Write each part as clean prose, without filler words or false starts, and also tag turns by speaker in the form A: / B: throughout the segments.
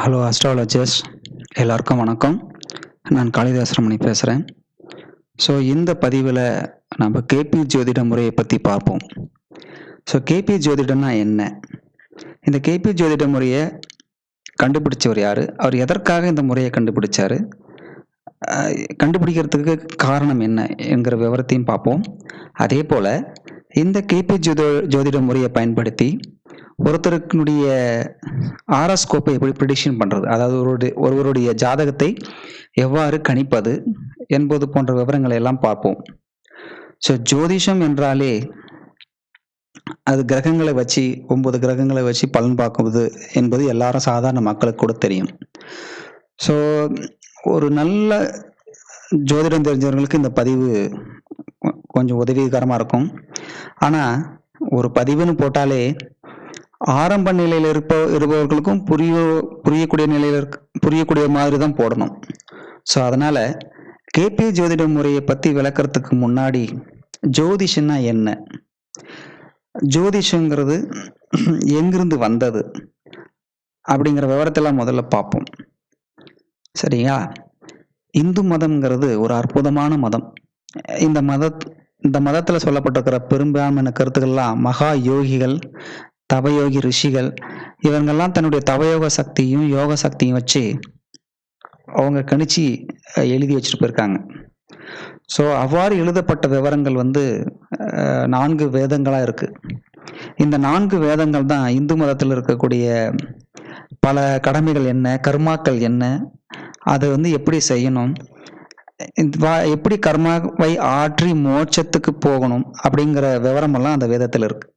A: Hello astrologers, எல்லாருக்கும் வணக்கம். நான் காளிதாசரமணி பேசுகிறேன். ஸோ இந்த பதிவில் நம்ம கேபி ஜோதிட முறையை பற்றி பார்ப்போம். ஸோ கேபி ஜோதிடம்னா என்ன? இந்த கேபி ஜோதிட முறையை கண்டுபிடிச்சவர் யார்? அவர் எதற்காக இந்த முறையை கண்டுபிடிச்சார்? கண்டுபிடிக்கிறதுக்கு காரணம் என்ன என்கிற விவரத்தையும் பார்ப்போம். அதே போல் இந்த கேபி ஜோதிட முறையை பயன்படுத்தி ஒருத்தருக்குடைய ஆரோஸ்கோப்பை எப்படி ப்ரிடிக்ஷன் பண்ணுறது, அதாவது ஒருவருடைய ஜாதகத்தை எவ்வாறு கணிப்பது என்பது போன்ற விவரங்களை எல்லாம் பார்ப்போம். ஸோ ஜோதிஷம் என்றாலே அது கிரகங்களை வச்சு 9 கிரகங்களை வச்சு பலன் பார்க்குவது என்பது எல்லாரும் சாதாரண மக்களுக்கு கூட தெரியும். ஸோ ஒரு நல்ல ஜோதிடம் தெரிஞ்சவர்களுக்கு இந்த பதிவு கொஞ்சம் உதவிகரமாக இருக்கும். ஆனால் ஒரு பதிவுன்னு போட்டாலே ஆரம்ப நிலையில் இருப்பவர்களுக்கும் புரியக்கூடிய மாதிரி தான் போடணும். ஸோ அதனால கேபி ஜோதிட முறையை பற்றி விளக்கறதுக்கு முன்னாடி ஜோதிஷம்னா என்ன, ஜோதிஷங்கிறது எங்கிருந்து வந்தது அப்படிங்கிற விவரத்தெல்லாம் முதல்ல பார்ப்போம். சரியா? இந்து மதம்ங்கிறது ஒரு அற்புதமான மதம். இந்த மதத்தில் சொல்லப்பட்டிருக்கிற பெரும்பான்மையான கருத்துக்கள்லாம் மகா யோகிகள், தவயோகி ரிஷிகள் இவங்கெல்லாம் தன்னுடைய தவயோக சக்தியும் யோக சக்தியும் வச்சு அவங்க கணிச்சு எழுதி வச்சுட்டு போயிருக்காங்க. ஸோ அவ்வாறு எழுதப்பட்ட விவரங்கள் 4 வேதங்களாக இருக்குது. இந்த 4 வேதங்கள் தான் இந்து மதத்தில் இருக்கக்கூடிய பல கடமைகள் என்ன, கர்மாக்கள் என்ன, அதை எப்படி செய்யணும், எப்படி கர்மாவை ஆற்றி மோட்சத்துக்கு போகணும் அப்படிங்கிற விவரமெல்லாம் அந்த வேதத்தில் இருக்கு.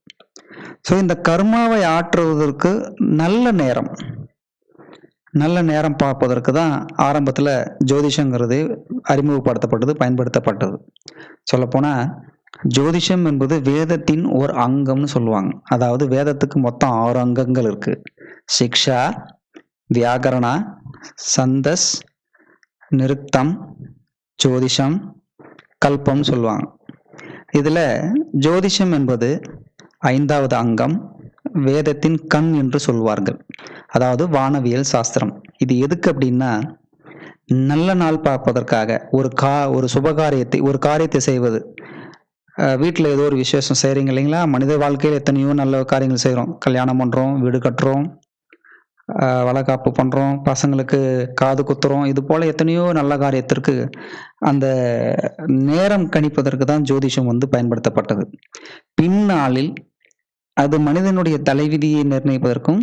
A: ஸோ இந்த கர்மாவை ஆற்றுவதற்கு நல்ல நேரம் பார்ப்பதற்கு தான் ஆரம்பத்தில் ஜோதிஷங்கிறது அறிமுகப்படுத்தப்பட்டது, பயன்படுத்தப்பட்டது. சொல்லப்போனால் ஜோதிஷம் என்பது வேதத்தின் ஒரு அங்கம்னு சொல்லுவாங்க. அதாவது வேதத்துக்கு மொத்தம் 6 அங்கங்கள் இருக்கு. சிக்ஷா, வியாகரணா, சந்தஸ், நிருக்தம், ஜோதிஷம், கல்பம் சொல்லுவாங்க. இதில் ஜோதிஷம் என்பது 5வது அங்கம், வேதத்தின் கண் என்று சொல்வார்கள். அதாவது வானவியல் சாஸ்திரம். இது எதுக்கு அப்படின்னா, நல்ல நாள் பார்ப்பதற்காக ஒரு காரியத்தை செய்வது. வீட்டில் ஏதோ ஒரு விசேஷம் செய்கிறீங்க இல்லைங்களா? மனித வாழ்க்கையில் எத்தனையோ நல்ல காரியங்கள் செய்கிறோம். கல்யாணம் பண்ணுறோம், வீடு கட்டுறோம், வளைகாப்பு பண்ணுறோம், பசங்களுக்கு காது குத்துறோம். இது போல் எத்தனையோ நல்ல காரியத்திற்கு அந்த நேரம் கணிப்பதற்கு தான் ஜோதிஷம் பயன்படுத்தப்பட்டது. பின்னாளில் அது மனிதனுடைய தலைவிதியை நிர்ணயிப்பதற்கும்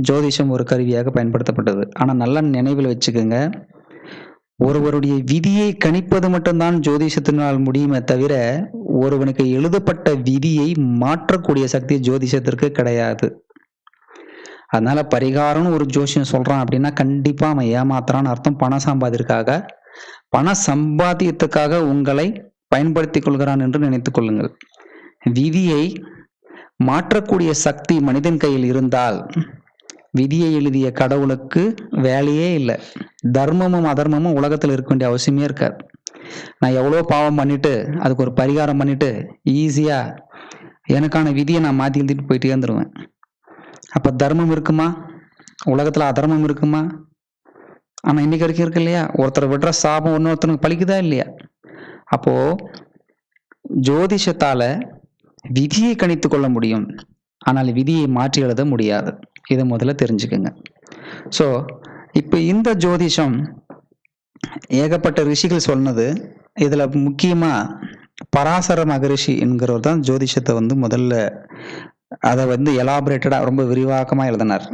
A: ஜோதிஷம் ஒரு கருவியாக பயன்படுத்தப்பட்டது. ஆனால் நல்லா நினைவில் வச்சுக்கோங்க, ஒருவருடைய விதியை கணிப்பது மட்டும்தான் ஜோதிஷத்தினால் முடியுமே தவிர ஒருவனுக்கு எழுதப்பட்ட விதியை மாற்றக்கூடிய சக்தி ஜோதிஷத்திற்கு கிடையாது. அதனால பரிகாரம்னு ஒரு ஜோசியம் சொல்றான் அப்படின்னா கண்டிப்பா அவன் ஏமாத்துறான்னு அர்த்தம். பண சம்பாத்தியத்துக்காக உங்களை பயன்படுத்திக் கொள்கிறான் என்று நினைத்துக் கொள்ளுங்கள். விதியை மாற்றக்கூடிய சக்தி மனிதன் கையில் இருந்தால் விதியை எழுதிய கடவுளுக்கு வேலையே இல்லை. தர்மமும் அதர்மமும் உலகத்தில் இருக்க வேண்டிய அவசியமே இருக்காது. நான் எவ்வளோ பாவம் பண்ணிட்டு அதுக்கு ஒரு பரிகாரம் பண்ணிட்டு ஈஸியா எனக்கான விதியை நான் மாற்றி எழுதிட்டு போயிட்டே இருந்துருவேன். அப்ப தர்மம் இருக்குமா? உலகத்துல அதர்மம் இருக்குமா? ஆனா இன்னைக்கு வரைக்கும் இருக்கு இல்லையா? ஒருத்தர் விடுற சாபம் இன்னொருத்தனுக்கு பலிக்குதா இல்லையா? அப்போ ஜோதிஷத்தால விதியை கணித்து கொள்ள முடியும், ஆனால் விதியை மாற்றி எழுத முடியாது. இதை முதல்ல தெரிஞ்சுக்கோங்க. ஸோ இப்போ இந்த ஜோதிஷம் ஏகப்பட்ட ரிஷிகள் சொன்னது. இதுல முக்கியமா பராசர மகரிஷி என்கிறவர் தான் ஜோதிஷத்தை முதல்ல அதை எலாபரேட்டடாக ரொம்ப விரிவாக்கமாக எழுதினார்.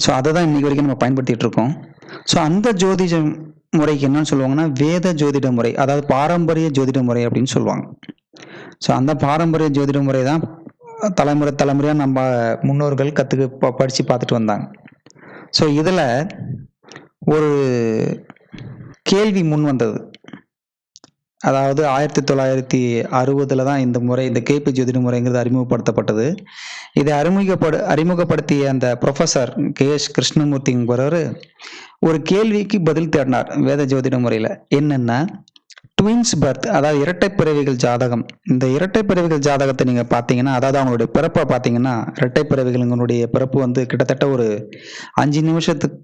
A: ஸோ அதை தான் இன்னைக்கு வரைக்கும் நம்ம பயன்படுத்திட்டு இருக்கோம். ஸோ அந்த ஜோதிட முறைக்கு என்னன்னு சொல்லுவாங்கன்னா வேத ஜோதிட முறை, அதாவது பாரம்பரிய ஜோதிட முறை அப்படின்னு சொல்லுவாங்க. ஸோ அந்த பாரம்பரிய ஜோதிட முறை தான் தலைமுறையாக நம்ம முன்னோர்கள் படித்து பார்த்துட்டு வந்தாங்க. ஸோ இதில் ஒரு கேள்வி முன் வந்தது. அதாவது 1960 தான் இந்த கேபி ஜோதிட முறைங்கிறது அறிமுகப்படுத்தப்பட்டது. இதை அறிமுகப்படுத்திய அந்த ப்ரொஃபஸர் KS கிருஷ்ணமூர்த்திங்கிறவர் ஒரு கேள்விக்கு பதில் தேடினார் வேத ஜோதிட முறையில். என்னன்னா, ட்வின்ஸ் பர்த், அதாவது இரட்டை பிறவிகள் ஜாதகம். இந்த இரட்டை பிறவிகள் ஜாதகத்தை நீங்கள் பார்த்தீங்கன்னா, அதாவது அவங்களுடைய பிறப்பை பார்த்தீங்கன்னா, இரட்டை பிறவிகளுங்களுடைய பிறப்பு வந்து கிட்டத்தட்ட ஒரு 5 நிமிஷத்துக்கு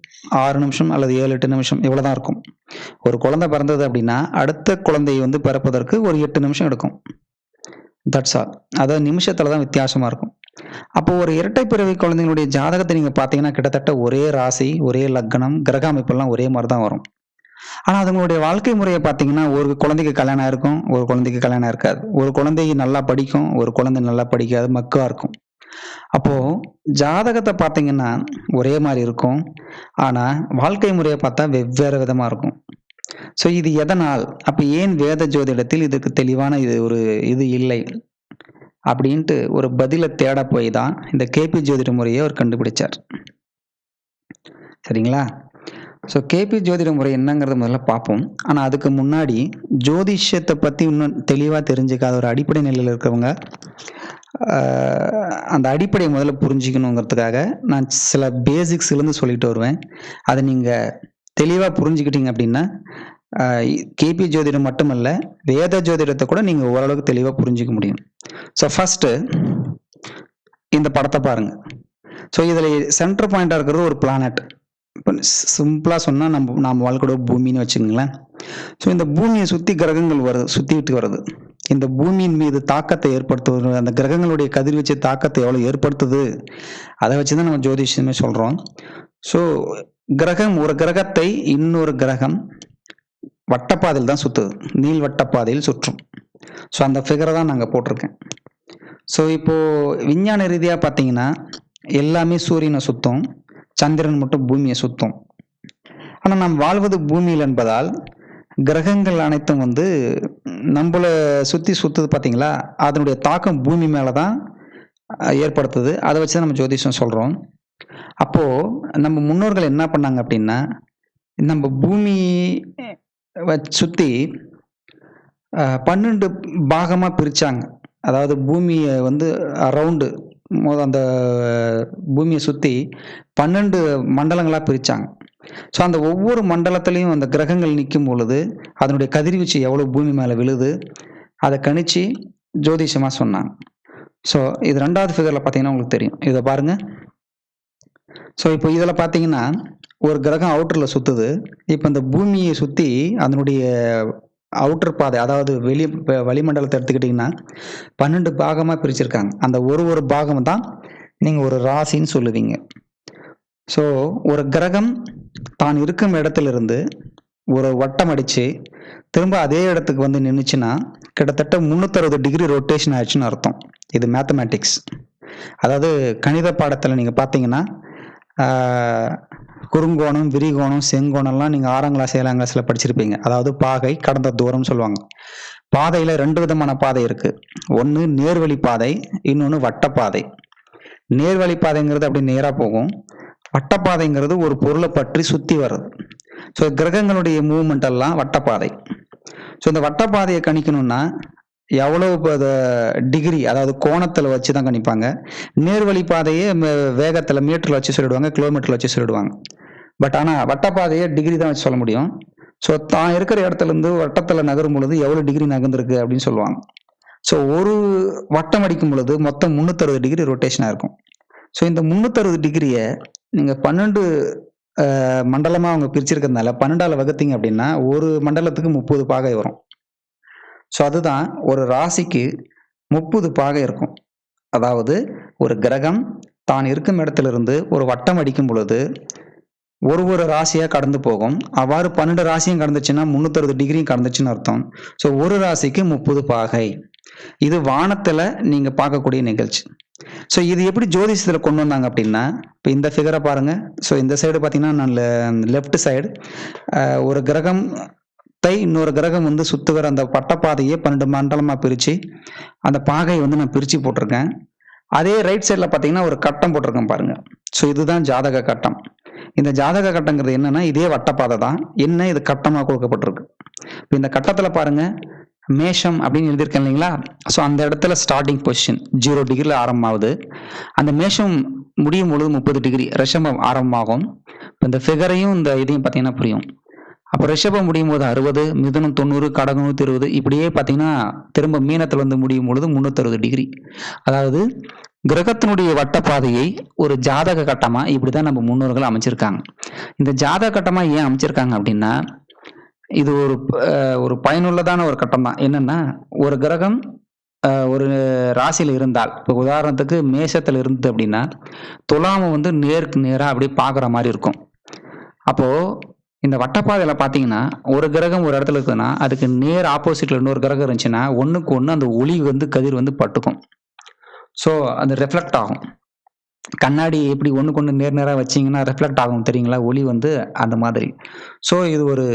A: 6 நிமிஷம் அல்லது 7, 8 நிமிஷம் இவ்வளோ தான் இருக்கும். ஒரு குழந்தை பிறந்தது அப்படின்னா, அடுத்த குழந்தை வந்து பிறப்பதற்கு ஒரு 8 நிமிஷம் எடுக்கும். That's all. அதாவது நிமிஷத்தில் தான் வித்தியாசமாக இருக்கும். அப்போ ஒரு இரட்டை பிறவி குழந்தைங்களுடைய ஜாதகத்தை நீங்கள் பார்த்தீங்கன்னா, கிட்டத்தட்ட ஒரே ராசி, ஒரே லக்னம், கிரக அமைப்பெல்லாம் ஒரே மாதிரி தான் வரும். ஆனா அதுங்களுடைய வாழ்க்கை முறையை பார்த்தீங்கன்னா, ஒரு குழந்தைக்கு கல்யாணம் ஆயிருக்கும், ஒரு குழந்தைக்கு கல்யாணம் இருக்காது. ஒரு குழந்தை நல்லா படிக்கும், ஒரு குழந்தை நல்லா படிக்காது, மக்கா இருக்கும். அப்போ ஜாதகத்தை பார்த்தீங்கன்னா ஒரே மாதிரி இருக்கும். ஆனா வாழ்க்கை முறையை பார்த்தா வெவ்வேறு விதமா இருக்கும். ஸோ இது எதனால்? அப்ப ஏன் வேத ஜோதிடத்தில் இதுக்கு தெளிவான இது இல்லை? அப்படின்ட்டு ஒரு பதிலை தேட போய் தான் இந்த கேபி ஜோதிட முறையை அவர் கண்டுபிடிச்சார். சரிங்களா? ஸோ கேபி ஜோதிட முறை என்னங்கிறத முதல்ல பார்ப்போம். ஆனால் அதுக்கு முன்னாடி ஜோதிஷத்தை பற்றி இன்னும் தெளிவாக தெரிஞ்சுக்காத ஒரு அடிப்படை நிலையில் இருக்கிறவங்க அந்த அடிப்படையை முதல்ல புரிஞ்சுக்கணுங்கிறதுக்காக நான் சில பேசிக்ஸ்லேருந்து சொல்லிட்டு வருவேன். அதை நீங்கள் தெளிவாக புரிஞ்சுக்கிட்டீங்க அப்படின்னா கேபி ஜோதிடம் மட்டுமல்ல, வேத ஜோதிடத்தை கூட நீங்கள் ஓரளவுக்கு தெளிவாக புரிஞ்சிக்க முடியும். ஸோ ஃபஸ்ட்டு இந்த படத்தை பாருங்கள். ஸோ இதில் சென்டர் பாயிண்டாக இருக்கிறது ஒரு பிளானட். இப்போ சிம்பிளாக சொன்னால் நாம் வாழ்க்கையோட பூமின்னு வச்சுக்கோங்களேன். ஸோ இந்த பூமியை சுற்றி கிரகங்கள் சுற்றிக்கிட்டு வருது. இந்த பூமியின் மீது தாக்கத்தை ஏற்படுத்துவது, அந்த கிரகங்களுடைய கதிர்வீச்சு தாக்கத்தை எவ்வளோ ஏற்படுத்துது, அதை வச்சு தான் நம்ம ஜோதிஷமே சொல்கிறோம். ஸோ ஒரு கிரகத்தை இன்னொரு கிரகம் வட்டப்பாதையில் தான் சுற்றுது, நீள் வட்டப்பாதையில் சுற்றும். ஸோ அந்த ஃபிகரை தான் நாங்கள் போட்டிருக்கேன். ஸோ இப்போது விஞ்ஞான ரீதியாக பார்த்தீங்கன்னா எல்லாமே சூரியனை சுற்றும், சந்திரன் மட்டும் பூமியை சுற்றும். ஆனால் நாம் வாழ்வது பூமியில் என்பதால் கிரகங்கள் அனைத்தும் வந்து நம்மளை சுற்றுது பார்த்தீங்களா, அதனுடைய தாக்கம் பூமி மேலே தான் ஏற்படுத்துது. அதை வச்சு தான் நம்ம ஜோதிஷம் சொல்கிறோம். அப்போது நம்ம முன்னோர்கள் என்ன பண்ணாங்க அப்படின்னா, நம்ம பூமி சுற்றி 12 பாகமாக பிரித்தாங்க. அதாவது பூமியை வந்து அரவுண்டு அந்த பூமியை சுற்றி 12 மண்டலங்களாக பிரித்தாங்க. ஸோ அந்த ஒவ்வொரு மண்டலத்திலையும் அந்த கிரகங்கள் நிற்கும் பொழுது அதனுடைய கதிர்வீச்சு எவ்வளோ பூமி மேலே விழுது அதை கணிச்சு ஜோதிஷமாக சொன்னாங்க. ஸோ இது 2வது ஃபிகரில் பார்த்தீங்கன்னா உங்களுக்கு தெரியும். இதை பாருங்கள். ஸோ இப்போ இதில் பார்த்தீங்கன்னா ஒரு கிரகம் அவுட்டரில் சுற்றுது. இப்போ இந்த பூமியை சுற்றி அதனுடைய அவுட்டர் பாதை, அதாவது வளிமண்டலத்தை எடுத்துக்கிட்டிங்கன்னா 12 பாகமாக பிரிச்சிருக்காங்க. அந்த ஒரு பாகம் தான் நீங்கள் ஒரு ராசின்னு சொல்லுவீங்க. ஸோ ஒரு கிரகம் தான் இருக்கும் இடத்துலேருந்து ஒரு வட்டம் அடித்து திரும்ப அதே இடத்துக்கு வந்து நின்றுச்சுன்னா கிட்டத்தட்ட 360 டிகிரி ரொட்டேஷன் ஆயிடுச்சுன்னு அர்த்தம். இது மேத்தமேட்டிக்ஸ். அதாவது கணித பாடத்தில் நீங்கள் பார்த்தீங்கன்னா குறுங்கோணம், விரிகோணம், செங்கோணம்லாம் நீங்கள் 6ஆம் கிளாஸ் 7ஆம் கிளாஸில் படிச்சிருப்பீங்க. அதாவது பாகை, கடந்த தூரம்னு சொல்லுவாங்க. பாதையில் 2 விதமான பாதை இருக்குது. ஒன்று நேர்வழி பாதை, இன்னொன்று வட்டப்பாதை. நேர்வழி பாதைங்கிறது அப்படி நேராக போகும். வட்டப்பாதைங்கிறது ஒரு பொருளை பற்றி சுற்றி வர்றது. ஸோ கிரகங்களுடைய மூவ்மெண்ட் எல்லாம் வட்டப்பாதை. ஸோ இந்த வட்டப்பாதையை கணிக்கணும்னா எவ்வளோ டிகிரி, அதாவது கோணத்தில் வச்சு தான் கணிப்பாங்க. நேர்வழி பாதையே வேகத்தில் மீட்டரில் வச்சு சொல்லிடுவாங்க, கிலோமீட்டரில் வச்சு சொல்லிடுவாங்க. பட் ஆனால் வட்டப்பாதையை டிகிரி தான் வச்சு சொல்ல முடியும். ஸோ தான் இருக்கிற இடத்துலேருந்து வட்டத்தில் நகரும் பொழுது எவ்வளோ டிகிரி நகர்ந்துருக்கு அப்படின்னு சொல்லுவாங்க. ஸோ ஒரு வட்டம் அடிக்கும் பொழுது மொத்தம் 360 டிகிரி ரொட்டேஷனாக இருக்கும். ஸோ இந்த 360 டிகிரியை நீங்கள் 12 மண்டலமாக அவங்க பிரிச்சிருக்கிறதுனால 12ஆல் வகுத்தீங்க அப்படின்னா ஒரு மண்டலத்துக்கு 30 பாகை வரும். ஸோ அதுதான் ஒரு ராசிக்கு 30 பாகை இருக்கும். அதாவது ஒரு கிரகம் தான் இருக்கும் இடத்திலிருந்து ஒரு வட்டம் அடிக்கும் பொழுது ஒரு ராசியாக கடந்து போகும். அவ்வாறு 12 ராசியும் கடந்துச்சுன்னா 360 டிகிரியும் கடந்துச்சுன்னு அர்த்தம். ஸோ ஒரு ராசிக்கு 30 பாகை. இது வானத்தில் நீங்கள் பார்க்கக்கூடிய நிகழ்ச்சி. ஸோ இது எப்படி ஜோதிஷத்தில் கொண்டு வந்தாங்க அப்படின்னா, இப்போ இந்த ஃபிகரை பாருங்கள். ஸோ இந்த சைடு பார்த்தீங்கன்னா நான் லெஃப்ட் சைடு ஒரு கிரகம் இன்னொரு கிரகம் வந்து சுற்றுகிற அந்த பட்டப்பாதையை 12 மண்டலமாக பிரித்து அந்த பாகையை வந்து நான் பிரித்து போட்டிருக்கேன். அதே ரைட் சைடில் பார்த்தீங்கன்னா ஒரு கட்டம் போட்டிருக்கேன் பாருங்கள். ஸோ இதுதான் ஜாதக கட்டம். இந்த ஜாதக கட்டங்கிறது என்னன்னா இதே வட்டப்பாதை தான், என்ன இது கட்டமாக கொடுக்கப்பட்டிருக்கு. இப்போ இந்த கட்டத்தில் பாருங்கள் மேஷம் அப்படின்னு எழுதியிருக்கேன் இல்லைங்களா. ஸோ அந்த இடத்துல ஸ்டார்டிங் பொசிஷன் 0 டிகிரியில் ஆரம்பமாகுது. அந்த மேஷம் முடியும் பொழுது 30 டிகிரி ரிஷபம் ஆரம்பமாகும். இப்போ இந்த ஃபிகரையும் இந்த இதையும் பார்த்தீங்கன்னா புரியும். அப்போ ரிஷபம் முடியும் போது 60, மிதுனம் 90, கடகம் 120, இப்படியே பார்த்தீங்கன்னா திரும்ப மீனத்தில் வந்து முடியும் பொழுது 360 டிகிரி. அதாவது கிரகத்தினுடைய வட்டப்பாதையை ஒரு ஜாதக கட்டமா இப்படிதான் நம்ம முன்னோர்கள் அமைச்சிருக்காங்க. இந்த ஜாதக கட்டமா ஏன் அமைச்சிருக்காங்க அப்படின்னா, இது ஒரு பயனுள்ளதான ஒரு கட்டம் தான். என்னன்னா, ஒரு கிரகம் ஒரு ராசியில இருந்தால், இப்போ உதாரணத்துக்கு மேஷத்துல இருந்தது அப்படின்னா, துலாம வந்து நேருக்கு நேரா அப்படியே பார்க்குற மாதிரி இருக்கும். அப்போ இந்த வட்டப்பாதையில பார்த்தீங்கன்னா, ஒரு கிரகம் ஒரு இடத்துல இருக்குன்னா, அதுக்கு நேர் ஆப்போசிட்ல இன்னொரு கிரகம் இருந்துச்சுன்னா, ஒண்ணுக்கு ஒண்ணு அந்த ஒளி வந்து கதிர் வந்து பட்டுக்கும். ஸோ அது ரிஃப்ளெக்ட் ஆகும். கண்ணாடி எப்படி ஒண்ணுக்கு ஒண்ணு நேர் நேரா வச்சீங்கன்னா ரிஃப்ளெக்ட் ஆகும் தெரியுங்களா? ஒளி வந்து அந்த மாதிரி. ஸோ இது ஒரு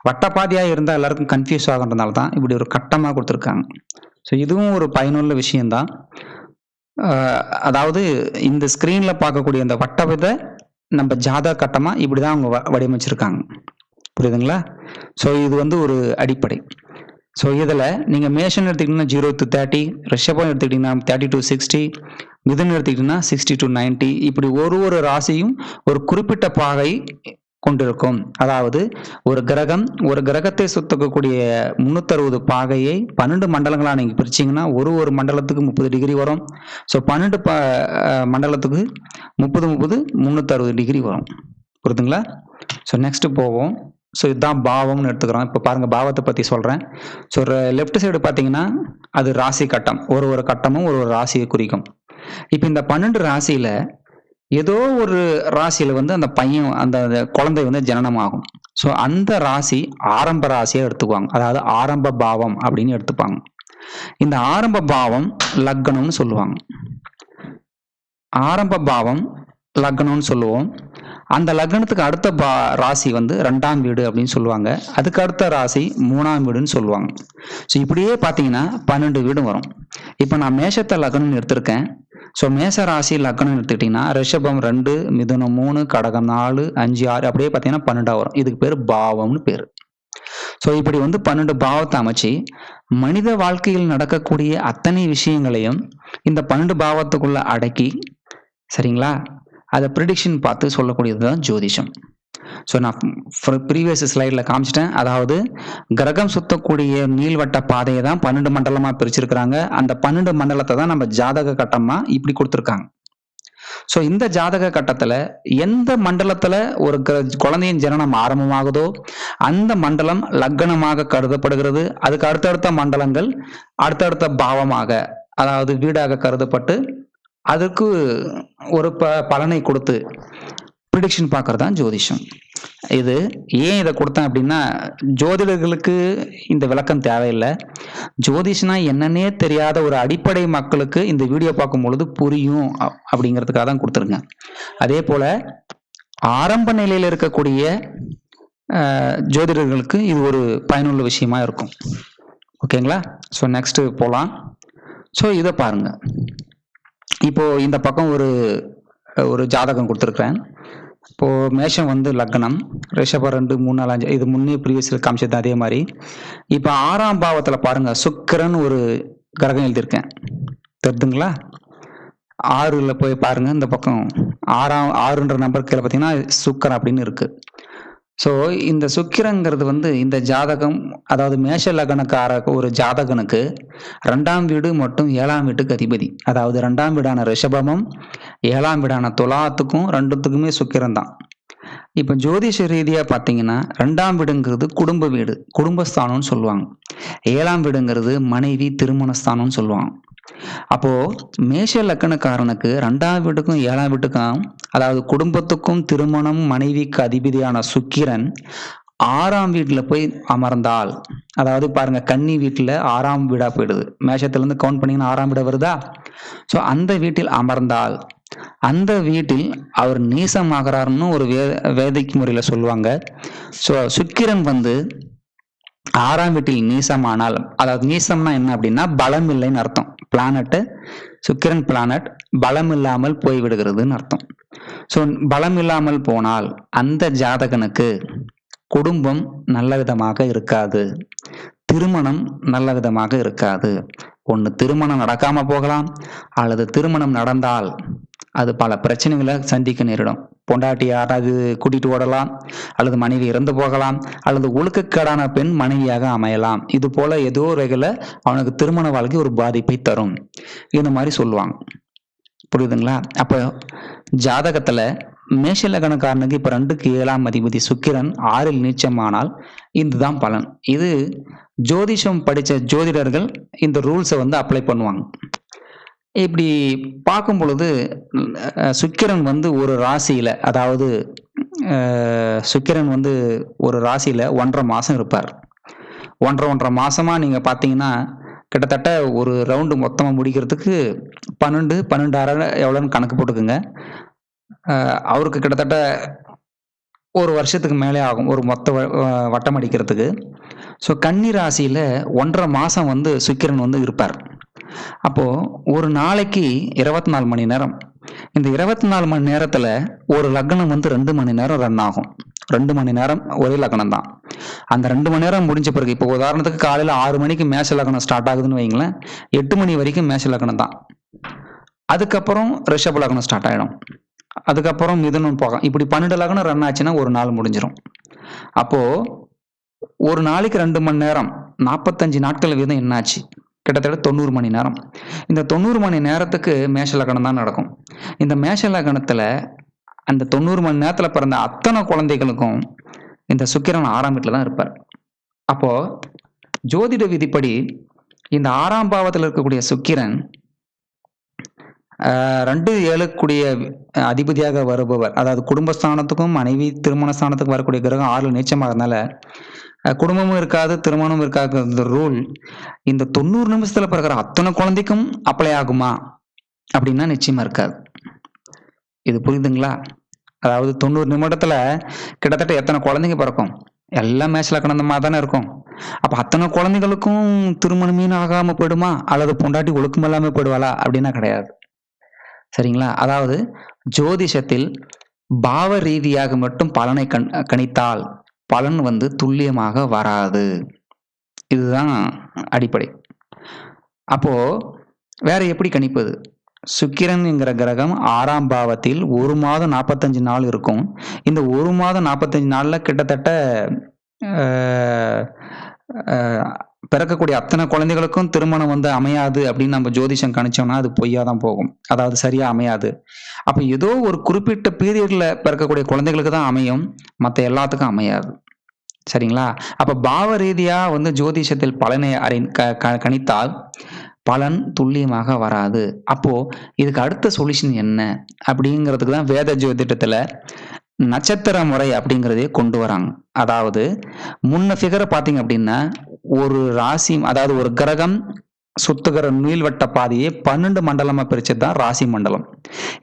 A: வட்டப்பாதையா இருந்தா எல்லாருக்கும் கன்ஃப்யூஸ் ஆகுன்றதுனால தான் இப்படி ஒரு கட்டமா குடுத்துருக்காங்க. ஸோ இதுவும் ஒரு பயனுள்ள விஷயம் தான். அதாவது இந்த ஸ்க்ரீன்ல பார்க்கக்கூடிய இந்த வட்டவித நம்ம ஜாதக கட்டமா இப்படிதான் அவங்க வடிவமைச்சிருக்காங்க. புரியுதுங்களா? ஸோ இது வந்து ஒரு அடிப்படை. ஸோ இதில் நீங்கள் மேஷன் எடுத்துக்கிட்டிங்கன்னா 0 to 30, ரிஷபம் எடுத்துக்கிட்டிங்கன்னா 30 to 60, மிதுனம் எடுத்துக்கிட்டிங்கன்னா 60 to 90, இப்படி ஒரு ராசியும் ஒரு குறிப்பிட்ட பாகை கொண்டிருக்கும். அதாவது ஒரு கிரகத்தை சுத்தக்கூடிய 360 பாகையை 12 மண்டலங்களா நீங்க பிரிச்சீங்கன்னா ஒரு மண்டலத்துக்கு 30 டிகிரி வரும். ஸோ 12 மண்டலத்துக்கு 30 360 டிகிரி வரும். புரியுதுங்களா? ஸோ நெக்ஸ்ட் போவோம். ஸோ இதுதான் பாவம்னு எடுத்துக்கிறோம். இப்போ பாருங்க பாவத்தை பத்தி சொல்றேன். ஸோ லெஃப்ட் சைடு பார்த்தீங்கன்னா அது ராசி கட்டம். ஒரு கட்டமும் ஒரு ராசியை குறிக்கும். இப்போ இந்த 12 ராசியில ஏதோ ஒரு ராசியில வந்து அந்த பையன் அந்த குழந்தை வந்து ஜனனம் ஆகும். ஸோ அந்த ராசி ஆரம்ப ராசியா எடுத்துக்குவாங்க. அதாவது ஆரம்ப பாவம் அப்படின்னு எடுத்துப்பாங்க. இந்த ஆரம்ப பாவம் லக்னம்னு சொல்லுவாங்க. ஆரம்ப பாவம் லக்னம்னு சொல்லுவோம். அந்த லக்னத்துக்கு அடுத்த ராசி வந்து 2ஆம் வீடு அப்படின்னு சொல்லுவாங்க. அதுக்கு அடுத்த ராசி 3ஆம் வீடுன்னு சொல்லுவாங்க. ஸோ இப்படியே பார்த்தீங்கன்னா 12 வீடு வரும். இப்போ நான் மேஷத்தை லக்னம்னு எடுத்திருக்கேன். ஸோ மேஷ ராசி லக்னம் எடுத்துக்கிட்டிங்கன்னா ரிஷபம் 2, மிதுனம் 3, கடகம் 4, 5, 6 அப்படியே பார்த்தீங்கன்னா 12 வரும். இதுக்கு பேர் பாவம்னு பேர். ஸோ இப்படி வந்து 12 பாவத்தை அமைச்சு மனித வாழ்க்கையில் நடக்கக்கூடிய அத்தனை விஷயங்களையும் இந்த 12 பாவத்துக்குள்ள அடக்கி, சரிங்களா, அதை ப்ரிடிக்ஷன் பார்த்து சொல்லக்கூடியது தான் ஜோதிஷம். ஸோ நான் ப்ரீவியஸ் ஸ்லைடில் காமிச்சிட்டேன். அதாவது கிரகம் சுத்தக்கூடிய நீள்வட்ட பாதையை தான் 12 மண்டலமாக பிரிச்சிருக்கிறாங்க. அந்த 12 மண்டலத்தை தான் நம்ம ஜாதக கட்டமா இப்படி கொடுத்துருக்காங்க. ஸோ இந்த ஜாதக கட்டத்தில் எந்த மண்டலத்தில் ஒரு குழந்தையின் ஜனனம் ஆரம்பமாகுதோ அந்த மண்டலம் லக்னமாக கருதப்படுகிறது. அதுக்கு அடுத்தடுத்த மண்டலங்கள் அடுத்தடுத்த பாவமாக, அதாவது வீடாக கருதப்பட்டு அதுக்கு ஒரு பலனை கொடுத்து ப்ரிடிக்ஷன் பார்க்கறது தான் ஜோதிஷம். இது ஏன் இதை கொடுத்தேன் அப்படின்னா, ஜோதிடர்களுக்கு இந்த விளக்கம் தேவையில்லை. ஜோதிஷனா என்னன்னே தெரியாத ஒரு அடிப்படை மக்களுக்கு இந்த வீடியோ பார்க்கும் பொழுது புரியும் அப்படிங்கிறதுக்காக தான் கொடுத்துருங்க. அதே போல ஆரம்ப நிலையில் இருக்கக்கூடிய ஜோதிடர்களுக்கு இது ஒரு பயனுள்ள விஷயமா இருக்கும். ஓகேங்களா? ஸோ நெக்ஸ்ட் போகலாம். ஸோ இதை பாருங்க. இப்போ இந்த பக்கம் ஒரு ஜாதகம் கொடுத்துருக்கிறேன். இப்போ மேஷம் வந்து லக்னம், ரிஷபம் 2, 3, 4, 5 இது முன்னே ப்ரீவியஸில் காமிச்சது அதே மாதிரி. இப்போ 6ஆம் பாவத்தில் பாருங்க சுக்கிரன் ஒரு கிரகம் எழுதியிருக்கேன். தெரியுதுங்களா? 6ல் போய் பாருங்க. இந்த பக்கம் 6ன்ற நம்பர் கீழே பார்த்தீங்கன்னா சுக்கிரன் அப்படின்னு இருக்கு. ஸோ இந்த சுக்கிரங்கிறது வந்து இந்த ஜாதகம், அதாவது மேஷ லக்னக்கார ஒரு ஜாதகனுக்கு 2ஆம் வீடு மற்றும் 7ஆம் வீட்டுக்கு அதிபதி. அதாவது 2ஆம் வீடான ரிஷபமும் 7ஆம் வீடான துலாத்துக்கும் 2த்துக்குமே சுக்கிரன் தான். இப்போ ஜோதிஷ ரீதியாக பார்த்தீங்கன்னா 2ஆம் வீடுங்கிறது குடும்ப வீடு, குடும்பஸ்தானம்னு சொல்லுவாங்க. 7ஆம் வீடுங்கிறது மனைவி திருமணஸ்தானம்னு சொல்லுவாங்க. அப்போ மேஷ லக்னக்காரனுக்கு 2ஆம் வீட்டுக்கும் 7ஆம் வீட்டுக்கும், அதாவது குடும்பத்துக்கும் திருமணம் மனைவிக்கு அதிபதியான சுக்கிரன் 6ஆம் வீட்டுல போய் அமர்ந்தால், அதாவது பாருங்க கன்னி வீட்டுல 6ஆம் வீடா போயிடுது. மேஷத்துல இருந்து கவுண்ட் பண்ணீங்கன்னா 6ஆம் வீடா வருதா? ஸோ அந்த வீட்டில் அமர்ந்தால் அந்த வீட்டில் அவர் நீசமாகிறாருன்னு ஒரு வேதிக் முறையில சொல்லுவாங்க. ஸோ சுக்கிரன் வந்து 6ஆம் வீட்டில் நீசமானால், அதாவது நீசம்னா என்ன அப்படின்னா பலம் இல்லைன்னு அர்த்தம். பிளானட் சுக்கிரன் பிளானட் பலம் இல்லாமல் போய்விடுகிறதுன்னு அர்த்தம். ஸோ பலம் இல்லாமல் போனால் அந்த ஜாதகனுக்கு குடும்பம் நல்ல விதமாக இருக்காது, திருமணம் நல்ல விதமாக இருக்காது. ஒன்று திருமணம் நடக்காம போகலாம், அல்லது திருமணம் நடந்தால் அது பல பிரச்சனைகளை சந்திக்க நேரிடும். பொண்டாட்டி யாராவது கூட்டிட்டு ஓடலாம், அல்லது மனைவி இறந்து போகலாம், அல்லது ஒழுக்கக்கேடான பெண் மனைவியாக அமையலாம். இது போல ஏதோ ஒரு வகையில அவனுக்கு திருமண வாழ்க்கை ஒரு பாதிப்பை தரும். இந்த மாதிரி சொல்லுவாங்க. புரியுதுங்களா? அப்போ ஜாதகத்துல மேஷ லக்னக்காரனுக்கு இப்ப 2க்கு 7ஆம் அதிபதி சுக்கிரன் 6ல் நீச்சமானால் இதுதான் பலன். இது ஜோதிஷம் படிச்ச ஜோதிடர்கள் இந்த ரூல்ஸை வந்து அப்ளை பண்ணுவாங்க. இப்படி பார்க்கும் பொழுது சுக்கிரன் வந்து ஒரு ராசியில, அதாவது சுக்கிரன் வந்து ஒரு ராசியில 1.5 மாசம் இருப்பார். 1.5 மாசமா நீங்க பார்த்தீங்கன்னா கிட்டத்தட்ட ஒரு ரவுண்டு மொத்தமா முடிக்கிறதுக்கு 12 12 எவ்வளோன்னு கணக்கு போட்டுக்குங்க. அவருக்கு கிட்டத்தட்ட ஒரு வருஷத்துக்கு மேலே ஆகும் ஒரு மொத்த வட்டம் அடிக்கிறதுக்கு. ஸோ கன்னி ராசியில 1.5 மாசம் வந்து சுக்கிரன் வந்து இருப்பார். அப்போ ஒரு நாளைக்கு 24 மணி நேரம். இந்த 24 மணி நேரத்துல ஒரு லக்னம் வந்து 2 மணி நேரம் ரன் ஆகும். 2 மணி நேரம் ஒரே லக்னம் தான். அந்த 2 மணி நேரம் முடிஞ்ச பிறகு, இப்போ உதாரணத்துக்கு காலையில 6 மணிக்கு மேஷ லக்னம் ஸ்டார்ட் ஆகுதுன்னு வைங்களேன், 8 மணி வரைக்கும் மேஷ லக்னம் தான். அதுக்கப்புறம் ரிஷப லக்னம் ஸ்டார்ட் ஆயிடும். அதுக்கப்புறம் மிதுனம் போகும். இப்படி 12 லக்னம் ரன் ஆச்சுன்னா ஒரு நாள் முடிஞ்சிடும். அப்போ ஒரு நாளைக்கு 2 மணி நேரம் 45 நாட்கள் வீதம் என்னாச்சு? கிட்டத்தட்ட 90 மணி நேரம். இந்த 90 மணி நேரத்துக்கு மேஷ லக்னம் தான் நடக்கும். இந்த மேஷ லக்னத்துல அந்த 90 மணி நேரத்துல பிறந்த அத்தனை குழந்தைகளுக்கும் இந்த சுக்கிரன் 6ஆம் வீட்டுல தான் இருப்பார். அப்போ ஜோதிட விதிப்படி இந்த 6ஆம் பாவத்தில் இருக்கக்கூடிய சுக்கிரன் 2 7 கூடிய அதிபதியாக வருபவர். அதாவது குடும்பஸ்தானத்துக்கும் மனைவி திருமண ஸ்தானத்துக்கும் வரக்கூடிய கிரகம் 6ல் நீச்சமாகறதுனால குடும்பமும் இருக்காது, திருமணமும் இருக்காது. இந்த ரூல் இந்த 90 நிமிஷத்துல பிறகுற அத்தனை குழந்தைக்கும் அப்ளை ஆகுமா அப்படின்னா நிச்சயமா இருக்காது. இது புரியுதுங்களா? அதாவது 90 நிமிடத்துல கிட்டத்தட்ட எத்தனை குழந்தைங்க பிறக்கும்? எல்லாம் மேஷ லக்னமா தானே இருக்கும். அப்ப அத்தனை குழந்தைகளுக்கும் திருமணமே ஆகாம போயிடுமா, அல்லது பொண்டாட்டி ஒழுக்கம் இல்லாம போயிடுவாளா அப்படின்னா கிடையாது. சரிங்களா? அதாவது ஜோதிஷத்தில் பாவ ரீதியாக மட்டும் பலனை கணித்தால் பலன் வந்து துல்லியமாக வராது. இதுதான் அடிப்படை. அப்போ வேற எப்படி கணிப்பது? சுக்கிரன் என்கிற கிரகம் 6ஆம் பாவத்தில் 1 மாதம் 45 நாள் இருக்கும். இந்த 1 மாதம் 45 நாள்ல கிட்டத்தட்ட பிறக்கக்கூடிய அத்தனை குழந்தைகளுக்கும் திருமணம் வந்து அமையாது அப்படின்னு நம்ம ஜோதிஷம் கணிச்சோம்னா அது பொய்யா தான் போகும். அதாவது சரியா அமையாது. அப்ப ஏதோ ஒரு குறிப்பிட்ட பீரியட்ல பிறக்கக்கூடிய குழந்தைகளுக்கு தான் அமையும், மற்ற எல்லாத்துக்கும் அமையாது. சரிங்களா? அப்ப பாவ ரீதியா வந்து ஜோதிஷத்தில் பலனை கணித்தால் பலன் துல்லியமாக வராது. அப்போ இதுக்கு அடுத்த சொல்யூஷன் என்ன அப்படிங்கிறதுக்கு தான் வேத ஜோதிடத்துல நட்சத்திர முறை அப்படிங்கிறதே கொண்டு வராங்க. அதாவது முன்ன ஃபிகரை பார்த்தீங்க அப்படின்னா ஒரு ராசி, அதாவது ஒரு கிரகம் சுத்துகிற நீள்வட்ட பாதையை 12 மண்டலமா பிரிச்சது தான் ராசி மண்டலம்.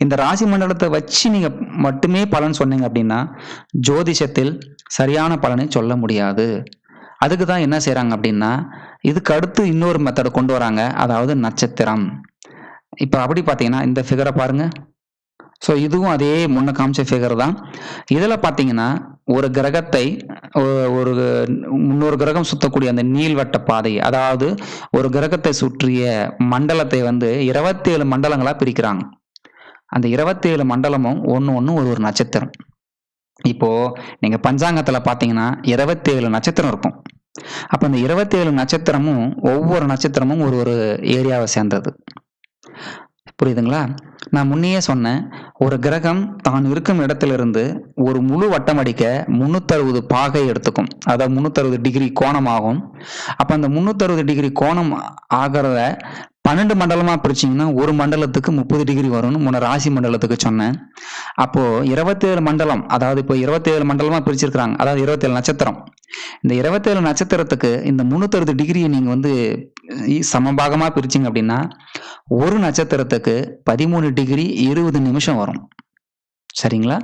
A: இந்த ராசி மண்டலத்தை வச்சு நீங்க மட்டுமே பலன் சொன்னீங்க அப்படின்னா ஜோதிஷத்தில் சரியான பலனை சொல்ல முடியாது. அதுக்கு தான் என்ன செய்யறாங்க அப்படின்னா இதுக்கு அடுத்து இன்னொரு மெத்தடை கொண்டு வராங்க, அதாவது நட்சத்திரம். இப்ப அப்படி பார்த்தீங்கன்னா இந்த ஃபிகரை பாருங்க. ஸோ இதுவும் அதே முன்ன காமிச்ச ஃபிகர் தான். இதில் பார்த்தீங்கன்னா ஒரு கிரகத்தை ஒரு இன்னொரு கிரகம் சுத்தக்கூடிய அந்த நீள்வட்ட பாதை, அதாவது ஒரு கிரகத்தை சுற்றிய மண்டலத்தை வந்து 27 மண்டலங்களா பிரிக்கிறாங்க. அந்த 27 மண்டலமும் ஒன்று ஒரு நட்சத்திரம். இப்போ நீங்க பஞ்சாங்கத்துல பார்த்தீங்கன்னா 27 நட்சத்திரம் இருக்கும். அப்ப அந்த 27 நட்சத்திரமும் ஒவ்வொரு நட்சத்திரமும் ஒரு ஏரியாவை சேர்ந்தது. புரியுதுங்களா? நான் முன்னையே சொன்னேன், ஒரு கிரகம் தான் இருக்கும் இடத்திலிருந்து ஒரு முழு வட்டம் அடிக்க 360 பாகை எடுத்துக்கும். அதாவது 360 டிகிரி கோணம் ஆகும். அப்ப அந்த 360 டிகிரி கோணம் ஆகிறத 12 மண்டலமா பிரிச்சிங்கன்னா ஒரு மண்டலத்துக்கு 30 டிகிரி வரும்னு முன்ன ராசி மண்டலத்துக்கு சொன்னேன். அப்போ 27 மண்டலம், அதாவது இப்போ 27 மண்டலமா பிரிச்சிருக்கிறாங்க, அதாவது 27 நட்சத்திரம். இந்த 27 நட்சத்திரத்துக்கு இந்த 360 டிகிரியை நீங்க வந்து சமபாகமா பிரிச்சிங்க அப்படின்னா ஒரு நட்சத்திரத்துக்கு 13 டிகிரி 20 நிமிஷம் வரும். சரிங்களா?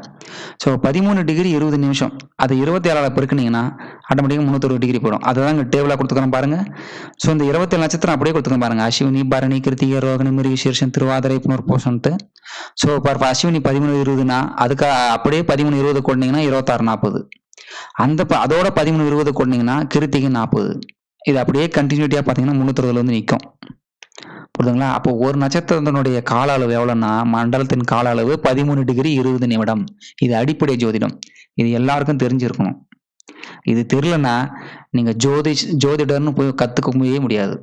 A: ஸோ 13 டிகிரி 20 நிமிஷம், அது 27 பெருக்குனீங்கன்னா ஆட்டோமேட்டிக்காக 360 டிகிரி போயிடும். அதுதான் இங்கே டேபிளாக கொடுத்துக்கிறோம் பாருங்க. ஸோ இந்த 27 நட்சத்திரம் அப்படியே கொடுத்துக்கிறோம் பாருங்க. அஸ்வினி, பரணி, கிருத்திகை, ரோகிணி, மிருகசீரிஷம், திருவாதிரை, புனர்பூசம்ட்டு. ஸோ இப்போ அஸ்வினி 13 20னா அதுக்கு அப்படியே 13 20 கொண்டீங்கன்னா 26 40. அதோட 13 20 கொண்டீங்கன்னா கிருத்திகை 40. இது அப்படியே கண்டினியூட்டியாக பார்த்தீங்கன்னா 360 வந்து நிற்கும். புரியுதுங்களா? அப்போ ஒரு நட்சத்திரத்தினுடைய கால அளவு எவ்வளோன்னா, மண்டலத்தின் கால அளவு 13 டிகிரி 20 நிமிடம். இது அடிப்படை ஜோதிடம். இது எல்லாருக்கும் தெரிஞ்சிருக்கணும். இது தெரியலன்னா, நீங்க ஜோதிடர்ன்னு போய் கத்துக்கவே முடியாது.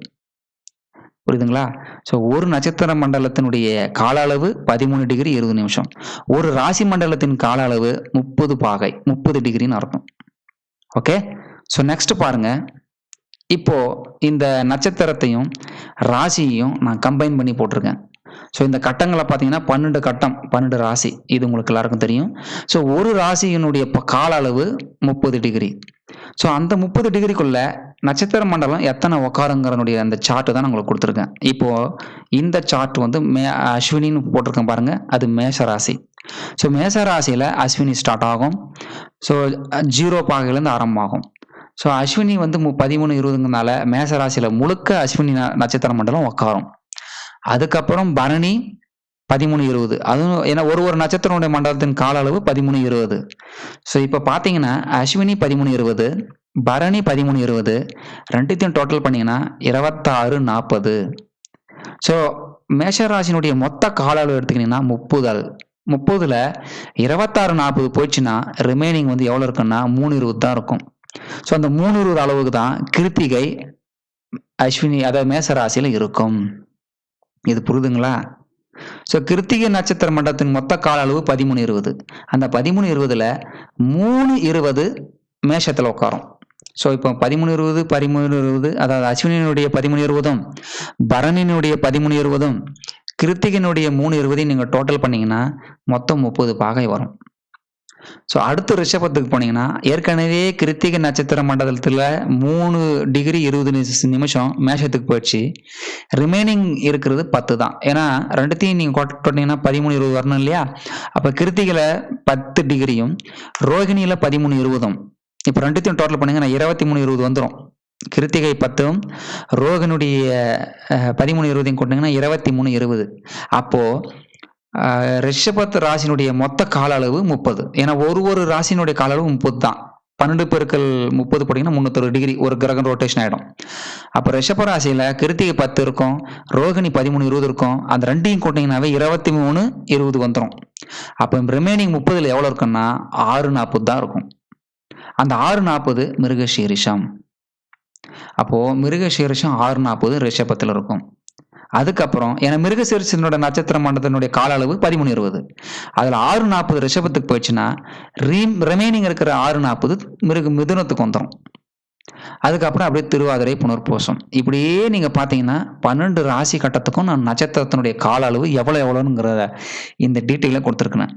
A: புரியுதுங்களா? ஸோ ஒரு நட்சத்திர மண்டலத்தினுடைய கால அளவு 13 டிகிரி 20 நிமிஷம். ஒரு ராசி மண்டலத்தின் கால அளவு 30 பாகை. 30 டிகிரின்னு அர்த்தம். ஓகே? ஸோ நெக்ஸ்ட் பாருங்க. இப்போ இந்த நட்சத்திரத்தையும், ராசியையும் நான் கம்பைன் பண்ணி போட்டிருக்கேன். ஸோ இந்த கட்டங்கள பார்த்தீங்கன்னா 12 கட்டம், 12 ராசி. இது உங்களுக்கு எல்லாருக்கும் தெரியும். ஸோ ஒரு ராசியினுடைய கால அளவு 30 டிகிரி. ஸோ அந்த 30 டிகிரிக்குள்ள நட்சத்திர மண்டலம் எத்தனை உட்காருங்கிறனுடைய அந்த சார்ட் தான் நான் உங்களுக்கு கொடுத்துருக்கேன். இப்போ இந்த சார்ட் வந்து அஸ்வினின்னு போட்டிருக்கேன் பாருங்க. அது மேஷ ராசி. ஸோ மேஷ ராசியில அஸ்வினி ஸ்டார்ட் ஆகும். ஸோ 0 பாகையிலேருந்து ஆரம்பமாகும். ஸோ அஸ்வினி வந்து 13, 20ங்கனால மேஷ ராசியில முழுக்க அஸ்வினி நட்சத்திர மண்டலம் உட்காரும். அதுக்கப்புறம் பரணி 13, 20. அதுவும் ஏன்னா ஒரு நட்சத்திரனுடைய மண்டலத்தின் கால அளவு 13, 20. ஸோ இப்போ பார்த்தீங்கன்னா அஸ்வினி 13, 20, பரணி 13, 20, ரெண்டுத்தையும் டோட்டல் பண்ணீங்கன்னா 26, 40. ஸோ மேஷராசினுடைய மொத்த கால அளவு எடுத்துக்கிட்டீங்கன்னா 30. 30ல் 26, 40 போயிடுச்சுன்னா ரிமைனிங் வந்து எவ்வளோ இருக்குன்னா 3, 20 தான் இருக்கும். ஸோ அந்த 3, 20 அளவுக்கு தான் கிருத்திகை அஸ்வினி அதாவது மேஷராசியில் இருக்கும். இது புரியுதுங்களா? ஸோ கிருத்திகை நட்சத்திர மண்டலத்தின் மொத்த கால அளவு 13, 20. அந்த 13, 20ல் 3, 20 மேஷத்தில் உட்காரும். ஸோ இப்போ 13, 20, 13, 20 அதாவது அஸ்வினியினுடைய 13, 20, பரணியினுடைய 13, 20, கிருத்திகையினுடைய 3, 20 நீங்கள் டோட்டல் பண்ணீங்கன்னா மொத்தம் 30 பாகை வரும். ஸோ அடுத்து ரிஷபத்துக்கு போனீங்கன்னா ஏற்கனவே கிருத்திகை நட்சத்திர மண்டலத்தில் 3 டிகிரி 20 நிமிஷம் மேஷத்துக்கு போயிடுச்சு. ரிமைனிங் இருக்கிறது 10 தான். ஏன்னா ரெண்டுத்தையும் நீங்கள் போட்டீங்கன்னா 13, 20 வரணும் இல்லையா? அப்போ கிருத்திகையில் 10 டிகிரியும் ரோகிணியில் 13, 20. இப்போ ரெண்டுத்தையும் டோட்டல் பண்ணீங்கன்னா 23, 20 வந்துடும். கிருத்திகை 10ம் ரோகினுடைய 13, 20 கொண்டீங்கன்னா 23, 20. அப்போது ரிஷபத் ராசினுடைய மொத்த கால அளவு 30. ஏன்னா ஒரு ராசினுடைய கால அளவு 30 தான். 12 பெருக்கல் 30 போட்டிங்கன்னா 360 டிகிரி ஒரு கிரகம் ரொட்டேஷன் ஆகிடும். அப்போ ரிஷப ராசியில் கிருத்திகை 10 இருக்கும், ரோகிணி 13, 20 இருக்கும். அந்த ரெண்டையும் கூட்டிங்கனாவே 23, 20 வந்துடும். அப்போ ரிமைனிங் 30ல் எவ்வளோ இருக்குன்னா 6, 40 தான் இருக்கும். அந்த 6, 40 மிருகசீரிஷம். அப்போது மிருகசீரிஷம் 6, 40 ரிஷபத்தில் இருக்கும். அதுக்கப்புறம் ஏன்னா மிருகசீரிஷனோட நட்சத்திர மண்டலத்தினுடைய கால அளவு 13, 20. அதில் 6, 40 ரிஷபத்துக்கு போயிடுச்சுன்னா ரிமைனிங் இருக்கிற 6, 40 மிதுனத்துக்கு வந்துடும். அதுக்கப்புறம் அப்படியே திருவாதிரை, புனர்பூசம். இப்படியே நீங்கள் பார்த்தீங்கன்னா 12 ராசி கட்டத்துக்கும் நான் நட்சத்திரத்தினுடைய கால அளவு எவ்வளோங்கிற இந்த டீட்டெயிலை கொடுத்துருக்கேன்.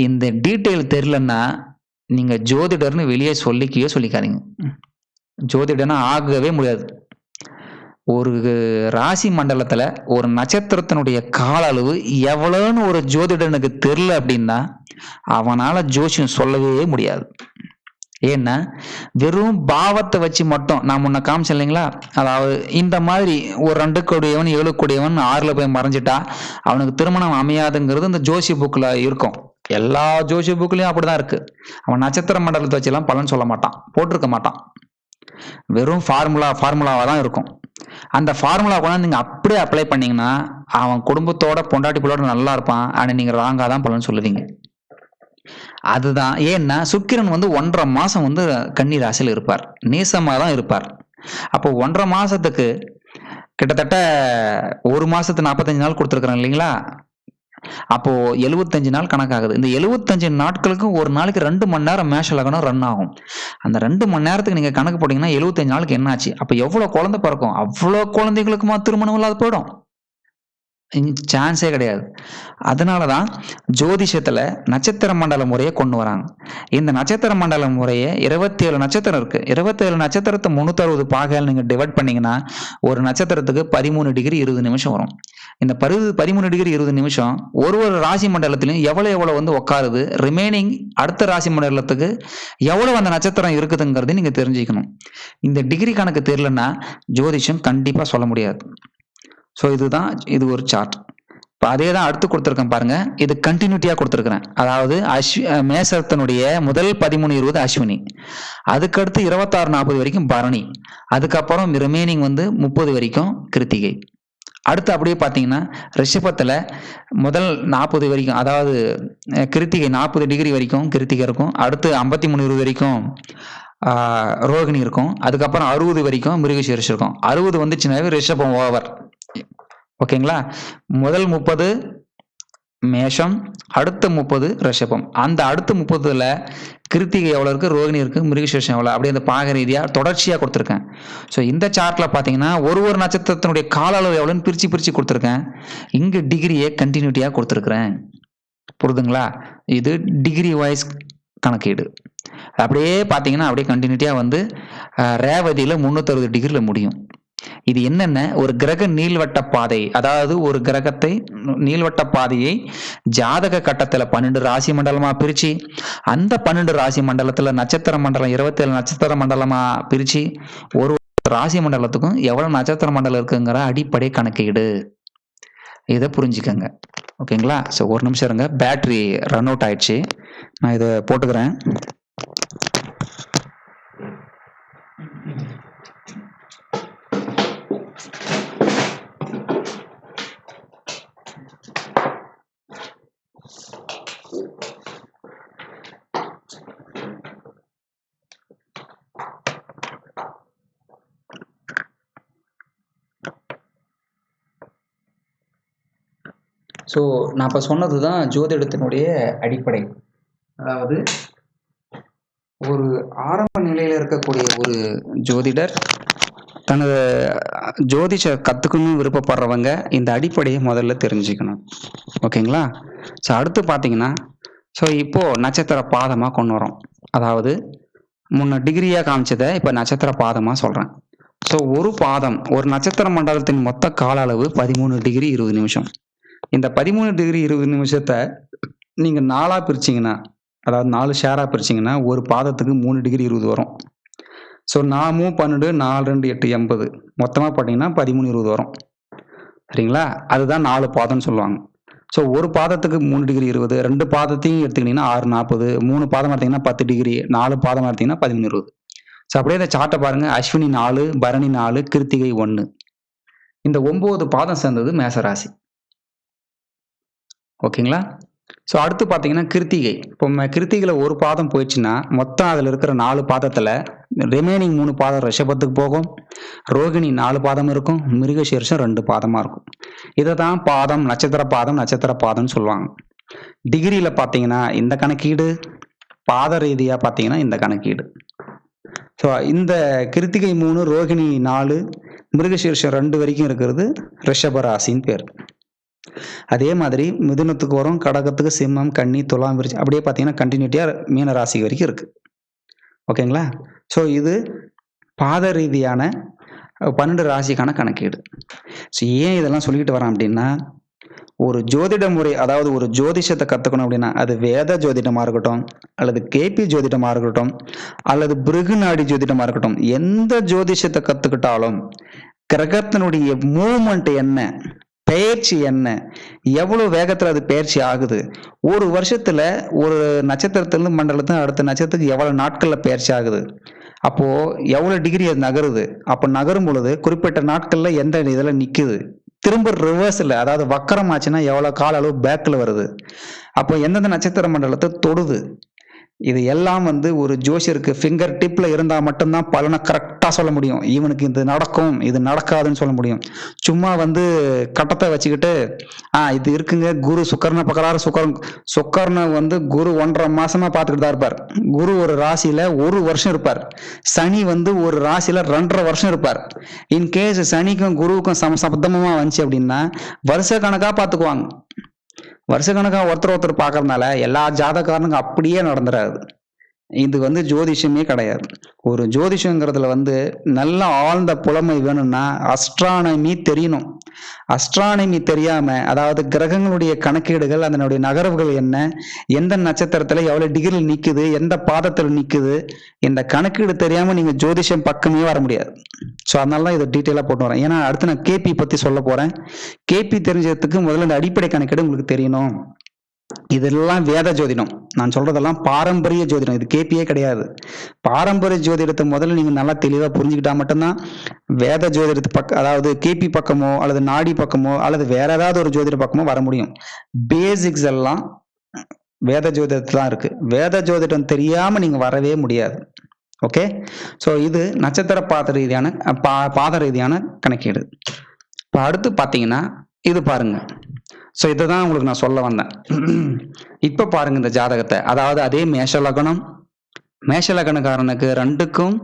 A: இந்த டீட்டெயில் தெரிலன்னா நீங்கள் ஜோதிடர்னு வெளியே சொல்லிக்காதீங்க. ஜோதிடர்னா ஆகவே முடியாது. ஒரு ராசி மண்டலத்தில் ஒரு நட்சத்திரத்தினுடைய கால அளவு எவ்வளோன்னு ஒரு ஜோதிடனுக்கு தெரில அப்படின்னா அவனால் ஜோசியம் சொல்லவே முடியாது. ஏன்னா வெறும் பாவத்தை வச்சு மட்டும் நான் முன்ன காமிச்சேன் இல்லைங்களா? அதாவது இந்த மாதிரி ஒரு 2 கோடியவன் 7 கோடியவன் 6ல் போய் மறைஞ்சிட்டா அவனுக்கு திருமணம் அமையாதுங்கிறது இந்த ஜோசிய புக்கில் இருக்கும். எல்லா ஜோசிய புக்லையும் அப்படிதான் இருக்கு. அவன் நட்சத்திர மண்டலத்தை வச்செல்லாம் பலன் சொல்ல மாட்டான், போட்டிருக்க மாட்டான். வெறும் ஃபார்முலாவாக தான் இருக்கும். அந்த ஃபார்முலா கூட நீங்கள் அப்படியே அப்ளை பண்ணீங்கன்னா அவன் குடும்பத்தோட பொண்டாட்டி பிள்ளோட நல்லா இருப்பான். ஆனால் நீங்கள் ராங்காக தான் பலன் சொல்லுவீங்க. அதுதான் ஏன்னா சுக்கிரன் வந்து 1.5 மாதம் வந்து கன்னி ராசியில் இருப்பார், நீசமாக தான் இருப்பார். அப்போ 1.5 மாதத்துக்கு கிட்டத்தட்ட 1 மாதத்துக்கு 45 நாள் கொடுத்துருக்குறேன் இல்லைங்களா? அப்போ 75 நாள் கணக்காகுது. இந்த 75 நாட்களுக்கு ஒரு நாளைக்கு 2 மணி நேரம் மேஷ லக்னம் ரன் ஆகும். அந்த 2 மணி நேரத்துக்கு நீங்க கணக்கு போட்டீங்கன்னா 75 நாளுக்கு என்ன ஆச்சு? அப்ப எவ்வளவு குழந்தை பிறக்கும்? அவ்வளோ குழந்தைகளுக்குமா திருமணம் இல்லாத போயிடும்? சான்ஸே கிடையாது. அதனாலதான் ஜோதிஷத்துல நட்சத்திர மண்டல முறையை கொண்டு வராங்க. இந்த நட்சத்திர மண்டல முறையை 27 நட்சத்திரம் இருக்கு. 27 நட்சத்திரத்தை 360 பாகையால் நீங்க டிவைட் பண்ணீங்கன்னா ஒரு நட்சத்திரத்துக்கு 13 டிகிரி 20 நிமிஷம் வரும். இந்த 13 டிகிரி 20 நிமிஷம் ஒரு ராசி மண்டலத்திலையும் எவ்வளவு வந்து உட்காருது, ரிமைனிங் அடுத்த ராசி மண்டலத்துக்கு எவ்வளவு அந்த நட்சத்திரம் இருக்குதுங்கிறத நீங்க தெரிஞ்சுக்கணும். இந்த டிகிரி கணக்கு தெரியலன்னா ஜோதிஷம் கண்டிப்பா சொல்ல முடியாது. ஸோ இது ஒரு சார்ட். இப்போ அதே தான் அடுத்து கொடுத்துருக்கேன் பாருங்க. இது கண்டினியூட்டியாக கொடுத்துருக்குறேன். அதாவது மேசத்தினுடைய முதல் 13, 20 அஸ்வினி, அதுக்கடுத்து 26, 40 வரைக்கும் பரணி, அதுக்கப்புறம் ரிமைனிங் வந்து 30 வரைக்கும் கிருத்திகை. அடுத்து அப்படியே பார்த்தீங்கன்னா ரிஷபத்தில் முதல் 40 வரைக்கும், அதாவது கிருத்திகை 40 டிகிரி வரைக்கும் கிருத்திகை இருக்கும். அடுத்து 53 வரைக்கும் ரோகிணி இருக்கும். அதுக்கப்புறம் 60 வரைக்கும் மிருகசீரிஷம் இருக்கும். 60 வந்துச்சுனாவே ரிஷபம் ஓவர். ஓகேங்களா? முதல் 30 மேஷம், அடுத்த 30 ரிஷபம். அந்த அடுத்த 30ல கிருத்திகை எவ்வளோ இருக்குது, ரோகிணி இருக்குது, மிருகசீரிஷம் எவ்வளோ, அப்படியே அந்த பாக ரீதியாக தொடர்ச்சியாக கொடுத்துருக்கேன். ஸோ இந்த சார்ட்டில் பார்த்தீங்கன்னா ஒரு நட்சத்திரத்தினுடைய கால அளவு எவ்வளோன்னு பிரித்து கொடுத்துருக்கேன். இங்கே டிகிரியை கண்டினியூட்டியாக கொடுத்துருக்குறேன். புரியுதுங்களா? இது டிகிரி வைஸ் கணக்கீடு. அப்படியே பார்த்தீங்கன்னா அப்படியே கண்டினியூட்டியாக வந்து ரேவதியில் 360 டிகிரியில் முடியும். இது என்னென்ன, ஒரு கிரக நீள்வட்ட பாதை, அதாவது ஒரு கிரகத்தை நீள்வட்ட பாதையை ஜாதக கட்டத்தில் 12 ராசி மண்டலமா பிரிச்சு, அந்த 12 ராசி மண்டலத்துல நட்சத்திர மண்டலம் 27 நட்சத்திர மண்டலமா பிரிச்சு, ஒரு ராசி மண்டலத்துக்கும் எவ்வளவு நட்சத்திர மண்டலம் இருக்குங்கிற அடிப்படை கணக்கீடு. இதை புரிஞ்சுக்கங்க. ஓகேங்களா? ஸோ ஒரு நிமிஷம் இருங்க, பேட்டரி ரன் அவுட் ஆயிடுச்சு, நான் இதை போட்டுக்கிறேன். ஸோ நான் இப்போ சொன்னது தான் ஜோதிடத்தினுடைய அடிப்படை. அதாவது ஒரு ஆரம்ப நிலையில் இருக்கக்கூடிய ஒரு ஜோதிடர் தனது ஜோதிஷ கற்றுக்கணும்னு விருப்பப்படுறவங்க இந்த அடிப்படையை முதல்ல தெரிஞ்சுக்கணும். ஓகேங்களா? ஸோ அடுத்து பார்த்தீங்கன்னா, ஸோ இப்போது நட்சத்திர பாதமாக கொண்டு வரோம். அதாவது முன்ன டிகிரியாக காமிச்சதை இப்போ நட்சத்திர பாதமாக சொல்கிறேன். ஸோ ஒரு பாதம், ஒரு நட்சத்திர மண்டலத்தின் மொத்த கால அளவு 13 டிகிரி 20 நிமிஷம். இந்த 13 டிகிரி 20 நிமிஷத்தை நீங்கள் 4ஆக பிரிச்சிங்கன்னா, அதாவது 4 ஷேராக பிரிச்சிங்கன்னா ஒரு பாதத்துக்கு 3 டிகிரி 20 வரும். ஸோ 4 12 4 2 8 80, மொத்தமாக பார்த்தீங்கன்னா 13 20 வரும். சரிங்களா? அதுதான் 4 பாதம்னு சொல்லுவாங்க. ஸோ ஒரு பாதத்துக்கு 3 டிகிரி 20, 2 பாதத்தையும் எடுத்துக்கிட்டிங்கன்னா 6 40, 3 பாதம் எடுத்திங்கன்னா 10 டிகிரி, 4 பாதம் எடுத்திங்கன்னா 13 20. ஸோ அப்படியே இந்த சார்ட்டை பாருங்கள். அஸ்வினி 4, பரணி 4, கிருத்திகை 1. இந்த 9 பாதம் சேர்ந்தது மேசராசி. ஓகேங்களா? ஸோ அடுத்து பார்த்தீங்கன்னா கிருத்திகை. இப்போ கிருத்திகையில் ஒரு பாதம் போயிடுச்சுன்னா மொத்தம் அதில் இருக்கிற 4 பாதத்தில் ரிமைனிங் 3 பாதம் ரிஷபத்துக்கு போகும். ரோகிணி 4 பாதம் இருக்கும். மிருகசீரிஷம் 2 பாதமாக இருக்கும். இதை தான் பாதம், நட்சத்திர பாதம்னு சொல்லுவாங்க. டிகிரியில் பார்த்தீங்கன்னா இந்த கணக்கீடு, பாத ரீதியாக பார்த்தீங்கன்னா இந்த கணக்கீடு. ஸோ இந்த கிருத்திகை 3, ரோகிணி 4, மிருகசீரிஷம் 2 வரைக்கும் இருக்கிறது ரிஷபராசின்னு பேர். அதே மாதிரி மிதுனத்துக்கு வரும், கடகத்துக்கு, சிம்மம், கன்னி, துலாம், விருச்சிகம், அப்படியே பார்த்தீங்கன்னா கண்டினியூட்டியாக மீன ராசி வரைக்கும் இருக்குது. ஓகேங்களா? ஸோ இது பாத ரீதியான 12 ராசிக்கான கணக்கீடு. ஸோ ஏன் இதெல்லாம் சொல்லிக்கிட்டு வரேன் அப்படின்னா, ஒரு ஜோதிட முறை, அதாவது ஒரு ஜோதிஷத்தை கற்றுக்கணும் அப்படின்னா, அது வேத ஜோதிடமாக இருக்கட்டும், அல்லது கேபி ஜோதிடமாக இருக்கட்டும், அல்லது பிருகுநாடி ஜோதிடமாக இருக்கட்டும், எந்த ஜோதிஷத்தை கற்றுக்கிட்டாலும் கிரகத்தினுடைய மூவ்மெண்ட் என்ன, பெயர்ச்சி என்ன, எவ்வளவு வேகத்தில் அது பெயர்ச்சி ஆகுது, ஒரு வருஷத்துல ஒரு நட்சத்திரத்திலிருந்து மண்டலத்தில் அடுத்த நட்சத்திரத்துக்கு எவ்வளவு நாட்கள்ல பெயர்ச்சி ஆகுது, அப்போ எவ்வளவு டிகிரி அது நகருது, அப்போ நகரும் பொழுது குறிப்பிட்ட நாட்கள்ல எந்த இதில் நிக்குது, திரும்ப ரிவர்ஸ்ல, அதாவது வக்கரம் ஆச்சுன்னா எவ்வளவு கால அளவு பேக்ல வருது, அப்போ எந்தெந்த நட்சத்திர மண்டலத்தை தொடுது, இது எல்லாம் ஒரு ஜோசியருக்கு ஃபிங்கர் டிப்ல இருந்தா மட்டும்தான் பலனை கரெக்டா சொல்ல முடியும். இவனுக்கு இது நடக்கும், இது நடக்காதுன்னு சொல்ல முடியும். சும்மா கட்டத்தை வச்சுக்கிட்டு இது இருக்குங்க, குரு சுக்கரனை பக்கறாரு, சுக்கரனை குரு 1.5 மாசமா பார்த்துக்கிட்டு தான் இருப்பார். குரு ஒரு ராசியில 1 வருஷம் இருப்பார். சனி ஒரு ராசியில 2.5 வருஷம் இருப்பார். இன்கேஸ் சனிக்கும் குருவுக்கும் சமசப்தமா வந்துச்சு அப்படின்னா வருஷ கணக்கா பார்த்துக்குவாங்க. வருஷக்கணக்கா ஒருத்தர் பார்க்கறதுனால எல்லா ஜாதகாரனுக்கும் அப்படியே நடந்துடாது. இது ஜோதிஷமே கிடையாது. ஒரு ஜோதிஷங்கிறதுல நல்ல ஆழ்ந்த புலமை வேணும்னா அஸ்ட்ரானமி தெரியணும். அஸ்ட்ரானமி தெரியாம, அதாவது கிரகங்களுடைய கணக்கீடுகள், அதனுடைய நகர்வுகள் என்ன, எந்த நட்சத்திரத்துல எவ்வளவு டிகிரியில் நிக்குது, எந்த பாதத்துல நிக்குது, இந்த கணக்கீடு தெரியாம நீங்க ஜோதிஷம் பக்கமே வர முடியாது. ஸோ அதனாலதான் இதை டீட்டெயிலா போட்டு வரேன். ஏன்னா அடுத்து நான் கேபி பத்தி சொல்ல போறேன். கேபி தெரிஞ்சதுக்கு முதல்ல இந்த அடிப்படை கணக்கீடு உங்களுக்கு தெரியணும். இதெல்லாம் வேத ஜோதிடம். நான் சொல்றதெல்லாம் பாரம்பரிய ஜோதிடம். இது கேபியே கிடையாது. பாரம்பரிய ஜோதிடத்தை முதல்ல நீங்க நல்லா தெளிவா புரிஞ்சுக்கிட்டா மட்டும்தான் வேத ஜோதிடத்து அதாவது கேபி பக்கமோ அல்லது நாடி பக்கமோ அல்லது வேற ஏதாவது ஒரு ஜோதிட பக்கமோ வர முடியும். பேசிக்ஸ் எல்லாம் வேத ஜோதிடத்துல தான் இருக்கு. வேத ஜோதிடம் தெரியாம நீங்க வரவே முடியாது. ஓகே, ஸோ இது நட்சத்திர பாத ரீதியான கணக்கீடு. இப்போ அடுத்து பார்த்தீங்கன்னா இது பாருங்க. ஸோ இதை தான் உங்களுக்கு நான் சொல்ல வந்தேன். இப்போ பாருங்க இந்த ஜாதகத்தை, அதாவது அதே மேஷ லக்னக்காரனுக்கு 2க்கும்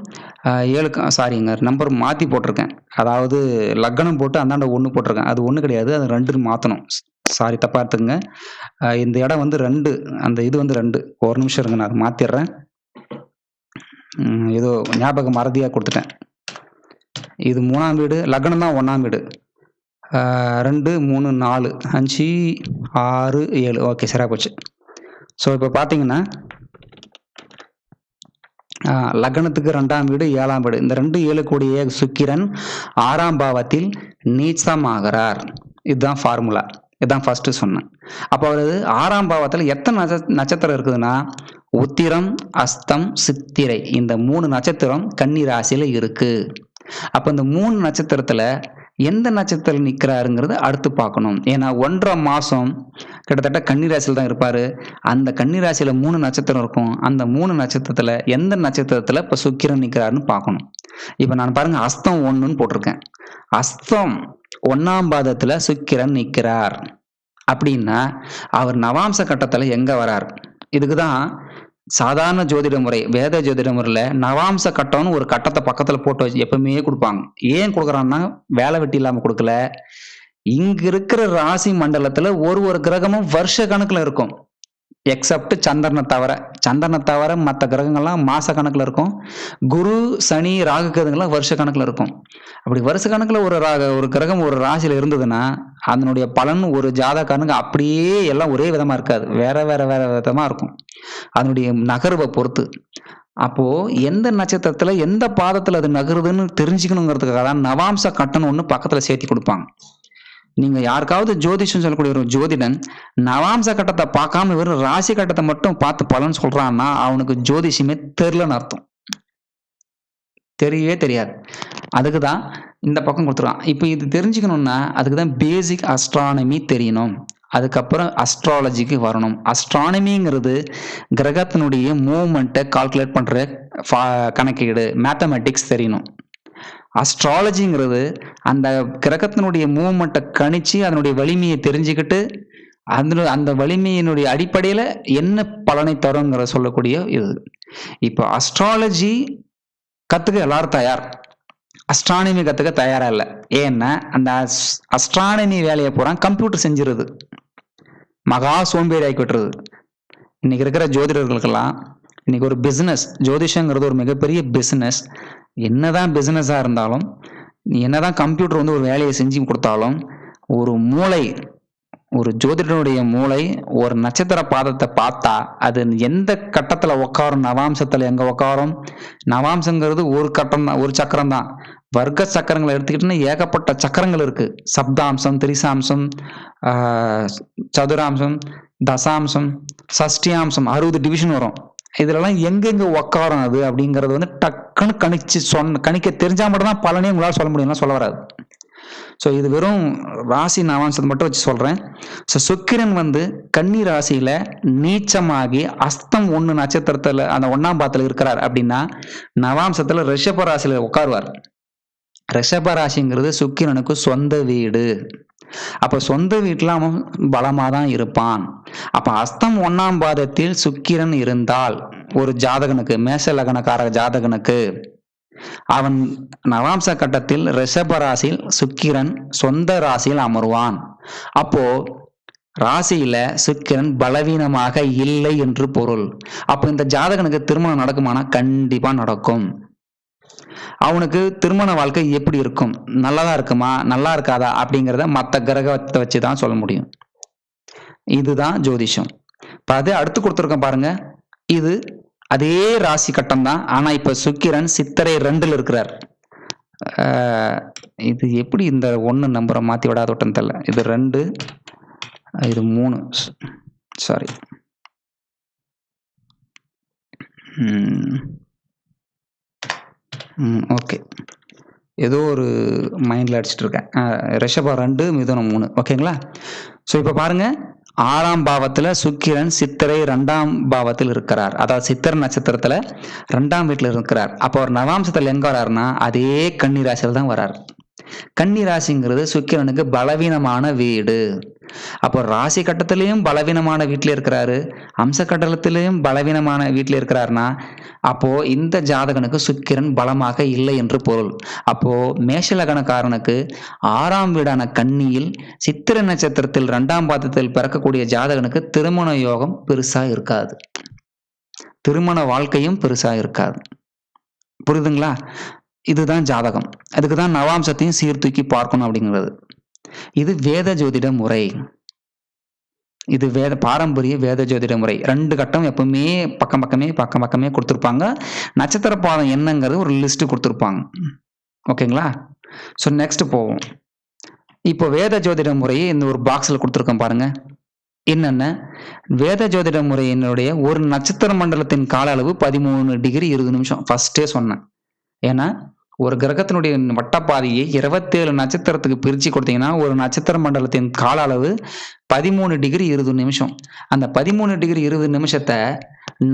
A: 7க்கும் சாரிங்க நம்பர் மாற்றி போட்டிருக்கேன். அதாவது லக்னம் போட்டு அந்தாண்ட 1 போட்டிருக்கேன். அது 1 கிடையாது, அது 2 மாற்றணும். சாரி, தப்பா எடுத்துக்கங்க. இந்த இடம் வந்து 2, அந்த இது வந்து 2. ஒரு நிமிஷம் இருங்க, நான் அதை மாற்றிடுறேன். ஏதோ ஞாபகம் மறதியாக கொடுத்துட்டேன். இது 3ஆம் வீடு, லக்னம் தான் 1ஆம் வீடு. 2, 3, 4, 5, 6, 7. ஓகே, சரியா போச்சு. ஸோ இப்போ பார்த்தீங்கன்னா லக்னத்துக்கு 2ஆம் வீடு 7ஆம் வீடு, இந்த 2 7 கூடிய சுக்கிரன் 6ஆம் பாவத்தில் நீச்சமாகிறார். இதுதான் ஃபார்முலா. இதுதான் ஃபர்ஸ்ட் சொன்னேன். அப்போ அவரது 6ஆம் பாவத்தில் எத்தனை நட்சத்திரம் இருக்குதுன்னா உத்திரம், அஸ்தம், சித்திரை, இந்த 3 நட்சத்திரம் கன்னி ராசியில இருக்கு. அப்ப இந்த 3 நட்சத்திரத்துல எந்த நட்சத்திரம் நிற்கிறாருங்கிறத அடுத்து பார்க்கணும். ஏன்னா 1.5 மாசம் கிட்டத்தட்ட கன்னிராசியில் தான் இருப்பாரு. அந்த கன்னிராசியில 3 நட்சத்திரம் இருக்கும். அந்த 3 நட்சத்திரத்துல எந்த நட்சத்திரத்துல இப்ப சுக்கிரன் நிற்கிறாருன்னு பார்க்கணும். இப்ப நான் பாருங்க, அஸ்தம் 1ன்னு போட்டிருக்கேன். அஸ்தம் 1ஆம் பாதத்துல சுக்கிரன் நிற்கிறார் அப்படின்னா அவர் நவாம்ச கட்டத்துல எங்க வரார்? இதுக்குதான் சாதாரண ஜோதிட முறை, வேத ஜோதிட முறையில நவாம்ச கட்டம்னு ஒரு கட்டத்தை பக்கத்துல போட்டு வச்சு எப்பவுமே கொடுப்பாங்க. ஏன் கொடுக்குறான்னா வேலை வெட்டி இல்லாம கொடுக்கல. இங்க இருக்கிற ராசி மண்டலத்துல ஒரு கிரகமும் வருஷ கணக்குல இருக்கும். எக்ஸப்ட் சந்திரனை தவிர மற்ற கிரகங்கள்லாம் மாச கணக்குல இருக்கும். குரு, சனி, ராகு, கேதுங்கெல்லாம் வருஷ கணக்குல இருக்கும். அப்படி வருஷ கணக்குல ஒரு கிரகம் ஒரு ராசியில இருந்ததுன்னா அதனுடைய பலன் ஒரு ஜாதகனுக்கு அப்படியே எல்லாம் ஒரே விதமா இருக்காது. வேற விதமா இருக்கும், அதனுடைய நகர்வை பொறுத்து. அப்போ எந்த நட்சத்திரத்துல எந்த பாதத்துல அது நகருதுன்னு தெரிஞ்சுக்கணுங்கிறதுக்காக தான் நவாம்ச கட்டணம் ஒண்ணு பக்கத்துல சேர்த்தி கொடுப்பாங்க. நீங்க யாருக்காவது ஜோதிஷம் சொல்லக்கூடிய ஒரு ஜோதிடன் நவாம்ச கட்டத்தை பார்க்காம வெறும் ராசி கட்டத்தை மட்டும் பார்த்து பலன் சொல்றான்னா அவனுக்கு ஜோதிஷமே தெரியலன்னு அர்த்தம். தெரியவே தெரியாது. அதுக்குதான் இந்த பக்கம் கொடுத்துருவான். இப்போ இது தெரிஞ்சுக்கணும்னா அதுக்குதான் பேசிக் அஸ்ட்ரானமி தெரியணும். அதுக்கப்புறம் அஸ்ட்ராலஜிக்கு வரணும். அஸ்ட்ரானமிங்கிறது கிரகத்தினுடைய மூவ்மெண்ட்டை கால்குலேட் பண்ற கணக்கீடு, மேத்தமெட்டிக்ஸ் தெரியணும். அஸ்ட்ராலஜிங்கிறது அந்த கிரகத்தினுடைய மூவ்மெண்ட்டை கணிச்சு அதனுடைய வலிமையை தெரிஞ்சுக்கிட்டு அந்த வலிமையினுடைய அடிப்படையில என்ன பலனை தருங்கிற சொல்லக்கூடிய இது. இப்போ அஸ்ட்ராலஜி கத்துக்க எல்லாரும் தயார், அஸ்ட்ரானமி கத்துக்க தயாரா இல்லை. ஏன்னா அந்த அஸ்ட்ரானமி வேலையை பூரா கம்ப்யூட்டர் செஞ்சிருது, மகா சோம்பேறி ஆக்கி விட்டுருது. இன்னைக்கு இருக்கிற ஜோதிடர்களுக்கெல்லாம் இன்னைக்கு ஒரு பிசினஸ், ஜோதிஷங்கிறது ஒரு மிகப்பெரிய பிசினஸ். என்னதான் பிசினஸா இருந்தாலும், என்னதான் கம்ப்யூட்டர் வந்து ஒரு வேலையை செஞ்சு கொடுத்தாலும், ஒரு ஜோதிடனுடைய மூளை ஒரு நட்சத்திர பாதத்தை பார்த்தா அது எந்த கட்டத்துல உட்காரும், நவாம்சத்துல எங்க உட்காரும். நவாம்சங்கிறது ஒரு கட்டம் தான், ஒரு சக்கரம் தான். வர்க்க சக்கரங்களை எடுத்துக்கிட்டோன்னா ஏகப்பட்ட சக்கரங்கள் இருக்கு. சப்தாம்சம், திரிசாம்சம், சதுராம்சம், தசாம்சம், சஷ்டியாம்சம், 60 டிவிஷன் வரும். இதுலலாம் எங்கெங்க உட்காரும் அது அப்படிங்கறது வந்து டக்குன்னு கணிக்க தெரிஞ்சா மட்டும் தான் பலனே உங்களால் சொல்ல முடியும்னா சொல்ல வராது. ஸோ இது வெறும் ராசி நவாம்சத்தை மட்டும் வச்சு சொல்றேன். ஸோ சுக்கிரன் வந்து கன்னி ராசியில நீச்சமாகி அஸ்தம் 1 நட்சத்திரத்துல அந்த 1ஆம் பாதத்துல இருக்கிறார் அப்படின்னா நவாம்சத்துல ரிஷப ராசியில உட்காருவார். ரிஷப ராசிங்கிறது சுக்கிரனுக்கு சொந்த வீடு. அப்ப சொந்த வீட்டுல அவன் பலமா தான் இருப்பான். அப்ப அஸ்தம் 1ஆம் பாதத்தில் சுக்கிரன் இருந்தால் ஒரு ஜாதகனுக்கு, மேஷ லக்னக்கார ஜாதகனுக்கு, அவன் நவாம்ச கட்டத்தில் ரிஷப ராசியில் சுக்கிரன் சொந்த ராசியில் அமர்வான். அப்போ ராசியில சுக்கிரன் பலவீனமாக இல்லை என்று பொருள். அப்போ இந்த ஜாதகனுக்கு திருமணம் நடக்குமானா கண்டிப்பா நடக்கும். அவனுக்கு திருமண வாழ்க்கை எப்படி இருக்கும், நல்லதா இருக்குமா நல்லா இருக்காதா அப்படிங்கிறத மற்ற கிரகத்தை வச்சுதான் சொல்ல முடியும். இதுதான் ஜோதிஷம். அது அடுத்து கொடுத்துருக்கேன் பாருங்க, இது அதே ராசி கட்டம் தான். ஆனா இப்ப சுக்கிரன் சித்திரை 2ல் இருக்கிறார். இது எப்படி இந்த 1 நம்பரை மாத்தி விடாத விட்டேன்னு தெரியல. இது 2, இது 3. சாரி. ஓகே. ஏதோ ஒரு மைண்டில் அடிச்சுட்டு இருக்கேன். ரிஷபம் 2, மிதுனம் 3. ஓகேங்களா? ஸோ இப்போ பாருங்க, 6ஆம் பாவத்தில் சுக்கிரன் சித்திரை 2ஆம் பாவத்தில் இருக்கிறார். அதாவது சித்திரை நட்சத்திரத்தில் 2ஆம் வீட்டில் இருக்கிறார். அப்போ அவர் நவாம்சத்தில் எங்கே வராருன்னா அதே கன்னி ராசியில் தான் வரார். கன்னி ராசிங்கிறது சுக்கிரனுக்கு பலவீனமான வீடு. அப்போ ராசி கட்டத்திலையும் பலவீனமான வீட்டில் இருக்கிறாரு, அம்ச கட்டத்திலையும் பலவீனமான வீட்டில் இருக்கிறாருன்னா அப்போ இந்த ஜாதகனுக்கு சுக்கிரன் பலமாக இல்லை என்று பொருள். அப்போ மேஷலக்னக்காரனுக்கு 6ஆம் வீடான கன்னியில் சித்திரை நட்சத்திரத்தில் 2ஆம் பாதத்தில் பிறக்கக்கூடிய ஜாதகனுக்கு திருமண யோகம் பெருசா இருக்காது, திருமண வாழ்க்கையும் பெருசா இருக்காது. புரியுதுங்களா? இதுதான் ஜாதகம். அதுக்கு தான் நவாம்சத்தையும் சீர்தூக்கி பார்க்கணும் அப்படிங்கிறது. இது வேத ஜோதிட முறை. இது பாரம்பரிய வேத ஜோதிட முறை. 2 கட்டம் எப்பவுமே பக்கம் பக்கமே கொடுத்துருப்பாங்க. நட்சத்திர பாதம் என்னங்கிறது ஒரு லிஸ்ட் கொடுத்துருப்பாங்க. ஓகேங்களா? ஸோ நெக்ஸ்ட் போவோம். இப்போ வேத ஜோதிட முறையை இந்த ஒரு பாக்ஸில் கொடுத்துருக்கோம் பாருங்க. என்னென்ன வேத ஜோதிட முறையினுடைய ஒரு நட்சத்திர மண்டலத்தின் கால அளவு 13 டிகிரி 20 நிமிஷம். ஃபர்ஸ்டே சொன்னேன். ஏன்னா ஒரு கிரகத்தினுடைய வட்டப்பாதையை 27 நட்சத்திரத்துக்கு பிரித்து கொடுத்தீங்கன்னா ஒரு நட்சத்திர மண்டலத்தின் கால அளவு 13 டிகிரி 20 நிமிஷம். அந்த 13 டிகிரி 20 நிமிஷத்தை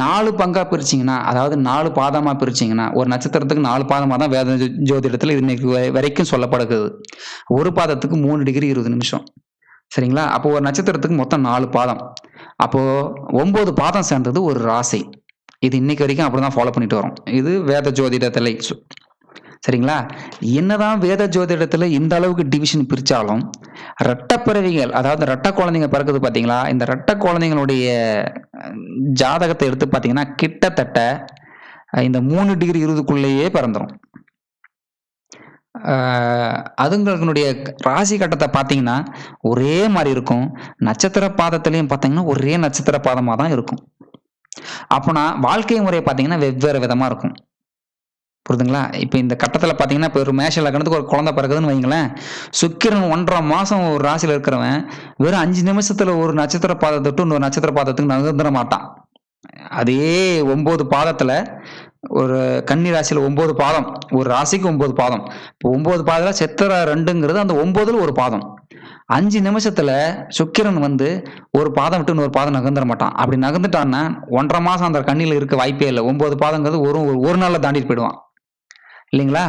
A: 4 பங்கா பிரிச்சிங்கன்னா, அதாவது 4 பாதமாக பிரிச்சிங்கன்னா, ஒரு நட்சத்திரத்துக்கு 4 பாதமாக தான் வேத ஜோதிடத்தில் இன்னைக்கு வரைக்கும் சொல்லப்படுகிறது. ஒரு பாதத்துக்கு 3 டிகிரி 20 நிமிஷம். சரிங்களா? அப்போ ஒரு நட்சத்திரத்துக்கு மொத்தம் 4 பாதம். அப்போ 9 பாதம் சேர்ந்தது ஒரு ராசி. இது இன்னைக்கு வரைக்கும் அப்படிதான் ஃபாலோ பண்ணிட்டு வரோம். இது வேத ஜோதிடத்தில். சரிங்களா? என்னதான் வேத ஜோதிடத்துல இந்த அளவுக்கு டிவிஷன் பிரிச்சாலும் ரெட்டப்பிறவிகள், அதாவது ரெட்டை குழந்தைங்க பிறக்குது பாத்தீங்களா? இந்த ரெட்டை குழந்தைங்களுடைய ஜாதகத்தை எடுத்து பாத்தீங்கன்னா கிட்டத்தட்ட இந்த 3 டிகிரி 20க்குள்ளேயே பிறந்துரும். அதுங்களுடைய ராசி கட்டத்தை பார்த்தீங்கன்னா ஒரே மாதிரி இருக்கும். நட்சத்திர பாதத்திலையும் பார்த்தீங்கன்னா ஒரே நட்சத்திர பாதமாக தான் இருக்கும். அப்போனா வாழ்க்கை முறை பார்த்தீங்கன்னா வெவ்வேறு விதமாக இருக்கும். புரியுதுங்களா? இப்போ இந்த கட்டத்தில் பார்த்தீங்கன்னா இப்போ ஒரு மேஷ லக்னத்துக்கு ஒரு குழந்தை பிறகுதுன்னு வைங்களேன். சுக்கிரன் 1.5 மாதம் ஒரு ராசியில் இருக்கிறவன் வெறும் 5 நிமிஷத்தில் ஒரு நட்சத்திர பாதத்தை விட்டு இன்னொரு நட்சத்திர பாதத்துக்கு நகர்ந்துட மாட்டான். அதே 9 பாதத்தில் ஒரு கன்னி ராசியில் 9 பாதம், ஒரு ராசிக்கு 9 பாதம். இப்போ 9 பாதத்தில் சித்திரை 2ங்கிறது அந்த 9ல் ஒரு பாதம். 5 நிமிஷத்துல சுக்கிரன் ஒரு பாதம் விட்டு இன்னொரு பாதம் நகர்ந்துட மாட்டான். அப்படி நகர்ந்துட்டான்னா 1.5 மாசம் அந்த கண்ணியில் இருக்க வாய்ப்பே இல்லை. 9 பாதங்கிறது ஒரு நாள்ல தாண்டிட்டு போயிடுவான் இல்லைங்களா?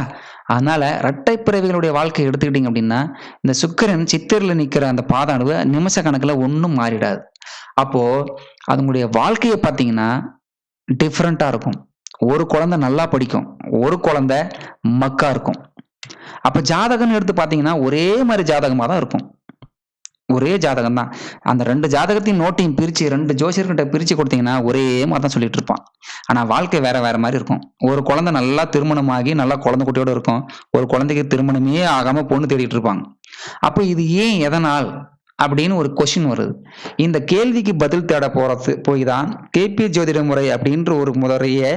A: அதனால இரட்டை பிறவிகளுடைய வாழ்க்கை எடுத்துக்கிட்டீங்க அப்படின்னா இந்த சுக்கிரன் சித்திரையில் நிற்கிற அந்த பாதானது நிமிஷ கணக்குல ஒன்றும் மாறிடாது. அப்போ அதனுடைய வாழ்க்கையை பார்த்தீங்கன்னா டிஃப்ரெண்டா இருக்கும். ஒரு குழந்தை நல்லா படிக்கும், ஒரு குழந்தை மக்கா இருக்கும். அப்ப ஜாதகம்னு எடுத்து பார்த்தீங்கன்னா ஒரே மாதிரி ஜாதகமாக தான் இருக்கும். ஒரே ஜாதகம் தான். அந்த 2 ஜாதகத்தையும் நோட்டையும் பிரித்து 2 ஜோசியர்கிட்ட பிரித்து கொடுத்தீங்கன்னா ஒரே மாதிரி தான் சொல்லிட்டு இருப்பான். ஆனால் வாழ்க்கை வேற வேற மாதிரி இருக்கும். ஒரு குழந்தை நல்லா திருமணமாகி நல்லா குழந்தை குட்டியோட இருக்கும், ஒரு குழந்தைக்கு திருமணமே ஆகாம பொண்ணு தேடிட்டு இருப்பாங்க. அப்போ இது ஏன், எதனால் அப்படின்னு ஒரு கொஸ்டின் வருது. இந்த கேள்விக்கு பதில் தேட போய் தான் கேபி ஜோதிட முறை அப்படின்ற ஒரு முறைய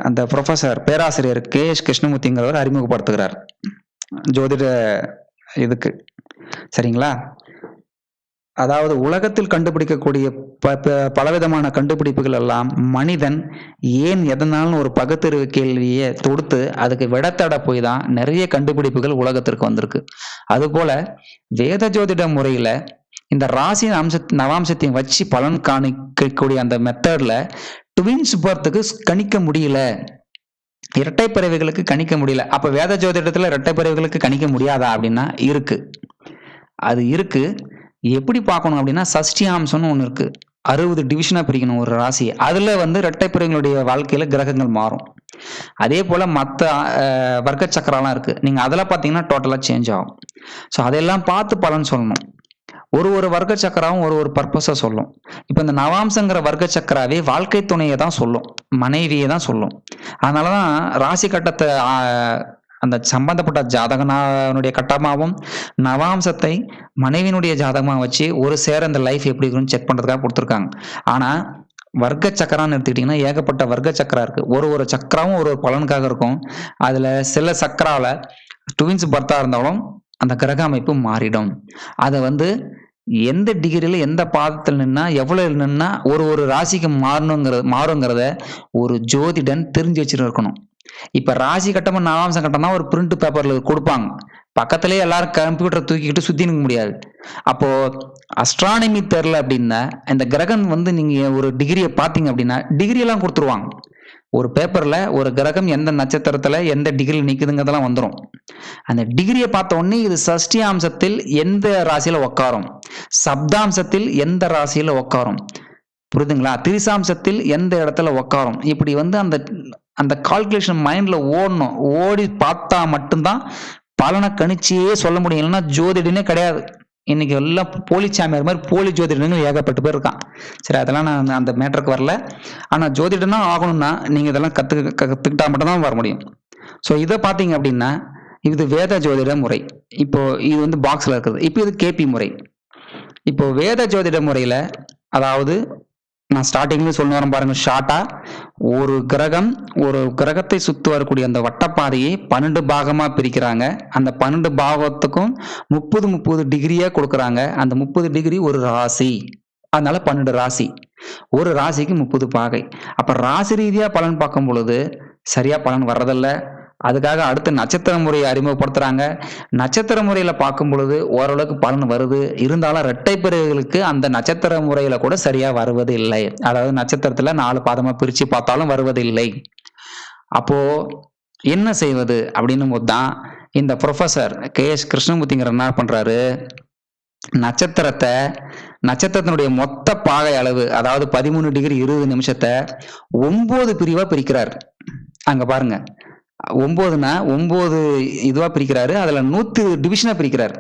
A: அந்த ப்ரொஃபசர் பேராசிரியர் KS கிருஷ்ணமூர்த்திங்கிறவர் அறிமுகப்படுத்துகிறார் ஜோதிட இதுக்கு. சரிங்களா? அதாவது உலகத்தில் கண்டுபிடிக்கக்கூடிய பலவிதமான கண்டுபிடிப்புகள் எல்லாம் மனிதன் ஏன் எதனாலும் ஒரு பகுத்தறிவு கேள்வியை தொடுத்து அதுக்கு விடத்தட போய் தான் நிறைய கண்டுபிடிப்புகள் உலகத்திற்கு வந்திருக்கு. அதுபோல வேத ஜோதிட முறையில இந்த ராசி நவாம்சத்தையும் வச்சு பலன் காணிக்கக்கூடிய அந்த மெத்தட்ல ட்வின்ஸ் பர்த்துக்கு கணிக்க முடியல, இரட்டை பிறவிகளுக்கு கணிக்க முடியல. அப்ப வேத ஜோதிடத்துல இரட்டை பிறவிகளுக்கு கணிக்க முடியாதா அப்படின்னா இருக்கு. அது இருக்கு. எப்படி பார்க்கணும் அப்படின்னா சஷ்டியாம்சம்னு ஒன்று இருக்கு. 60 டிவிஷனா பிரிக்கணும் ஒரு ராசி. அதுல இரட்டை பிறவிகளுடைய வாழ்க்கையில கிரகங்கள் மாறும். அதே போல மற்ற வர்க்க சக்கரெல்லாம் இருக்கு. நீங்க அதெல்லாம் பார்த்தீங்கன்னா டோட்டலா சேஞ்ச் ஆகும். ஸோ அதெல்லாம் பார்த்து பலன் சொல்லணும். ஒரு வர்க்க சக்கராவும் ஒரு பர்பஸை சொல்லும். இப்போ இந்த நவாம்சங்கிற வர்க்க சக்கராவே வாழ்க்கை துணையை தான் சொல்லும், மனைவியை தான் சொல்லும். அதனாலதான் ராசி கட்டத்தை அந்த சம்பந்தப்பட்ட ஜாதகனுடைய கட்டமாகவும் நவாம்சத்தை மனைவியினுடைய ஜாதகமாக வச்சு ஒரு சேர இந்த லைஃப் எப்படி இருக்குன்னு செக் பண்றதுக்காக கொடுத்துருக்காங்க. ஆனா வர்க்க சக்கரான்னு எடுத்துக்கிட்டீங்கன்னா ஏகப்பட்ட வர்க்க சக்கரா இருக்கு. ஒரு சக்கராவும் ஒரு பலனுக்காக இருக்கும். அதுல சில சக்கராவில் ட்வின்ஸ் பர்த்தா இருந்தாலும் அந்த கிரக அமைப்பு மாறிடும். அதை எந்த டிகிரியில எந்த பாதத்தில் நின்னா, எவ்வளவு நின்னா ஒரு ராசிக்கு மாறுங்கிறத ஒரு ஜோதிடன் தெரிஞ்சு வச்சிருக்கணும். இப்ப ராசி கட்டமா, நவாம்சம் கட்டம்னா ஒரு பிரிண்ட் பேப்பர்ல குடுப்பாங்க. பக்கத்திலேயே எல்லாரும் கம்ப்யூட்டர் தூக்கிக்கிட்டு சுத்தி நிக்க முடியாது. அப்போ அஸ்ட்ரானமி தெரியல அப்படின்னா, இந்த கிரகம் வந்து நீங்க ஒரு டிகிரிய பார்த்தீங்க அப்படின்னா, டிகிரி எல்லாம் குடுத்துருவாங்க. ஒரு பேப்பர்ல ஒரு கிரகம் எந்த நட்சத்திரத்துல எந்த டிகிரில நிக்குதுங்கிறதெல்லாம் வந்துரும். அந்த டிகிரிய பார்த்த உடனே இது சஷ்டியாம்சத்தில் எந்த ராசியில உட்காரும், சப்தாம்சத்தில் எந்த ராசியில உட்காரும், புரியுதுங்களா? திரிசாம்சத்தில் எந்த இடத்துல உட்காரும், இப்படி வந்து அந்த அந்த கால்குலேஷன் மைண்ட்ல ஓடணும். ஓடி பார்த்தா மட்டும்தான் பலனை கணிச்சியே சொல்ல முடியும். இல்லைன்னா ஜோதிடனே கிடையாது. இன்னைக்கு எல்லாம் போலி சாமியார் மாதிரி போலி ஜோதிடனுங்க ஏகப்பட்ட பேர் இருக்கான். சரி, அதெல்லாம் நான் அந்த மேட்டருக்கு வரல. ஆனா ஜோதிடனா ஆகணும்னா நீங்க இதெல்லாம் கத்துக்கிட்டா மட்டும்தான் வர முடியும். ஸோ இதை பார்த்தீங்க அப்படின்னா இது வேத ஜோதிட முறை. இப்போ இது வந்து பாக்ஸ்ல இருக்குது. இப்போ இது கேபி முறை. இப்போ வேத ஜோதிட முறையில, அதாவது நான் ஸ்டார்டிங்ல சொல்ல வரேன் பாருங்க, ஷார்ட்டா ஒரு கிரகத்தை சுத்தி வரக்கூடிய அந்த வட்டப்பாதையை 12 பாகமா பிரிக்கிறாங்க. அந்த 12 பாகத்துக்கும் 30 டிகிரியா கொடுக்குறாங்க. அந்த 30 டிகிரி ஒரு ராசி, அதனால 12 ராசி. ஒரு ராசிக்கு 30 பாகை. அப்ப ராசி ரீதியா பலன் பார்க்கும் பொழுது சரியா பலன் வர்றதில்ல. அதுக்காக அடுத்த நட்சத்திர முறையை அறிமுகப்படுத்துறாங்க. நட்சத்திர முறையில பார்க்கும் பொழுது ஓரளவுக்கு பலன் வருது. இருந்தாலும் இரட்டை பிறவிகளுக்கு அந்த நட்சத்திர முறையில கூட சரியா வருவது இல்லை. அதாவது நட்சத்திரத்துல 4 பாதமா பிரிச்சு பார்த்தாலும் வருவது இல்லை. அப்போ என்ன செய்வது அப்படின்னும் போதுதான் இந்த ப்ரொஃபசர் KS கிருஷ்ணமூர்த்திங்கிற என்ன பண்றாரு, நட்சத்திரத்தினுடைய மொத்த பாகை அளவு, அதாவது 13 டிகிரி 20 நிமிஷத்தை 9 பிரிவா பிரிக்கிறார். அங்க பாருங்க, 9னா 9 இதுவா பிரிக்கிறாரு. அதுல 120 டிவிஷனா பிரிக்கிறார்.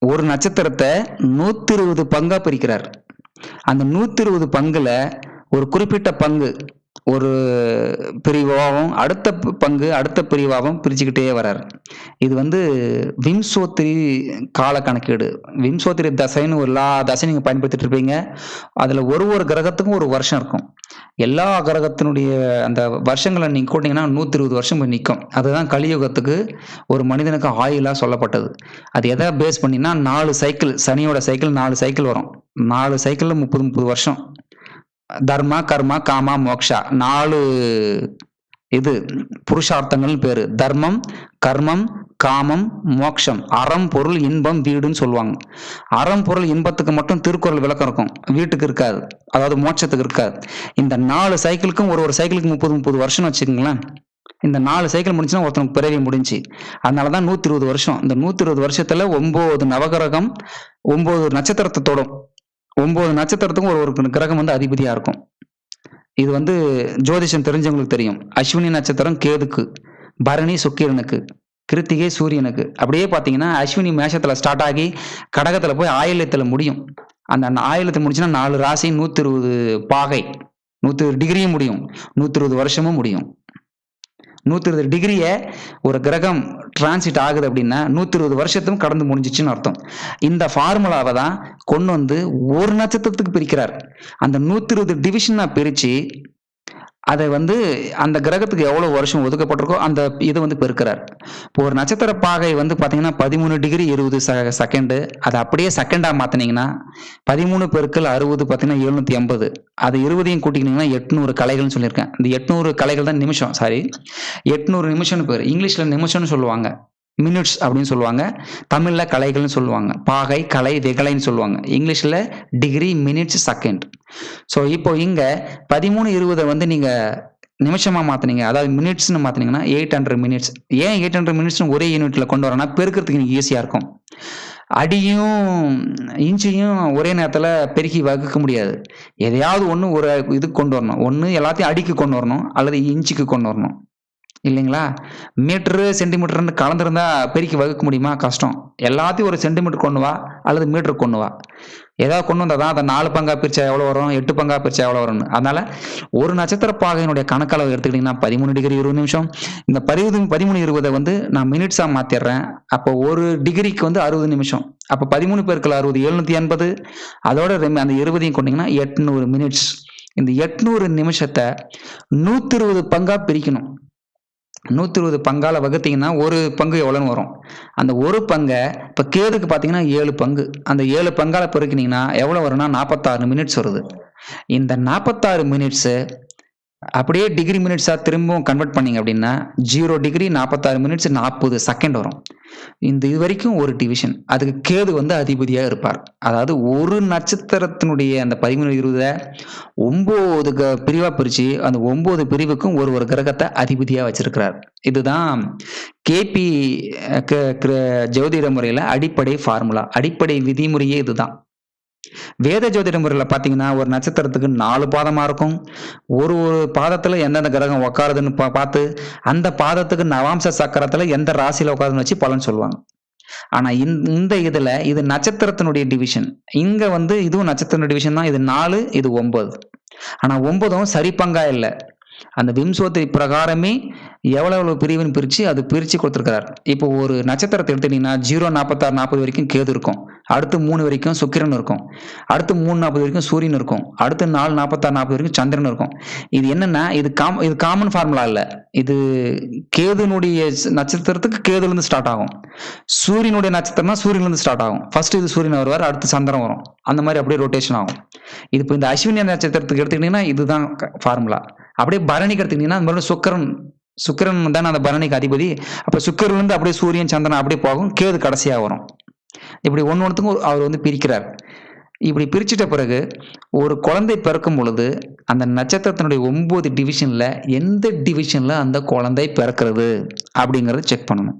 A: ஒரு நட்சத்திரத்தை 120 பங்கா பிரிக்கிறார். அந்த 120 பங்குல ஒரு குறிப்பிட்ட பங்கு ஒரு பிரிவாகவும் அடுத்த பங்கு அடுத்த பிரிவாகவும் பிரிச்சுக்கிட்டே வர்றார். இது வந்து விம்சோத்திரி கால கணக்கீடு. விம்சோத்திரி தசைன்னு ஒரு தசை நீங்க பயன்படுத்திட்டு இருப்பீங்க. அதுல ஒரு கிரகத்துக்கும் ஒரு வருஷம் இருக்கும். எல்லா கிரகத்தினுடைய அந்த வருஷங்களை நீங்க கூட்டிங்கன்னா 120 வருஷம் போய் நிற்கும். அதுதான் கலியுகத்துக்கு ஒரு மனிதனுக்கு ஆயுளா சொல்லப்பட்டது. அது எதை பேஸ் பண்ணினா 4 சைக்கிள், சனியோட சைக்கிள் 4 சைக்கிள் வரும். 4 சைக்கிள்ல 30 வருஷம். தர்மா, கர்மா, காமா, மோக்ஷா 4 இது புருஷார்த்தங்கள் பேரு. தர்மம், கர்மம், காமம், மோக்ஷம். அறம், பொருள், இன்பம், வீடுன்னு சொல்லுவாங்க. அறம், பொருள், இன்பத்துக்கு மட்டும் திருக்குறள் விளக்கம் இருக்கும், வீட்டுக்கு இருக்காது. அதாவது மோட்சத்துக்கு இருக்காது. இந்த 4 சைக்கிளுக்கும் ஒரு சைக்கிளுக்கு 30 வருஷம் வச்சுக்கோங்களேன். இந்த 4 சைக்கிள் முடிச்சுன்னா ஒருத்தனுக்கு பிறவி முடிஞ்சு. அதனாலதான் 120 வருஷம். இந்த 120 வருஷத்துல 9 நவகிரகம் 9 நட்சத்திரத்தை தொடும். 9 நட்சத்திரத்துக்கும் ஒரு கிரகம் வந்து அதிபதியா இருக்கும். இது வந்து ஜோதிஷம் தெரிஞ்சவங்களுக்கு தெரியும். அஸ்வினி நட்சத்திரம் கேதுக்கு, பரணி சுக்கிரனுக்கு, கிருத்திகை சூரியனுக்கு. அப்படியே பாத்தீங்கன்னா அஸ்வினி மேஷத்துல ஸ்டார்ட் ஆகி கடகத்துல போய் ஆயில்யத்துல முடியும். அந்த ஆயில்யத்தை முடிச்சுன்னா 4 ராசி 120 பாகை, 120 டிகிரியும் முடியும், 120 வருஷமும் முடியும். 120 டிகிரிய ஒரு கிரகம் டிரான்சிட் ஆகுது அப்படின்னா 120 வருஷத்துக்கும் கடந்து முடிஞ்சிச்சுன்னு அர்த்தம். இந்த ஃபார்முலாவை தான் கொண்டு வந்து ஒரு நட்சத்திரத்துக்கு பிரிக்கிறார். அந்த 120 டிவிஷனா பிரிச்சு அதை வந்து அந்த கிரகத்துக்கு எவ்வளவு வருஷம் ஒதுக்கப்பட்டிருக்கோ அந்த இதை வந்து பெருக்கிறார். இப்போ ஒரு நட்சத்திர பாகை வந்து பாத்தீங்கன்னா 13 டிகிரி 20 செகண்டு. அதை அப்படியே செகண்டா மாத்தினீங்கன்னா 13 பெருக்கல் 60 பாத்தீங்கன்னா 780. அது 20ஐயும் கூட்டிக்கிட்டீங்கன்னா 800 கலைகள்னு சொல்லியிருக்கேன். இந்த 800 கலைகள் தான் நிமிஷம். சாரி, 800 நிமிஷம்னு பேர். இங்கிலீஷ்ல நிமிஷம்னு சொல்லுவாங்க, மினிட்ஸ் அப்படின்னு சொல்லுவாங்க. தமிழ்ல கலைகள்னு சொல்லுவாங்க. பாகை, கலை, வெகலைன்னு சொல்லுவாங்க. இங்கிலீஷ்ல டிகிரி, மினிட்ஸ், செகண்ட். ஸோ இப்போ இங்க 13 20 வந்து நீங்க நிமிஷமா மாத்தினீங்க, அதாவது மினிட்ஸ்னு மாத்தினீங்கன்னா 800 மினிட்ஸ். ஏன் 800 மினிட்ஸ் ஒரே யூனிட்ல கொண்டு வரேன்னா பெருக்கிறதுக்கு ஈஸியா இருக்கும். அடியும் இன்ச்சையும் ஒரே நேரத்துல பெருக்கி வகுக்க முடியாது. எதையாவது ஒண்ணு ஒரு இதுக்கு கொண்டு வரணும். ஒண்ணு எல்லாத்தையும் அடிக்கு கொண்டு வரணும், அல்லது இன்ச்சுக்கு கொண்டு வரணும், இல்லைங்களா? மீட்டரு சென்டிமீட்டர்னு கலந்துருந்தா பெருக்கி வகுக்க முடியுமா? கஷ்டம். எல்லாத்தையும் ஒரு சென்டிமீட்டர் கொண்டு வா அல்லது மீட்டர் கொண்டு வா. ஏதாவது கொண்டு வந்தா தான் அதை 4 பங்கா பிரிச்சா எவ்வளவு வரும், 8 பங்கா பிரிச்சா எவ்வளவு வரும்னு. அதனால ஒரு நட்சத்திர பாகையினுடைய கணக்களவு எடுத்துக்கிட்டீங்கன்னா 13 டிகிரி 20 நிமிஷம். இந்த 13 20 வந்து நான் மினிட்ஸா மாத்திடுறேன். அப்போ ஒரு டிகிரிக்கு வந்து 60 நிமிஷம். அப்போ 13 பெருக்கல் 60 780. அதோட அந்த 20ஐயும் கொண்டீங்கன்னா 800 மினிட்ஸ். இந்த 800 நிமிஷத்தை 120 பங்கா பிரிக்கணும். 120 பங்கால வகுத்தீங்கன்னா, ஒரு பங்கு எவ்வளோன்னு வரும். அந்த ஒரு பங்க இப்ப கேதுக்கு பார்த்தீங்கன்னா 7 பங்கு. அந்த 7 பங்கால பெருக்கினீங்கன்னா, எவ்வளோ வரும்னா 46 மினிட்ஸ் வருது. இந்த 46 மினிட்ஸு அப்படியே டிகிரி மினிட்ஸா திரும்பவும் கன்வெர்ட் பண்ணீங்க அப்படின்னா, 0 டிகிரி 46 மினிட்ஸ் 40 செகண்ட் வரும். இந்த இதுவரைக்கும் ஒரு டிவிஷன். அதுக்கு கேது வந்து அதிபதியா இருப்பார். அதாவது ஒரு நட்சத்திரத்தினுடைய அந்த 13, 20 9 பிரிவா பிரிச்சு, அந்த 9 பிரிவுக்கும் ஒரு கிரகத்த அதிபதியா வச்சிருக்கிறார். இதுதான் கேபி ஜோதிட முறையில அடிப்படை ஃபார்முலா. அடிப்படை விதிமுறையே இதுதான். வேத ஜோதிட முறையில பார்த்தீங்கன்னா, ஒரு நட்சத்திரத்துக்கு 4 பாதமா இருக்கும். ஒரு பாதத்துல எந்தெந்த கிரகம் உட்காருதுன்னு பார்த்து, அந்த பாதத்துக்கு நவாம்ச சக்கரத்துல எந்த ராசியில உட்காருதுன்னு வச்சு பலன் சொல்லுவாங்க. ஆனா இந்த இதுல இது நட்சத்திரத்தினுடைய டிவிஷன். இங்க வந்து இதுவும் நட்சத்திர டிவிஷன் தான். இது 4, இது 9. ஆனா 9ம் சரிபங்கா இல்ல. அந்த விம்சோத்தி பிரகாரமே எவ்வளவு பிரிவுன்னு பிரிச்சு அது பிரிச்சு கொடுத்திருக்கிறார். இப்போ ஒரு நட்சத்திரத்தை எடுத்துட்டீங்கன்னா 0, 46, 40 வரைக்கும் கேது இருக்கும். அடுத்து 3 வரைக்கும் சுக்கிரன் இருக்கும். அடுத்து 3, 40 வரைக்கும் சூரியன் இருக்கும். அடுத்து 4, 46, 40 வரைக்கும் சந்திரன் இருக்கும். இது என்னன்னா இது காமன் ஃபார்முலா இல்ல. இது கேதுனுடைய நட்சத்திரத்துக்கு கேதுல இருந்து ஸ்டார்ட் ஆகும். சூரியனுடைய நட்சத்திரம்னா சூரியன்ல இருந்து ஸ்டார்ட் ஆகும். ஃபர்ஸ்ட் இது சூரியன் வருவார், அடுத்து சந்திரன் வரும். அந்த மாதிரி அப்படியே ரொட்டேஷன் ஆகும். இது இப்போ இந்த அஸ்வினி நட்சத்திரத்துக்கு எடுத்துக்கிட்டீங்கன்னா இதுதான் ஃபார்முலா. அப்படியே பரணிக்கு எடுத்துக்கிட்டீங்கன்னா மறுபடியும் சுக்கிரன் தானே அந்த பரணிக்கு அதிபதி. அப்ப சுக்கிரன்ல இருந்து அப்படியே சூரியன் சந்திரன் அப்படியே போகும். கேது கடைசியா வரும். இப்படி ஒன்னொன்னுத்துக்கும் அவர் வந்து பிரிக்கிறார். இப்படி பிரிச்சிட்ட பிறகு ஒரு குழந்தை பிறக்கும் பொழுது அந்த நட்சத்திரத்தினுடைய 9 டிவிஷன்ல எந்த டிவிஷன்ல அந்த குழந்தை பிறக்கிறது அப்படிங்கறத செக் பண்ணணும்.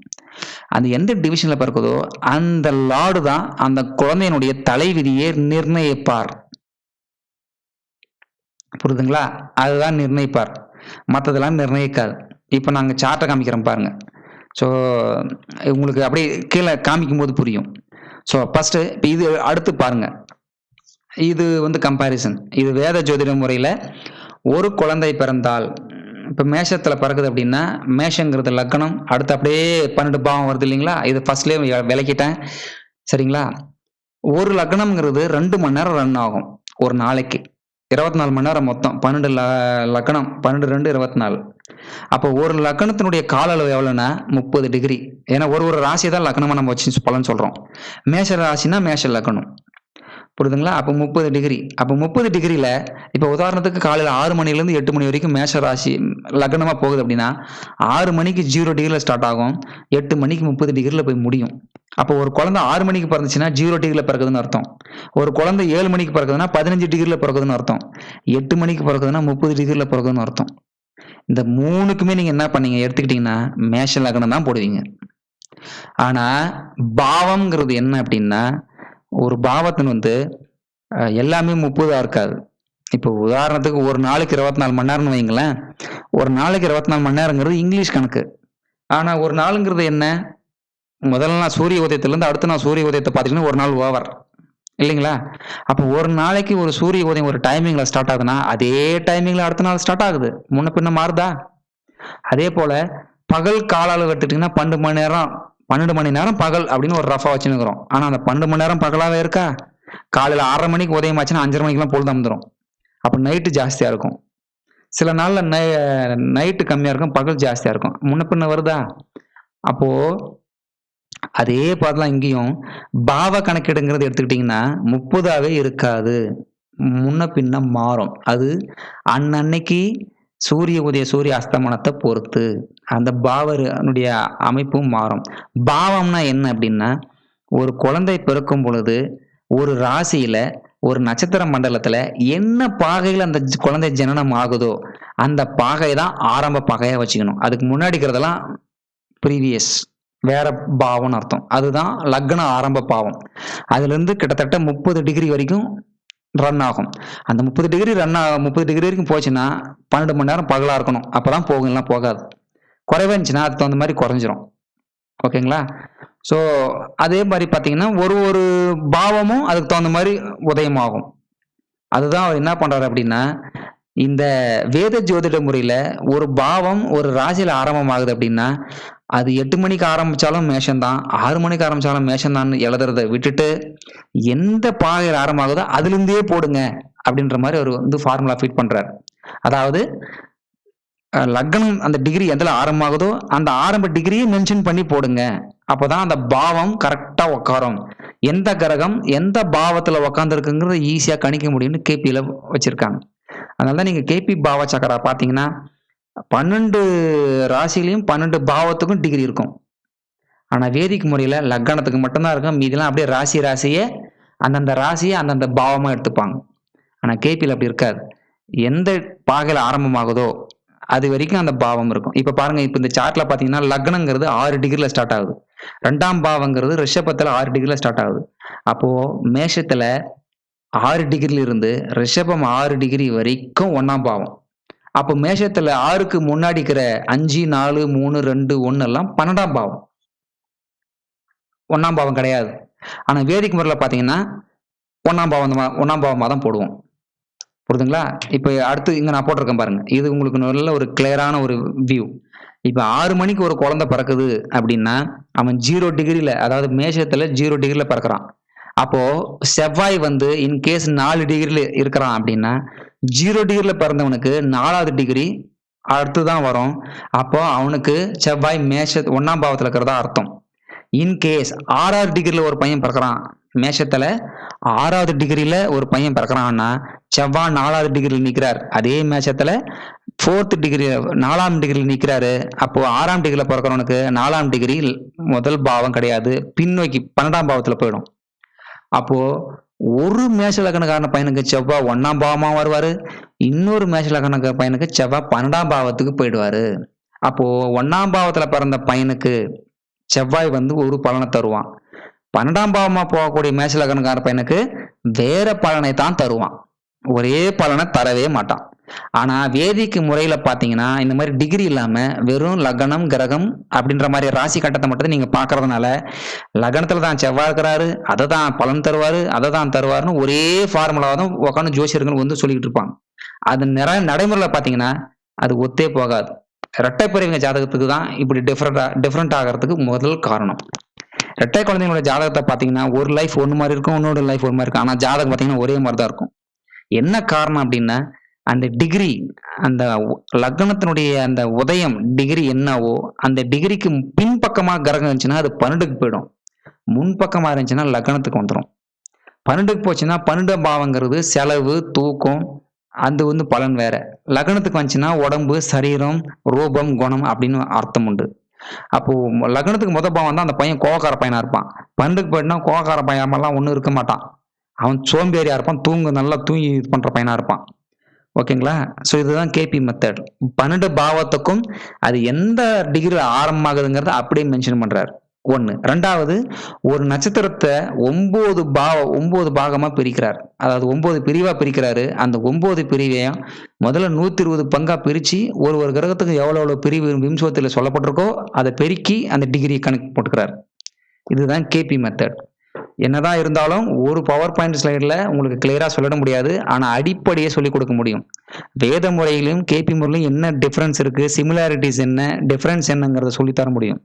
A: அந்த எந்த டிவிஷன்ல பிறக்குதோ அந்த லார்டு தான் அந்த குழந்தையினுடைய தலைவிதியை நிர்ணயிப்பார். புரியுதுங்களா? அதுதான் நிர்ணயிப்பார். மற்றதெல்லாம் நிர்ணயிக்காது. இப்போ நாங்கள் சார்ட்டை காமிக்கிறோம் பாருங்க. ஸோ உங்களுக்கு அப்படியே கீழே காமிக்கும் போது புரியும். ஸோ ஃபர்ஸ்ட் இது அடுத்து பாருங்க. இது வந்து கம்பேரிசன். இது வேத ஜோதிட முறையில் ஒரு குழந்தை பிறந்தால் இப்போ மேஷத்தில் பிறகுது அப்படின்னா மேஷங்கிறது லக்னம். அடுத்து அப்படியே 12 பாவம் வருது இல்லைங்களா? இது ஃபர்ஸ்ட்லேயே விளக்கிட்டேன். சரிங்களா? ஒரு லக்னம்ங்கிறது 2 மணி நேரம் ரன் ஆகும் ஒரு நாளைக்கு. 24 மணி நேரம் மொத்தம் 12 லக்னம் 12, 2, 24. அப்போ ஒரு லக்னத்தினுடைய கால அளவு எவ்வளோன்னா 30 டிகிரி. ஏன்னா ஒரு ராசியை தான் லக்னமாக நம்ம வச்சு பலன் சொல்கிறோம். மேஷ ராசினா மேஷ லக்னம். புரியுதுங்களா? அப்போ 30 டிகிரி. அப்போ 30 டிகிரியில் இப்போ உதாரணத்துக்கு காலையில் 6 மணிலேருந்து 8 மணி வரைக்கும் மேஷ ராசி லக்னமாக போகுது அப்படின்னா 6 மணிக்கு 0 டிகிரியில் ஸ்டார்ட் ஆகும். 8 மணிக்கு 30 டிகிரியில் போய் முடியும். அப்போ ஒரு குழந்தை 6 மணிக்கு பிறந்துச்சுன்னா 0 டிகிரியில் பிறகுதுன்னு அர்த்தம். ஒரு குழந்தை 7 மணிக்கு பிறகுதுன்னா 15 டிகிரியில் பிறகுதுன்னு அர்த்தம். 8 மணிக்கு பிறகுதுன்னா 30 டிகிரியில் பிறகுதுன்னு அர்த்தம். இந்த 3க்குமே நீங்க என்ன பண்ணீங்க எடுத்துக்கிட்டீங்கன்னா மேஷ லக்னம் தான் போடுவீங்க. ஆனா பாவம்ங்கிறது என்ன அப்படின்னா ஒரு பாவத்தின் வந்து எல்லாமே 30 இருக்காது. இப்போ உதாரணத்துக்கு ஒரு நாளைக்கு 24 மணி நேரம்னு வைங்களேன். ஒரு நாளைக்கு 24 மணி நேரங்கிறது இங்கிலீஷ் கணக்கு. ஆனா ஒரு நாளுங்கிறது என்ன? முதல்ல நான் சூரிய உதயத்திலிருந்து அடுத்து நான் சூரிய உதயத்தை பார்த்தீங்கன்னா ஒரு நாள் ஓவர் இல்லைங்களா? அப்போ ஒரு நாளைக்கு ஒரு சூரிய உதயம் ஒரு டைமிங்ல ஸ்டார்ட் ஆகுதுன்னா அதே டைமிங்ல அடுத்த நாள் ஸ்டார்ட் ஆகுது. முன்ன பின்ன மாறுதா? அதே போல பகல் கால அளவு எடுத்துக்கிட்டீங்கன்னா 12 மணி நேரம் பகல் அப்படின்னு ஒரு ரஃபா வச்சுருக்கிறோம். ஆனா அந்த 12 மணி நேரம் பகலாவே இருக்கா? காலையில 6:30 மணிக்கு உதயம் ஆச்சுன்னா 5:30 மணிக்கெல்லாம் பொழுது வந்துடும். அப்போ நைட்டு ஜாஸ்தியா இருக்கும். சில நாள்ல நைட்டு கம்மியா இருக்கும், பகல் ஜாஸ்தியா இருக்கும். முன்ன பின்ன வருதா? அப்போ அதே பார்க்கலாம் இங்கேயும் பாவ கணக்கீடுங்கிறது எடுத்துக்கிட்டீங்கன்னா 30ஆவே இருக்காது. முன்ன பின்ன மாறும். அது அன்னன்னைக்கு சூரிய உதய சூரிய அஸ்தமனத்தை பொறுத்து அந்த பாவனுடைய அமைப்பும் மாறும். பாவம்னா என்ன அப்படின்னா ஒரு குழந்தை பிறக்கும் பொழுது ஒரு ராசியில ஒரு நட்சத்திர மண்டலத்துல என்ன பாகையில் அந்த குழந்தை ஜனனம் ஆகுதோ அந்த பாகை தான் ஆரம்ப பாகையா வச்சுக்கணும். அதுக்கு முன்னாடி இருக்கிறதெல்லாம் ப்ரீவியஸ் வேற பாவம்னு அர்த்தம். அதுதான் லக்ன ஆரம்ப பாவம். அதுல இருந்து கிட்டத்தட்ட 30 டிகிரி வரைக்கும் ரன் ஆகும். அந்த 30 டிகிரி 30 டிகிரி வரைக்கும் போச்சுன்னா 12 மணி நேரம் பகலா இருக்கணும். அப்பதான் போகும், இல்லைன்னா போகாது. குறைவா இருந்துச்சுன்னா அதுக்கு தகுந்த மாதிரி குறைஞ்சிரும். ஓகேங்களா? ஸோ அதே மாதிரி பார்த்தீங்கன்னா ஒரு பாவமும் அதுக்கு தகுந்த மாதிரி உதயமாகும். அதுதான் அவர் என்ன பண்றாரு அப்படின்னா இந்த வேத ஜோதிட முறையில ஒரு பாவம் ஒரு ராசியில ஆரம்பமாகுது அப்படின்னா அது 8 மணிக்கு ஆரம்பிச்சாலும் மேஷம்தான், 6 மணிக்கு ஆரம்பிச்சாலும் மேஷம்தான் எழுதுறதை விட்டுட்டு எந்த பாகையில் ஆரம்பமாகுதோ அதுல இருந்தே போடுங்க அப்படின்ற மாதிரி அவர் வந்து ஃபார்முலா ஃபிட் பண்றாரு. அதாவது லக்னம் அந்த டிகிரி எதில் ஆரம்பமாகுதோ அந்த ஆரம்ப டிகிரியை மென்ஷன் பண்ணி போடுங்க. அப்போதான் அந்த பாவம் கரெக்டா உட்காரும். எந்த கிரகம் எந்த பாவத்துல உட்காந்துருக்குங்கிறத ஈஸியா கணிக்க முடியும்னு கேபியில வச்சிருக்காங்க. அதனால தான் நீங்க கேபி பாவ சக்கரா பார்த்தீங்கன்னா 12 ராசியிலையும் 12 பாவத்துக்கும் டிகிரி இருக்கும். ஆனா வேதிக் முறையில லக்னத்துக்கு மட்டும்தான் இருக்கும். மீதிலாம் அப்படியே ராசியே அந்தந்த ராசியை அந்தந்த பாவமா எடுத்துப்பாங்க. ஆனா கேபியில் அப்படி இருக்காது. எந்த பாகையில ஆரம்பமாகுதோ அது வரைக்கும் அந்த பாவம் இருக்கும். இப்ப பாருங்க, இப்ப இந்த சார்ட்ல பாத்தீங்கன்னா லக்னங்கிறது 6 டிகிரில ஸ்டார்ட் ஆகுது. 2ஆம் பாவங்கிறது ரிஷபத்துல 6 டிகிரில ஸ்டார்ட் ஆகுது. அப்போ மேஷத்துல 6 டிகிரில இருந்து ரிஷபம் 6 டிகிரி வரைக்கும் 1ஆம் பாவம். அப்போ மேஷத்துல 6க்கு முன்னாடி இருக்கிற 5, 4, 3, 2, 1 எல்லாம் 12ஆம் பாவம். 1ஆம் பாவம் கிடையாது. ஆனா வேதிக் முறையில பாத்தீங்கன்னா 1ஆம் பாவமா தான் போடுவோம். புரியுதுங்களா? இப்ப அடுத்து இங்க நான் போட்டிருக்கேன் பாருங்க. இது உங்களுக்கு நல்ல ஒரு கிளியரான ஒரு வியூ. இப்ப 6 மணிக்கு ஒரு குழந்தை பிறக்குது அப்படின்னா, அவன் 0 டிகிரில, அதாவது மேஷத்துல 0 டிகிரில பிறக்குறான். அப்போ செவ்வாய் வந்து இன்கேஸ் 4 டிகிரில இருக்கிறான் அப்படின்னா, 0 டிகிரில பிறந்தவனுக்கு 4வது டிகிரி அடுத்து தான் வரும். அப்போ அவனுக்கு செவ்வாய் 1ஆம் பாவத்துல இருக்கிறதா அர்த்தம். இன்கேஸ் 6வது டிகிரில ஒரு பையன் பிறக்கிறான், மேஷத்துல 6வது டிகிரில ஒரு பையன் பிறக்கிறான்னா செவ்வாய் 4வது டிகிரியில் நிற்கிறார். அதே மேஷத்துல 4th டிகிரி 4ஆம் டிகிரியில் நிற்கிறாரு. அப்போ 6ஆம் டிகிரில பிறக்கிறவனுக்கு 4ஆம் டிகிரி முதல் பாவம் கிடையாது, பின்னோக்கி 12ஆம் பாவத்துல போயிடும். அப்போ ஒரு மேஷ லக்னக்காரன பையனுக்கு செவ்வாய் 1ஆம் பாவமா வருவாரு, இன்னொரு மேஷ லக்னக்கார பையனுக்கு செவ்வாய் 12ஆம் பாவத்துக்கு போயிடுவாரு. அப்போ 1ஆம் பாவத்துல பிறந்த பையனுக்கு செவ்வாய் வந்து ஒரு பலனை தருவான். 12ஆம் பாவமா போகக்கூடிய மேஷ லக்னக்கார பையனுக்கு வேற பலனை தான் தருவான். ஒரே பலனை தரவே மாட்டான். ஆனா வேதிக்கு முறையில பாத்தீங்கன்னா இந்த மாதிரி டிகிரி இல்லாம வெறும் லக்னம் கிரகம் அப்படின்ற மாதிரி ராசி கட்டத்தை மட்டும் நீங்க பாக்குறதுனால லக்னத்துல தான் செவ்வாய் இருக்கிறாரு, அதை தான் பலன் தருவாரு, அதை தான் தருவாருன்னு ஒரே ஃபார்முலாவை தான் உட்காந்து ஜோசியர்கள் வந்து சொல்லிக்கிட்டு இருப்பாங்க. அது நடைமுறையில பாத்தீங்கன்னா அது ஒத்தே போகாது. இரட்டைப்பிறவிங்க ஜாதகத்துக்கு தான் இப்படி டிஃப்ரெண்ட் ஆகிறதுக்கு முதல் காரணம். இரட்டை குழந்தைங்களோட ஜாதகத்தை பாத்தீங்கன்னா ஒரு லைஃப் ஒன்று மாதிரி இருக்கும், இன்னொரு லைஃப் ஒரு மாதிரி இருக்கும். ஆனா ஜாதகம் பாத்தீங்கன்னா ஒரே மாதிரி தான் இருக்கும். என்ன காரணம் அப்படின்னா அந்த டிகிரி, அந்த லக்னத்தினுடைய அந்த உதயம் டிகிரி என்னவோ அந்த டிகிரிக்கு பின்பக்கமா கிரகம் இருந்துச்சுன்னா அது 12க்கு போயிடும். முன்பக்கமா இருந்துச்சுன்னா லக்னத்துக்கு வந்துடும். 12க்கு போச்சுன்னா 12ஆம் பாவங்கிறது செலவு, தூக்கம், அது வந்து பலன் வேற. லக்னத்துக்கு வந்துச்சுன்னா உடம்பு, சரீரம், ரூபம், குணம் அப்படின்னு அர்த்தம் உண்டு. அப்போ லக்னத்துக்கு முத பாவம் தான் அந்த பையன் கோவக்கார பையனா இருப்பான். 12க்கு போயிட்டுனா கோவக்கார பையன்லாம் ஒன்றும் இருக்க மாட்டான். அவன் சோம்பேறியா இருப்பான், நல்லா தூங்கி இது பண்ற பையனா இருப்பான். ஓகேங்களா? ஸோ இதுதான் கேபி மெத்தட். 12 பாவத்துக்கும் அது எந்த டிகிரியில் ஆரம்பமாகுதுங்கிறத அப்படியே மென்ஷன் பண்றாரு. 1. 2வது, ஒரு நட்சத்திரத்தை 9 பாகமா பிரிக்கிறார். அதாவது 9 பிரிவா பிரிக்கிறாரு. அந்த 9 பிரிவையும் முதல்ல 120 பங்கா பிரிச்சு ஒரு கிரகத்துக்கு எவ்வளவு பிரிவு விம்சோத்தில் சொல்லப்பட்டிருக்கோ அதை பெருக்கி அந்த டிகிரி கணக்கு போட்டுக்கிறார். இதுதான் கேபி மெத்தட். என்னதான் இருந்தாலும் ஒரு பவர் பாயிண்ட் ஸ்லைடில் உங்களுக்கு கிளியரா சொல்லிட முடியாது. ஆனா அடிப்படையை சொல்லிக் கொடுக்க முடியும். வேத முறையிலும் கேபி முறையிலும் என்ன டிஃபரன்ஸ் இருக்கு, சிமிலாரிட்டிஸ் என்ன, டிஃபரன்ஸ் என்னங்கிறத சொல்லித்தர முடியும்.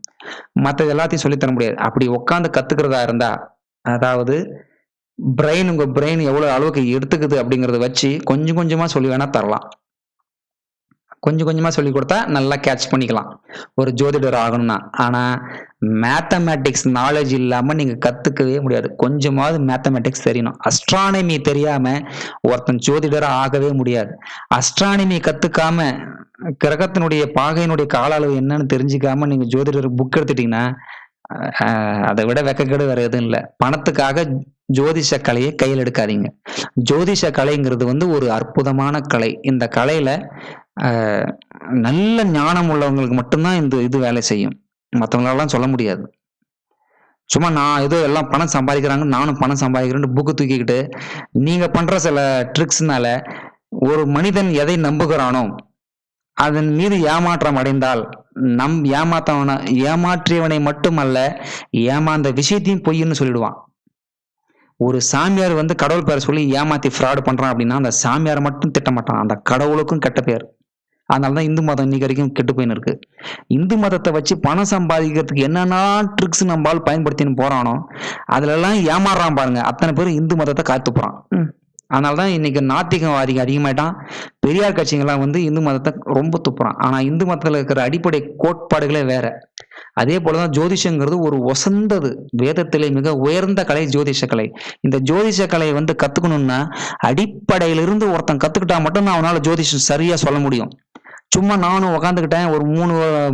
A: மற்றது எல்லாத்தையும் சொல்லித்தர முடியாது. அப்படி உட்காந்து கத்துக்கிறதா இருந்தா, அதாவது உங்க பிரெயின் எவ்வளவு அளவுக்கு எடுத்துக்குது அப்படிங்கறத வச்சு கொஞ்சம் கொஞ்சமா சொல்லி வேணா தரலாம். கொஞ்சம் கொஞ்சமா சொல்லி கொடுத்தா நல்லா கேட்ச் பண்ணிக்கலாம் ஒரு ஜோதிடர் ஆகணும்னா. ஆனா மேத்தமேட்டிக்ஸ் நாலேஜ் இல்லாம நீங்க கத்துக்கவே முடியாது. கொஞ்சமாவது மேத்தமேட்டிக்ஸ் தெரியணும். அஸ்ட்ரானமி தெரியாம ஒருத்தன் ஜோதிடர் ஆகவே முடியாது. அஸ்ட்ரானமி கத்துக்காம கிரகத்தினுடைய பாகையினுடைய கால அளவு என்னன்னு தெரிஞ்சுக்காம நீங்க ஜோதிடர் புக் எடுத்துட்டீங்கன்னா அதை விட வெக்கக்கேடு வேற எதுவும் இல்லை. பணத்துக்காக ஜோதிஷ கலையை கையில் எடுக்காதீங்க. ஜோதிஷ கலைங்கிறது வந்து ஒரு அற்புதமான கலை. இந்த கலையில நல்ல ஞானம் உள்ளவங்களுக்கு மட்டும்தான் இந்த இது வேலை செய்யும். மற்றவங்களெல்லாம் சொல்ல முடியாது. சும்மா நான் ஏதோ எல்லாம் பணம் சம்பாதிக்கிறாங்க நானும் பணம் சம்பாதிக்கிறேன்னு புக்கு தூக்கிக்கிட்டு நீங்க பண்ற சில ட்ரிக்ஸ்னால ஒரு மனிதன் எதை நம்புகிறானோ அதன் மீது ஏமாற்றம் அடைந்தால் ஏமாற்றியவனை மட்டுமல்ல ஏமாந்த விஷயத்தையும் பொய்ன்னு சொல்லிடுவான். ஒரு சாமியார் வந்து கடவுள் பேரை சொல்லி ஏமாத்தி ஃப்ராடு பண்றான் அப்படின்னா அந்த சாமியார் மட்டும் திட்ட மாட்டான், அந்த கடவுளுக்கும் கெட்ட பேர். அதனாலதான் இந்து மதம் இன்னைக்கு வரைக்கும் கெட்டு போயின்னு இருக்கு. இந்து மதத்தை வச்சு பணம் சம்பாதிக்கிறதுக்கு என்னென்ன ட்ரிக்ஸ் நம்மால் பயன்படுத்தின்னு போறானோ அதுல எல்லாம் ஏமாறுறான் பாருங்க. அத்தனை பேரும் இந்து மதத்தை காத்து போறான். அதனால தான் இன்னைக்கு நாத்திகவாதிகள் அதிகமாயிட்டான். பெரியார் கட்சிங்கலாம் வந்து இந்து மதத்தை ரொம்ப துப்புறான். ஆனா இந்து மதத்துல இருக்கிற அடிப்படை கோட்பாடுகளே வேற. அதே போல தான் ஜோதிஷங்கிறது ஒரு உசந்தது. வேதத்திலே மிக உயர்ந்த கலை ஜோதிஷ கலை. இந்த ஜோதிஷ கலையை வந்து கத்துக்கணும்னா, அடிப்படையிலிருந்து ஒருத்தன் கத்துக்கிட்டா மட்டும் தான் அவனால ஜோதிஷம் சரியா சொல்ல முடியும். சும்மா நானும் உட்காந்துக்கிட்டேன் ஒரு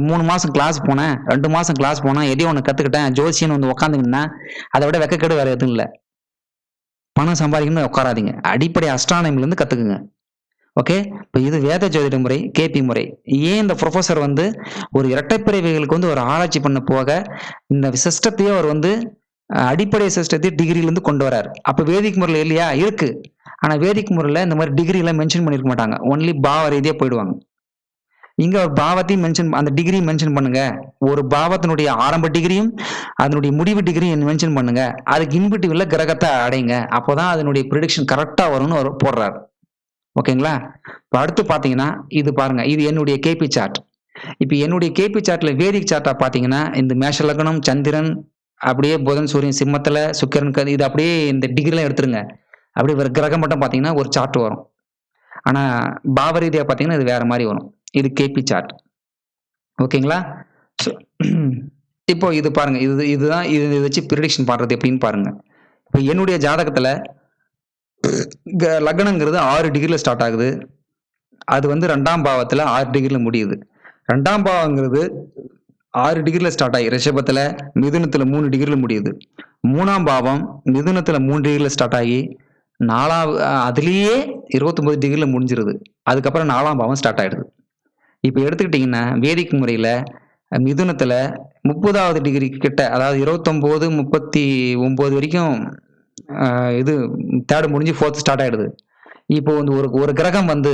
A: 3 மாசம் கிளாஸ் போனேன், 2 மாசம் கிளாஸ் போனேன், எதையோ ஒண்ணு கத்துக்கிட்டேன், ஜோசியம்னு வந்து உட்காந்துக்கிட்டேன்னா, அதை விட வெட்கக்கேடு வேற எதுவும் இல்ல. பணம் சம்பாதிக்கணும்னு உட்காராதீங்க. அடிப்படை அஸ்ட்ரானமில இருந்து கத்துக்குங்க. ஓகே. இப்ப இது வேத ஜோதிட முறை, கேபி முறை. ஏன் இந்த புரொஃபசர் வந்து ஒரு இரட்டைப்பிறவிகளுக்கு வந்து ஒரு ஆராய்ச்சி பண்ண போக, இந்த சிஸ்டத்தையே அவர் வந்து அடிப்படை சிஸ்டத்தையே டிகிரில இருந்து கொண்டு வராரு. அப்ப வேதிக் முறையில இல்லையா? இருக்கு. ஆனா வேதிக் முறையில இந்த மாதிரி டிகிரி எல்லாம் மென்ஷன் பண்ணிருக்க மாட்டாங்க. ஒன்லி பாவ ரீதியா போயிடுவாங்க. இங்க ஒரு பாவத்தையும் அந்த டிகிரி மென்ஷன் பண்ணுங்க. ஒரு பாவத்தினுடைய ஆரம்ப டிகிரியும் அதனுடைய முடிவு டிகிரியும் மென்ஷன் பண்ணுங்க. அதுக்கு இன்பிட்டிவ்ல கிரகத்தை அடைங்க. அப்போதான் அதனுடைய ப்ரிடிக்ஷன் கரெக்டா வரும்னு அவர் போடுறாரு. ஓகேங்களா? இப்ப அடுத்து பாத்தீங்கன்னா இது பாருங்க. இது என்னுடைய கேபி சார்ட். இப்ப என்னுடைய கேபி சார்ட்ல வேதிக் சார்ட்டா பாத்தீங்கன்னா இந்த மேஷ லக்னம், சந்திரன், அப்படியே புதன், சூரியன் சிம்மத்துல, சுக்கிரன் இது அப்படியே இந்த டிகிரிலாம் எடுத்துருங்க. அப்படியே ஒரு கிரகம் மட்டும் பாத்தீங்கன்னா ஒரு சார்ட் வரும். ஆனா பாவ ரீதியா பாத்தீங்கன்னா இது வேற மாதிரி வரும். இது கேபி சார்ட். ஓகேங்களா? இப்போ இது பாருங்க. இதுதான் இது வச்சு ப்ரிடிக்ஷன் பண்றது எப்படின்னு பாருங்க. இப்போ என்னுடைய ஜாதகத்துல லக்னங்கிறது 6 டிகிரில ஸ்டார்ட் ஆகுது. அது வந்து 2ஆம் பாவத்துல 6 டிகிரில முடியுது. 2ஆம் பாவங்கிறது 6 டிகிரில ஸ்டார்ட் ஆகி ரிஷபத்துல, மிதுனத்துல 3 டிகிரில முடியுது. 3ஆம் பாவம் மிதுனத்துல 3 டிகிரில ஸ்டார்ட் ஆகி அதுலயே 29 டிகிரில முடிஞ்சிருது. அதுக்கப்புறம் 4ஆம் பாவம் ஸ்டார்ட் ஆயிடுது. இப்ப எடுத்துக்கிட்டீங்கன்னா வேதிக் முறையில மிதுனத்துல 30வது டிகிரி கிட்ட, அதாவது 29, 39 வரைக்கும் இது 3 முடிஞ்சு 4th ஸ்டார்ட் ஆயிடுது. இப்போ வந்து ஒரு கிரகம் வந்து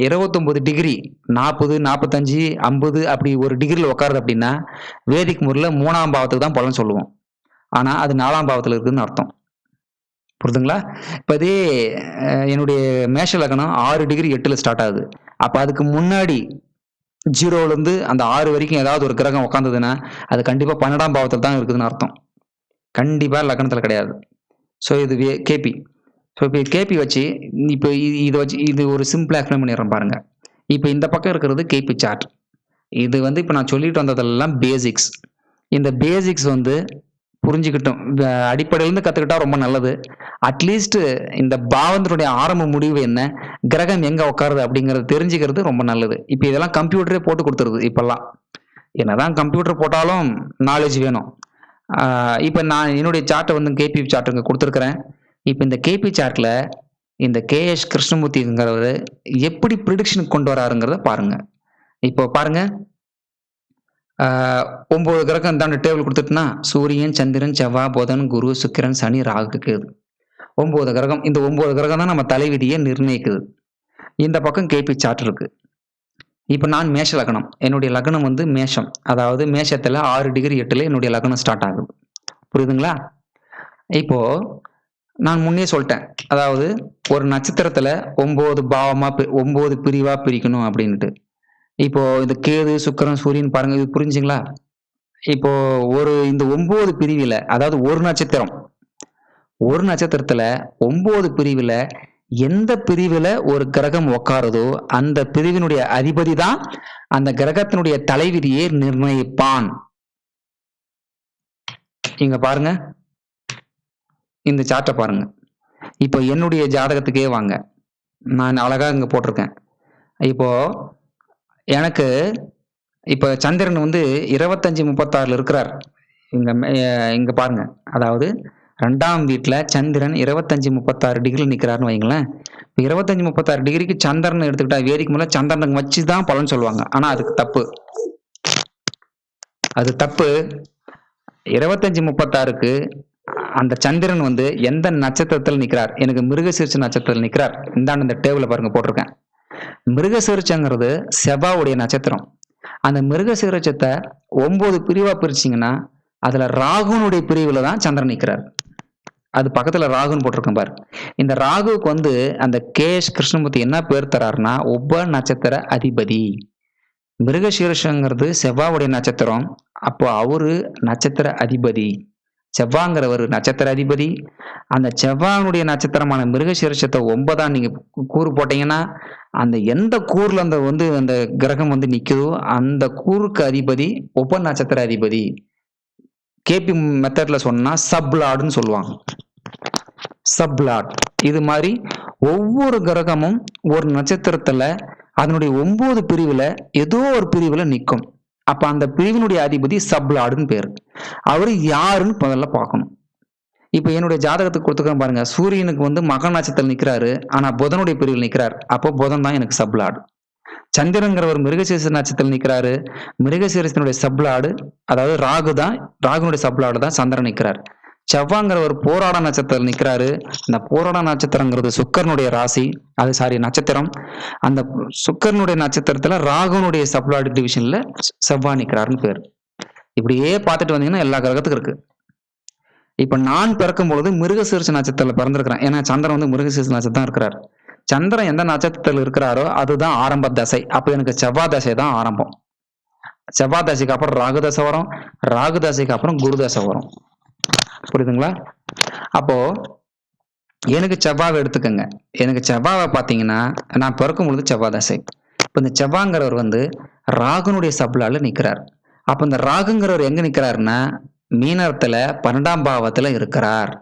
A: 29 டிகிரி, 40, 45, 50 அப்படி ஒரு டிகிரில உட்காருது அப்படின்னா வேதிக் முறையில 3ஆம் பாவத்துக்கு தான் பலன் சொல்லுவோம். ஆனா அது 4ஆம் பாவத்துல இருக்குதுன்னு அர்த்தம். புரியுதுங்களா? இப்ப இதே என்னுடைய மேஷ லக்னம் 6 டிகிரி 8ல ஸ்டார்ட் ஆகுது. அப்ப அதுக்கு முன்னாடி 0ல இருந்து அந்த 6 வரைக்கும் ஏதாவது ஒரு கிரகம் உட்கார்ந்ததுன்னா அது கண்டிப்பா 12ஆம் பாவத்துல தான் இருக்குதுன்னு அர்த்தம். கண்டிப்பா லக்னத்துல கிடையாது. ஸோ இது கேபி. ஸோ இப்போ கேபி வச்சு இப்போ இதை வச்சு இது ஒரு சிம்பிளா எக்ஸ்பிளைன் பண்ணிடுறேன் பாருங்க. இப்போ இந்த பக்கம் இருக்கிறது கேபி சார்ட். இது வந்து இப்போ நான் சொல்லிட்டு வந்ததெல்லாம் பேசிக்ஸ். இந்த பேசிக்ஸ் வந்து புரிஞ்சுக்கிட்டோம், அடிப்படையிலேருந்து கற்றுக்கிட்டா ரொம்ப நல்லது. அட்லீஸ்ட் இந்த பாவத்தினுடைய ஆரம்ப முடிவு என்ன, கிரகம் எங்கே உட்காருது அப்படிங்கிறது தெரிஞ்சுக்கிறது ரொம்ப நல்லது. இப்போ இதெல்லாம் கம்ப்யூட்டரே போட்டு கொடுத்துருது. இப்போல்லாம் என்னதான் கம்ப்யூட்டர் போட்டாலும் நாலேஜ் வேணும். இப்போ நான் என்னுடைய சார்ட்டை வந்து கேபி சார்ட் இங்கே கொடுத்துருக்குறேன். இப்போ இந்த கேபி சார்ட்ல இந்த கேஎஸ் கிருஷ்ணமூர்த்திங்கிறவர் எப்படி ப்ரிடிக்ஷன் கொண்டு வராருங்கிறத பாருங்க. இப்போ பாருங்க, 9 கிரகம் இந்தாண்ட டேபிள் கொடுத்துட்டுனா சூரியன், சந்திரன், செவ்வாய், புதன், குரு, சுக்கிரன், சனி, ராகு, கேது. 9 கிரகம். இந்த 9 கிரகம் தான் நம்ம தலைவிதியை நிர்ணயிக்குது. இந்த பக்கம் கேபி சார்ட் இருக்கு. இப்போ நான் மேஷ லக்னம். என்னுடைய லக்னம் வந்து மேஷம். அதாவது மேஷத்துல 6 டிகிரி 8ல என்னுடைய லக்னம் ஸ்டார்ட் ஆகுது. புரியுதுங்களா? இப்போ நான் முன்னே சொல்லிட்டேன், அதாவது ஒரு நட்சத்திரத்துல 9 பாவமா 9 பிரிவா பிரிக்கணும் அப்படின்ட்டு. இப்போ இந்த கேது, சுக்கிரன், சூரியன் பாருங்க, இது புரிஞ்சுங்களா? இப்போ இந்த 9 பிரிவுல, அதாவது ஒரு நட்சத்திரத்துல 9 பிரிவுல எந்த பிரிவுல ஒரு கிரகம் உட்காருதோ அந்த பிரிவினுடைய அதிபதி தான் அந்த கிரகத்தினுடைய தலைவிதியை நிர்ணயிப்பான். இங்க பாருங்க, இந்த சார்ட்டை பாருங்க. இப்போ என்னுடைய ஜாதகத்துக்கே வாங்க. நான் அழகா இங்க போட்டிருக்கேன். இப்போ எனக்கு இப்போ சந்திரன் வந்து 25, 36ல இருக்கிறார். இங்க பாருங்க, அதாவது 2ஆம் வீட்டுல சந்திரன் 25, 36 டிகிரில நிக்கிறாருன்னு வைங்களேன். 25, 36 டிகிரிக்கு சந்திரன் எடுத்துக்கிட்டா வேதிக்கு மேல சந்திரனுக்கு வச்சு தான் பலன் சொல்லுவாங்க. ஆனா அதுக்கு தப்பு. அது தப்பு. 25, 36க்கு அந்த சந்திரன் வந்து எந்த நட்சத்திரத்தில் நிற்கிறார்? எனக்கு மிருகசீரிஷ நட்சத்திரத்தில் நிற்கிறார். இந்த டேபிள பாருங்க போட்டிருக்கேன். மிருகசீரிஷங்கிறது செவ்வாவுடைய நட்சத்திரம். அந்த மிருகசீரிஷத்தை 9 பிரிவா பிரிச்சிங்கன்னா அதுல ராகுனுடைய பிரிவுல தான் சந்திரன் நிற்கிறார். அது பக்கத்துல ராகுன்னு போட்டிருக்கேன் பாரு. இந்த ராகுவுக்கு வந்து அந்த கேஎஸ் கிருஷ்ணமூர்த்தி என்ன பேர் தராருன்னா உப நட்சத்திர அதிபதி. மிருகசீரிஷங்கிறது செவ்வாவுடைய நட்சத்திரம். அப்போ அவரு நட்சத்திர அதிபதி. செவ்வாங்கிறவர் நட்சத்திர அதிபதி. அந்த செவ்வாயினுடைய நட்சத்திரமான மிருகசீரிஷத்தை 9ஆம் நீங்க கூறு போட்டீங்கன்னா, அந்த எந்த கூறுல அந்த கிரகம் நிக்குதோ, அந்த கூறுக்கு அதிபதி உப நட்சத்திர அதிபதி. கேபி மெத்தட்ல சொன்னா சப்லார்ட்ன்னு சொல்லுவாங்க. சப்லார்ட். இது மாரி ஒவ்வொரு கிரகமும் ஒரு நட்சத்திரத்துல அதனுடைய 9 பிரிவுல ஏதோ ஒரு பிரிவுல நிக்கும். அப்ப அந்த பிரிவினுடைய அதிபதி சப்லார்டுன்னு பேரு. அவரு யாருன்னு முதல்ல பார்க்கணும். இப்ப என்னுடைய ஜாதகத்துக்கு கொடுத்துருக்கேன் பாருங்க. சூரியனுக்கு மக நட்சத்திரத்தில் நிக்கிறாரு. ஆனா புதனுடைய பிரிவில் நிக்கிறார். அப்போ புதன் தான் எனக்கு சப்லார்டு. சந்திரன்கிறவர் மிருகசீரிஷ நட்சத்திரத்தில் நிக்கிறாரு. மிருகசீரிஷத்தினுடைய சப்லார்டு, அதாவது ராகுனுடைய சப்லார்டு தான் சந்திரன் நிக்கிறார். செவ்வாங்கிறவர் போராட நட்சத்திரத்தில் நிக்கிறாரு. இந்த போராட நட்சத்திரங்கிறது சுக்கரனுடைய ராசி, நட்சத்திரம். அந்த சுக்கரனுடைய நட்சத்திரத்துல ராகுனுடைய சப்லார்டு டிவிஷன்ல செவ்வாய் நிக்கிறாருன்னு பேர். இப்படியே பார்த்துட்டு வந்தீங்கன்னா எல்லா கிரகத்துக்கும் இருக்கு. இப்ப நான் பிறக்கும் பொழுது மிருகசீரிஷ நட்சத்திரத்துல பிறந்திருக்கிறேன். ஏன்னா சந்திரன் மிருகசீரிஷ நட்சத்திரம் இருக்கிறார். சந்திரன் எந்த நட்சத்திரத்தில் இருக்கிறாரோ அதுதான் ஆரம்ப தசை. அப்ப எனக்கு செவ்வாய் தசை தான் ஆரம்பம். செவ்வாய் தசைக்கு அப்புறம் ராகு தசை வரும். ராகு தசைக்கு அப்புறம் குரு தசை வரும். புரியுதுங்களா? அப்போ எனக்கு செவ்வாவை எடுத்துக்கங்க. எனக்கு செவ்வாவை பார்த்தீங்கன்னா நான் பிறக்கும் பொழுது செவ்வாய் தசை. இப்போ இந்த செவ்வாங்கிறவர் ராகுனுடைய சப்லால நிற்கிறார். அப்போ இந்த ராகுங்கிறவர் எங்க நிற்கிறாருன்னா மீனத்துல 12ஆம் பாவத்துல இருக்கிறார்.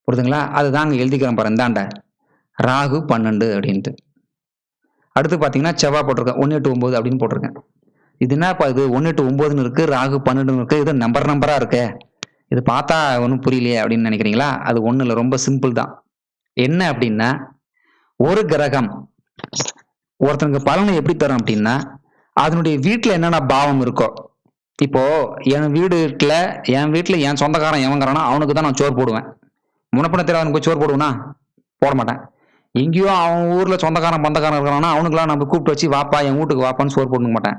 A: புரியுதுங்களா? அதுதாங்க எழுதிக்கிறேன் பாரு, இந்தாண்ட ராகு 12 அப்படின்ட்டு. அடுத்து பார்த்தீங்கன்னா செவ்வாய் போட்டிருக்கேன் 1 8 9 அப்படின்னு போட்டிருக்கேன். இது என்னப்பா இது 1 8 9ன்னு இருக்கு, ராகு 12ன்னு இருக்கு, இது நம்பரா இருக்கு, இது பார்த்தா ஒன்றும் புரியலையே அப்படின்னு நினைக்கிறீங்களா? அது ஒன்றும் இல்லை, ரொம்ப சிம்பிள் தான். என்ன அப்படின்னா, ஒரு கிரகம் ஒருத்தனுக்கு பலனை எப்படி தரும் அப்படின்னா, அதனுடைய வீட்டில் என்னென்ன பாவம் இருக்கோ. இப்போ என் வீட்டில் என் சொந்தக்காரன் எவங்கிறானோ அவனுக்கு தான் நான் சோறு போடுவேன். முன்னப்பினத்தில் அவனுக்கு சோறு போடுவேனா? போட மாட்டேன். எங்கேயோ அவன் ஊர்ல சொந்தக்காரன் பந்தக்காரன் இருக்கிறானா அவனுக்குலாம் நம்ம கூப்பிட்டு வச்சு வாப்பா என் வீட்டுக்கு வாப்பான்னு சோறு போட மாட்டேன்.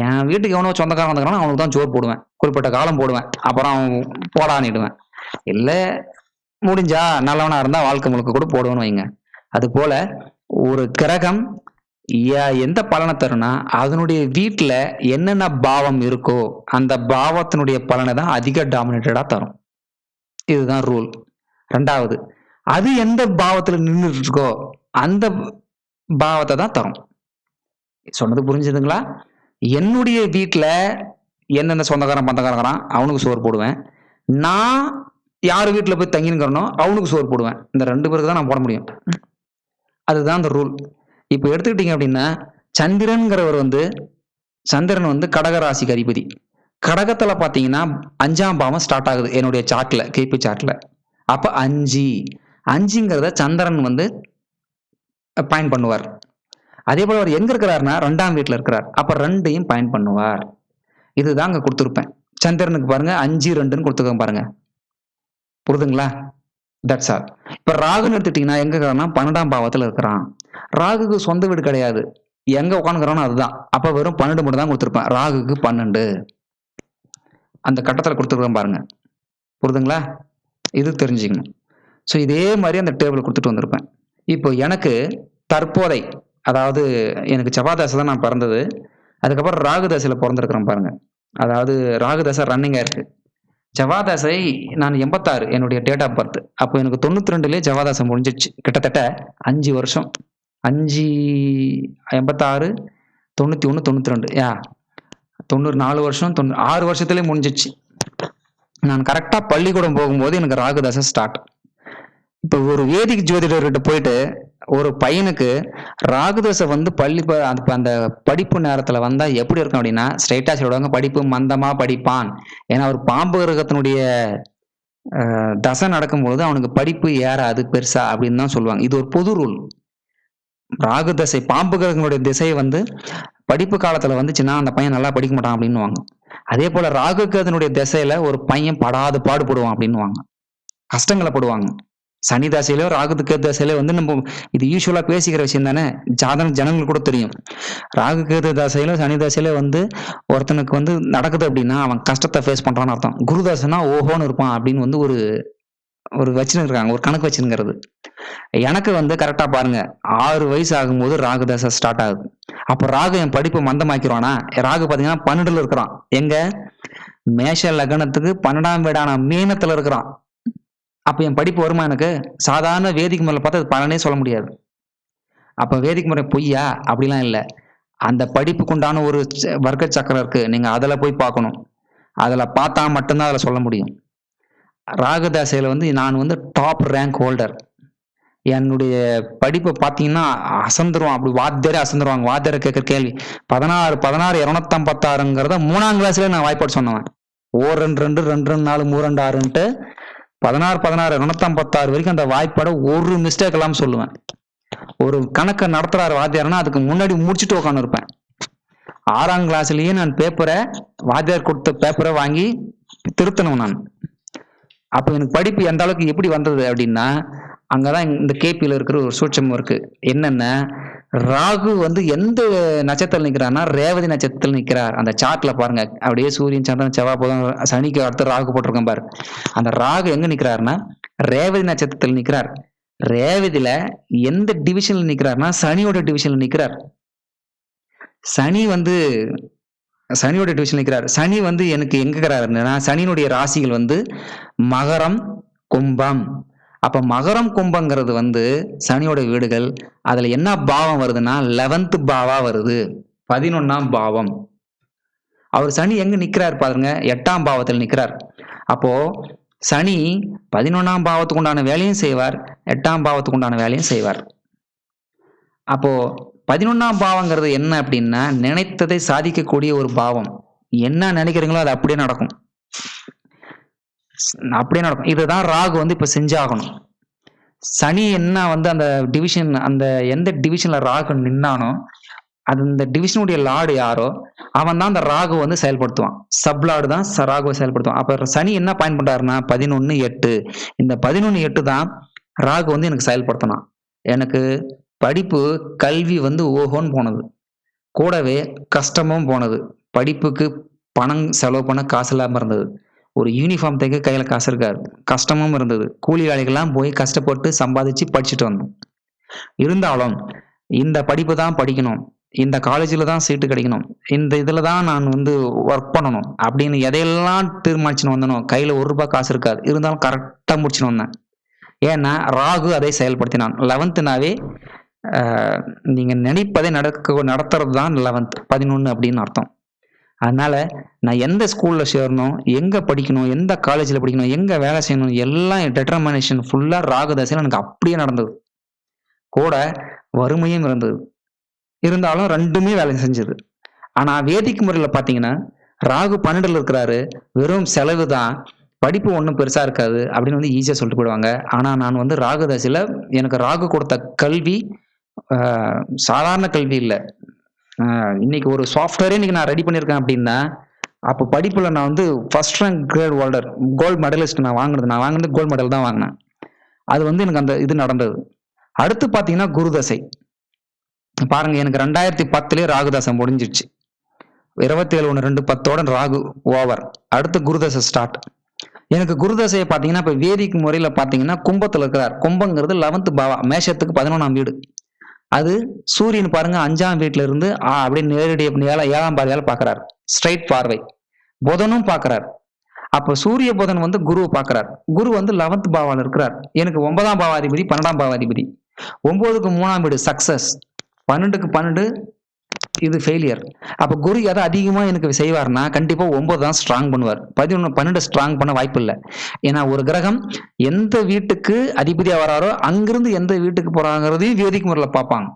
A: என் வீட்டுக்கு எவனோ சொந்தக்காரன் வந்துக்கிறானோ அவனுக்கு தான் சோறு போடுவேன். குறிப்பிட்ட காலம் போடுவேன். அப்புறம் அவன் போடான்னிடுவேன். இல்ல முடிஞ்சா நல்லவனா இருந்தா வாழ்க்கை முழுக்க கூட போடுவேன்னு வைங்க. அது போல ஒரு கிரகம் எந்த பலனை தரும்னா அதனுடைய வீட்டுல என்னென்ன பாவம் இருக்கோ அந்த பாவத்தினுடைய பலனை தான் அதிக டாமினேட்டடா தரும். இதுதான் ரூல். ரெண்டாவது, அது எந்த பாவத்துல நின்றுட்டு இருக்கோ அந்த பாவத்தை தான் தரும். சொன்னது புரிஞ்சுதுங்களா? என்னுடைய வீட்டுல எந்தெந்த சொந்தக்காரன் பந்தக்காரன் அவனுக்கு சோறு போடுவேன். நான் யார் வீட்டுல போய் தங்கினுக்கிறனோ அவனுக்கு சோறு போடுவேன். இந்த 2 பேருக்கு தான் நான் போட முடியும். அதுதான் அந்த ரூல். இப்ப எடுத்துக்கிட்டீங்க அப்படின்னா சந்திரன் கடக ராசிக்கு அதிபதி. கடகத்துல பாத்தீங்கன்னா 5ஆம் பாவம் ஸ்டார்ட் ஆகுது என்னுடைய சார்ட்ல, கேபி சார்ட்ல. அப்ப 5ங்கிறத சந்திரன் பயன் பண்ணுவார். அதே போல அவர் எங்க இருக்கிறாருன்னா 2ஆம் வீட்டுல இருக்கிறார். அப்ப 2ஐயும் பயன் பண்ணுவார். இதுதான் அங்க கொடுத்துருப்பேன். சந்திரனுக்கு பாருங்க 5 2ன்னு கொடுத்துருக்கேன் பாருங்க. புரியுதுங்களா? That's all. இப்ப ராகுன்னு எடுத்துட்டீங்கன்னா எங்க இருக்கிறான்னா 12ஆம் பாவத்துல இருக்கிறான். ராகுக்கு சொந்த வீடு கிடையாது, எங்க உட்காந்துக்கிறானோ அதுதான். அப்ப வெறும் 12 மட்டும் தான் கொடுத்துருப்பேன். ராகுக்கு 12 அந்த கட்டத்துல கொடுத்துருக்கேன் பாருங்க. புரியுதுங்களா? இது தெரிஞ்சுக்கணும். ஸோ இதே மாதிரி அந்த டேபிள் கொடுத்துட்டு வந்திருப்பேன். இப்போ எனக்கு தற்போதை, அதாவது எனக்கு செவ்வாய் தசை தான் நான் பிறந்தது. அதுக்கப்புறம் ராகு தசையில பிறந்திருக்கிறேன் பாருங்க. அதாவது ராகு தசை ரன்னிங்கா இருக்கு. செவ்வாய் தசை நான் 86 என்னுடைய டேட் ஆஃப் பர்த். அப்போ எனக்கு 92லயே செவ்வாய் தசை முடிஞ்சிச்சு. கிட்டத்தட்ட 5 வருஷம். 5 86 91 92 94 வருஷம் 6 வருஷத்துலயே முடிஞ்சிச்சு. நான் கரெக்டா பள்ளிக்கூடம் போகும்போது எனக்கு ராகு தசை ஸ்டார்ட். இப்ப ஒரு வேதிக் ஜோதிடர்கிட்ட போயிட்டு ஒரு பையனுக்கு ராகுதசை அந்த படிப்பு நேரத்துல வந்தா எப்படி இருக்கும் அப்படின்னா ஸ்ட்ரைட்டா சொல்லுவாங்க, படிப்பு மந்தமா படிப்பான். ஏன்னா ஒரு பாம்பு கிரகத்தினுடைய தசை நடக்கும்போது அவனுக்கு படிப்பு ஏறாது பெருசா அப்படின்னு தான் சொல்லுவாங்க. இது ஒரு பொது ரூல். ராகு தசை பாம்பு கிரகங்களுடைய திசை படிப்பு காலத்துல வந்துச்சுன்னா அந்த பையன் நல்லா படிக்க மாட்டான் அப்படின்னுவாங்க. அதே போல ராகு கேதுனுடைய திசையில ஒரு பையன் படாது பாடுபடுவான் அப்படின்னுவாங்க, கஷ்டங்களை படுவாங்க. சனி தசையிலோ ராகு கேது தசையில நம்ம இது யூஸ்வலா பேசிக்கிற விஷயம் தானே, ஜனங்களுக்கு கூட தெரியும். ராகு கேது தசையில சனி தசையில ஒருத்தனுக்கு நடக்குது அப்படின்னா அவன் கஷ்டத்தை ஃபேஸ் பண்றான்னு அர்த்தம். குரு தசைனா ஓஹோன்னு இருப்பான் அப்படின்னு ஒரு வச்சுன்னு இருக்காங்க, ஒரு கணக்கு வச்சுங்கிறது. எனக்கு கரெக்டா பாருங்க 6 வயசு ஆகும்போது ராகு தசை ஸ்டார்ட் ஆகுது. அப்ப ராகு என் படிப்பு மந்தமாக்கிடுவானா? ராகு பாத்தீங்கன்னா 12ல இருக்கிறான். எங்க மேஷ லக்னத்துக்கு 12ஆம் வீடான மீனத்துல இருக்கிறான். அப்ப என் படிப்பு வருமா எனக்கு? சாதாரண வேதிக் முறையில பார்த்தா அது பலனே சொல்ல முடியாது. அப்ப வேதிக் முறை பொய்யா? அப்படிலாம் இல்ல. அந்த படிப்புக்கு உண்டான ஒரு வர்க்க சக்கரம் இருக்கு. நீங்க அதுல போய் பார்க்கணும். அதுல பார்த்தா மட்டும் தான் அதுல சொல்ல முடியும். ராகு தசையில வந்து நான் வந்து டாப் ரேங்க் ஹோல்டர். என்னுடைய படிப்ப பார்த்தீங்கன்னா, அசந்துருவான். அப்படி வாத்தியாரே அசந்துருவாங்க. வாத்தியார் கேட்கிற கேள்வி 16 16 256ங்கிறத 3ஆம் கிளாஸ்லயே நான் வாய்ப்பாடு சொன்னவன். ஓ 2 2 2 2 4 3 2 6ன்ட்டு 16 16 256 வரைக்கும் அந்த வாய்ப்பாட ஒரு மிஸ்டேக் இல்லாம சொல்லுவேன். ஒரு கணக்க நடத்துறாரு வாத்தியார்னா அதுக்கு முன்னாடி முடிச்சுட்டு உட்காந்துருப்பேன். 6ஆம் கிளாஸ்லயே நான் வாத்தியார் கொடுத்த பேப்பரை வாங்கி திருத்தணும் நான். அப்ப எனக்கு படிப்பு எந்த அளவுக்கு எப்படி வந்தது அப்படின்னா, அங்கதான் இந்த கேபியில இருக்கிற ஒரு சூட்சமம் இருக்கு. என்னன்னா, ராகு வந்து எந்த நட்சத்திரத்தில் நிக்கிறார்னா, ரேவதி நட்சத்திரத்தில் நிக்கிறார். அந்த சார்ட்ல பாருங்க. அப்படியே சூரியன், சந்திரன், செவ்வாய், புதன், சனிக்கு அடுத்து ராகு போட்டிருக்கேன் பாரு. அந்த ராகு எங்க நிக்கிறாருன்னா, ரேவதி நட்சத்திரத்தில் நிக்கிறார். ரேவதியில எந்த டிவிஷன்ல நிக்கிறார்னா, சனியோட டிவிஷன்ல நிக்கிறார். சனி வந்து சனியோட டிவிஷன் நிற்கிறார். சனி வந்து எனக்கு எங்க இருக்கிறாருன்னா, சனியினுடைய ராசிகள் வந்து மகரம், கும்பம். அப்ப மகரம், கும்பங்கிறது வந்து சனியோட வீடுகள். அதுல என்ன பாவம் வருதுன்னா 11th பாவா வருது. 11ஆம் பாவம். அவர் சனி எங்க நிக்கிறார் பாருங்க, 8ஆம் பாவத்தில் நிக்கிறார். அப்போ சனி 11ஆம் பாவத்துக்கு உண்டான வேலையும் செய்வார், 8ஆம் பாவத்துக்கு உண்டான வேலையும் செய்வார். அப்போ 11ஆம் பாவங்கிறது என்ன அப்படின்னா, நினைத்ததை சாதிக்கக்கூடிய ஒரு பாவம். என்ன நினைக்கிறீங்களோ அது அப்படியே நடக்கும். அப்படியே நடக்கும். இதுதான் ராகு வந்து இப்ப செஞ்சாகணும். சனி என்ன வந்து அந்த டிவிஷன், அந்த எந்த டிவிஷன்ல ராகு நின்னானோ, அது இந்த டிவிஷனுடைய லார்டு யாரோ அவன் தான் அந்த ராகு வந்து செயல்படுத்துவான். சப்லார்டு தான் ராகுவை செயல்படுத்துவான். அப்ப சனி என்ன பயன் பண்றாருன்னா 11/8. இந்த 11/8 தான் ராகு வந்து எனக்கு செயல்படுத்தினான். எனக்கு படிப்பு, கல்வி வந்து ஓஹோன்னு போனது. கூடவே கஷ்டமும் போனது. படிப்புக்கு பணம் செலவு பண்ண காசு இல்லாம இருந்தது. ஒரு யூனிஃபார்ம் தைக்க கையில காசு இருக்காது. கஷ்டமும் இருந்தது. கூலி வேலைக்கெல்லாம் போய் கஷ்டப்பட்டு சம்பாதிச்சு படிச்சுட்டு வந்தோம். இருந்தாலும் இந்த படிப்பு தான் படிக்கணும், இந்த காலேஜ்ல தான் சீட்டு கிடைக்கணும், இந்த இதுல தான் நான் வந்து ஒர்க் பண்ணணும் அப்படின்னு எதையெல்லாம் தீர்மானிச்சுன்னு வந்தனோ, கையில ₹1 காசு இருக்காது. இருந்தாலும் கரெக்டா முடிச்சுன்னு வந்தேன். ஏன்னா ராகு அதை செயல்படுத்தினான். 11னாவே நீங்க நினைப்பதை நடத்துறது தான் 11th 11 அப்படின்னு அர்த்தம். அதனால நான் எந்த ஸ்கூல்ல சேரணும், எங்க படிக்கணும், எந்த காலேஜ்ல படிக்கணும், எங்க வேலை செய்யணும், எல்லாம் டிட்டர்மினேஷன் ஃபுல்லா ராகு தசையில எனக்கு அப்படியே நடந்தது. கூட வறுமையும் இருந்தது. இருந்தாலும் 2மே வேலை செஞ்சது. ஆனா வேதிக் முறையில பாத்தீங்கன்னா, ராகு 12ல இருக்கிறாரு. வெறும் செலவு தான், படிப்பு ஒன்றும் பெருசா இருக்காது அப்படின்னு வந்து ஈஸியா சொல்லிட்டு போயிடுவாங்க. ஆனா நான் வந்து ராகு தசையில எனக்கு ராகு கொடுத்த கல்வி சாதாரண கல்வி இல்ல. இன்னைக்கு ஒரு சாஃப்ட்வேரே இன்னைக்கு நான் ரெடி பண்ணியிருக்கேன் அப்படின்னா, அப்போ படிப்புல நான் வந்து first rank grade holder, gold medalist நான் வாங்கினது கோல்டு மெடல் தான் வாங்கினேன். அது வந்து எனக்கு அந்த இது நடந்தது. அடுத்து பாத்தீங்கன்னா குரு தசை. பாருங்க, எனக்கு 2010லயே ராகு தசை முடிஞ்சிருச்சு. 27/1/2010 ராகு ஓவர். அடுத்து குரு தசை ஸ்டார்ட். எனக்கு குரு தசையை பாத்தீங்கன்னா இப்ப வேதிக் முறையில பாத்தீங்கன்னா கும்பத்துல இருக்கிறார். கும்பங்கிறது 11th பாவா, மேஷத்துக்கு 11ஆம் வீடு. அது சூரியன் பாருங்க 5ஆம் வீட்டுல இருந்து அப்படியே நேரடியாக 7ஆம் பாதையால பாக்குறாரு. ஸ்ட்ரைட் பார்வை. புதனும் பாக்குறார். அப்ப சூரிய புதன் வந்து குருவை பாக்குறார். குரு வந்து 11th பாவால இருக்கிறார். எனக்கு 9ஆம் பாவாதிபதி 12ஆம் பாவாதிபதி. 9க்கு 3ஆம் வீடு சக்சஸ், 12க்கு 12 இது ஃபெயிலியர். அப்ப குரு எதை அதிகமா எனக்கு செய்வார்னா கண்டிப்பா 9 தான் ஸ்ட்ராங் பண்ணுவார். 11 12 ஸ்ட்ராங் பண்ண வாய்ப்பு இல்லை. ஏன்னா ஒரு கிரகம் எந்த வீட்டுக்கு அதிபதியா வராரோ அங்கிருந்து எந்த வீட்டுக்கு போறாங்கிறதையும் வேதிக் முறையில பார்ப்பாங்க.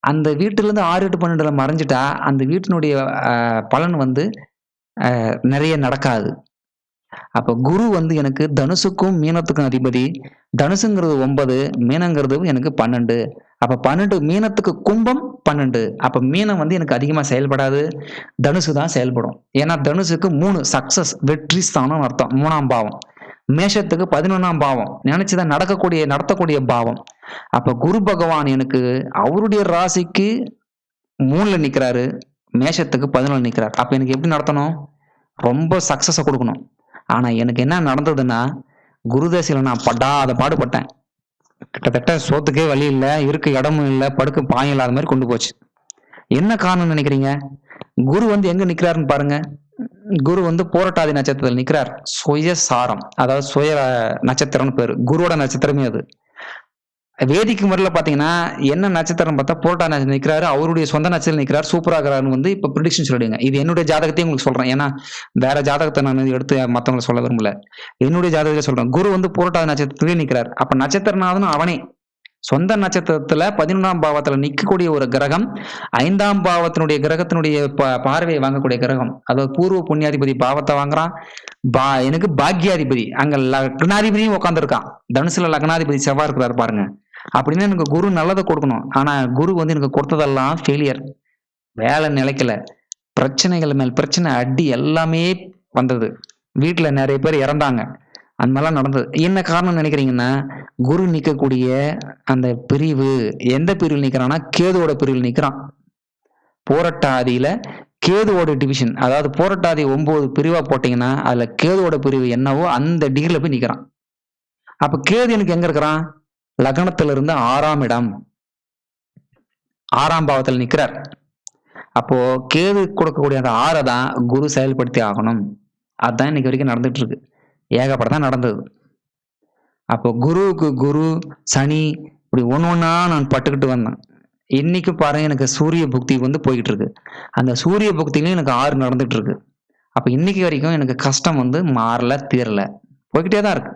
A: அந்த வீட்டுல இருந்து 6 8 12ல மறைஞ்சிட்டா அந்த வீட்டினுடைய பலன் வந்து நிறைய நடக்காது. அப்ப குரு வந்து எனக்கு தனுசுக்கும் மீனத்துக்கும் அதிபதி. தனுசுங்கிறது 9, மீனங்கிறது எனக்கு 12. அப்ப 12 மீனத்துக்கு கும்பம் 12. அப்ப மீனம் வந்து எனக்கு அதிகமா செயல்படாது, தனுசு தான் செயல்படும். ஏன்னா தனுசுக்கு 3 சக்சஸ், வெற்றி ஸ்தானம் அர்த்தம், 3ஆம் பாவம். மேஷத்துக்கு 11ஆம் பாவம், நினைச்சுதான் நடத்தக்கூடிய பாவம். அப்ப குரு பகவான் எனக்கு அவருடைய ராசிக்கு 3ல நிக்கிறாரு, மேஷத்துக்கு 11 நிக்கிறார். அப்ப எனக்கு எப்படி நடத்தணும்? ரொம்ப சக்சஸ கொடுக்கணும். ஆனா எனக்கு என்ன நடந்ததுன்னா, குருதசையில நான் படாத பாடுபட்டேன். கிட்டத்தட்ட சோத்துக்கே வழி இல்ல, இருக்க இடமும் இல்ல, படுக்க பாயம் இல்லாத மாதிரி கொண்டு போச்சு. என்ன காரணம் நினைக்கிறீங்க? குரு வந்து எங்க நிக்கிறாருன்னு பாருங்க. குரு வந்து போராட்டாதி நட்சத்திரத்தில் நிற்கிறார். சுயசாரம், அதாவது சுய நட்சத்திரம்னு பேரு. குருவோட நட்சத்திரமே அது. வேதிக்கு முறையில பார்த்தீங்கன்னா, என்ன நட்சத்திரம் பார்த்தா புரட்டாதி நட்சத்திரம் நிற்கிறாரு. அவருடைய சொந்த நட்சத்திரம் நிற்கிறார். சூப்பரா இருக்கிறாருன்னு வந்து இப்ப பிரிடிக்ஷன் சொல்லிடுங்க. இது என்னுடைய ஜாதகத்தையும் உங்களுக்கு சொல்றேன். ஏன்னா, வேற ஜாதகத்த நான் எடுத்து மத்தவங்களுக்கு சொல்ல விரும்பல. என்னுடைய ஜாதகத்த சொல்றேன். குரு வந்து புரட்டாதி நட்சத்திரத்திலே நிற்கிறார். அப்ப நட்சத்திரநாதனும் அவனே. சொந்த நட்சத்திரத்துல 11ஆம் பாவத்துல நிக்கக்கூடிய ஒரு கிரகம் 5ஆம் பாவத்தினுடைய கிரகத்தினுடைய பார்வையை வாங்கக்கூடிய கிரகம். அதாவது பூர்வ புண்ணியாதிபதி பாவத்தை வாங்குறான். எனக்கு பாக்யாதிபதி அங்க லக்னாதிபதியும் உட்காந்துருக்கான். தனுசுல லக்னாதிபதி செவ்வாய் இருக்கிறாரு பாருங்க. அப்படின்னு எனக்கு குரு நல்லதை கொடுக்கணும். ஆனா குரு வந்து எனக்கு கொடுத்ததெல்லாம் ஃபெயிலியர். வேலை நிலைக்கல, பிரச்சனைகள் மேல் பிரச்சனை, அடி எல்லாமே வந்தது. வீட்டுல நிறைய பேர் இறந்தாங்க. அந்த மாதிரிலாம் நடந்தது. என்ன காரணம் நினைக்கிறீங்கன்னா, குரு நிக்கக்கூடிய அந்த பிரிவு எந்த பிரிவில் நிக்கிறான்னா கேதுவோட பிரிவில் நிக்கிறான். போரட்டாதியில கேதுவோட டிவிஷன், அதாவது போரட்டாதி 9 பிரிவா போட்டீங்கன்னா அதுல கேதுவோட பிரிவு என்னவோ அந்த டிகிரில போய் நிக்கிறான். அப்ப கேது எனக்கு எங்க இருக்கிறான்? லக்னத்துல இருந்து 6ஆம் இடம், 6ஆம் பாவத்தில் நிக்கிறார். அப்போ கேது கொடுக்கக்கூடிய அந்த 6 தான் குரு செயல்படுத்தி ஆகணும். அதுதான் இன்னைக்கு வரைக்கும் நடந்துட்டு இருக்கு. ஏகப்பட்டதான் நடந்தது. அப்போ குருவுக்கு குரு, சனி இப்படி ஒண்ணா நான் பட்டுக்கிட்டு வந்தேன். இன்னைக்கு பாருங்க எனக்கு சூரிய புக்தி வந்து போய்கிட்டு இருக்கு. அந்த சூரிய புக்திலையும் எனக்கு 6 நடந்துட்டு இருக்கு. அப்ப இன்னைக்கு வரைக்கும் எனக்கு கஷ்டம் வந்து மாறல, தீரல, போய்கிட்டே தான் இருக்கு.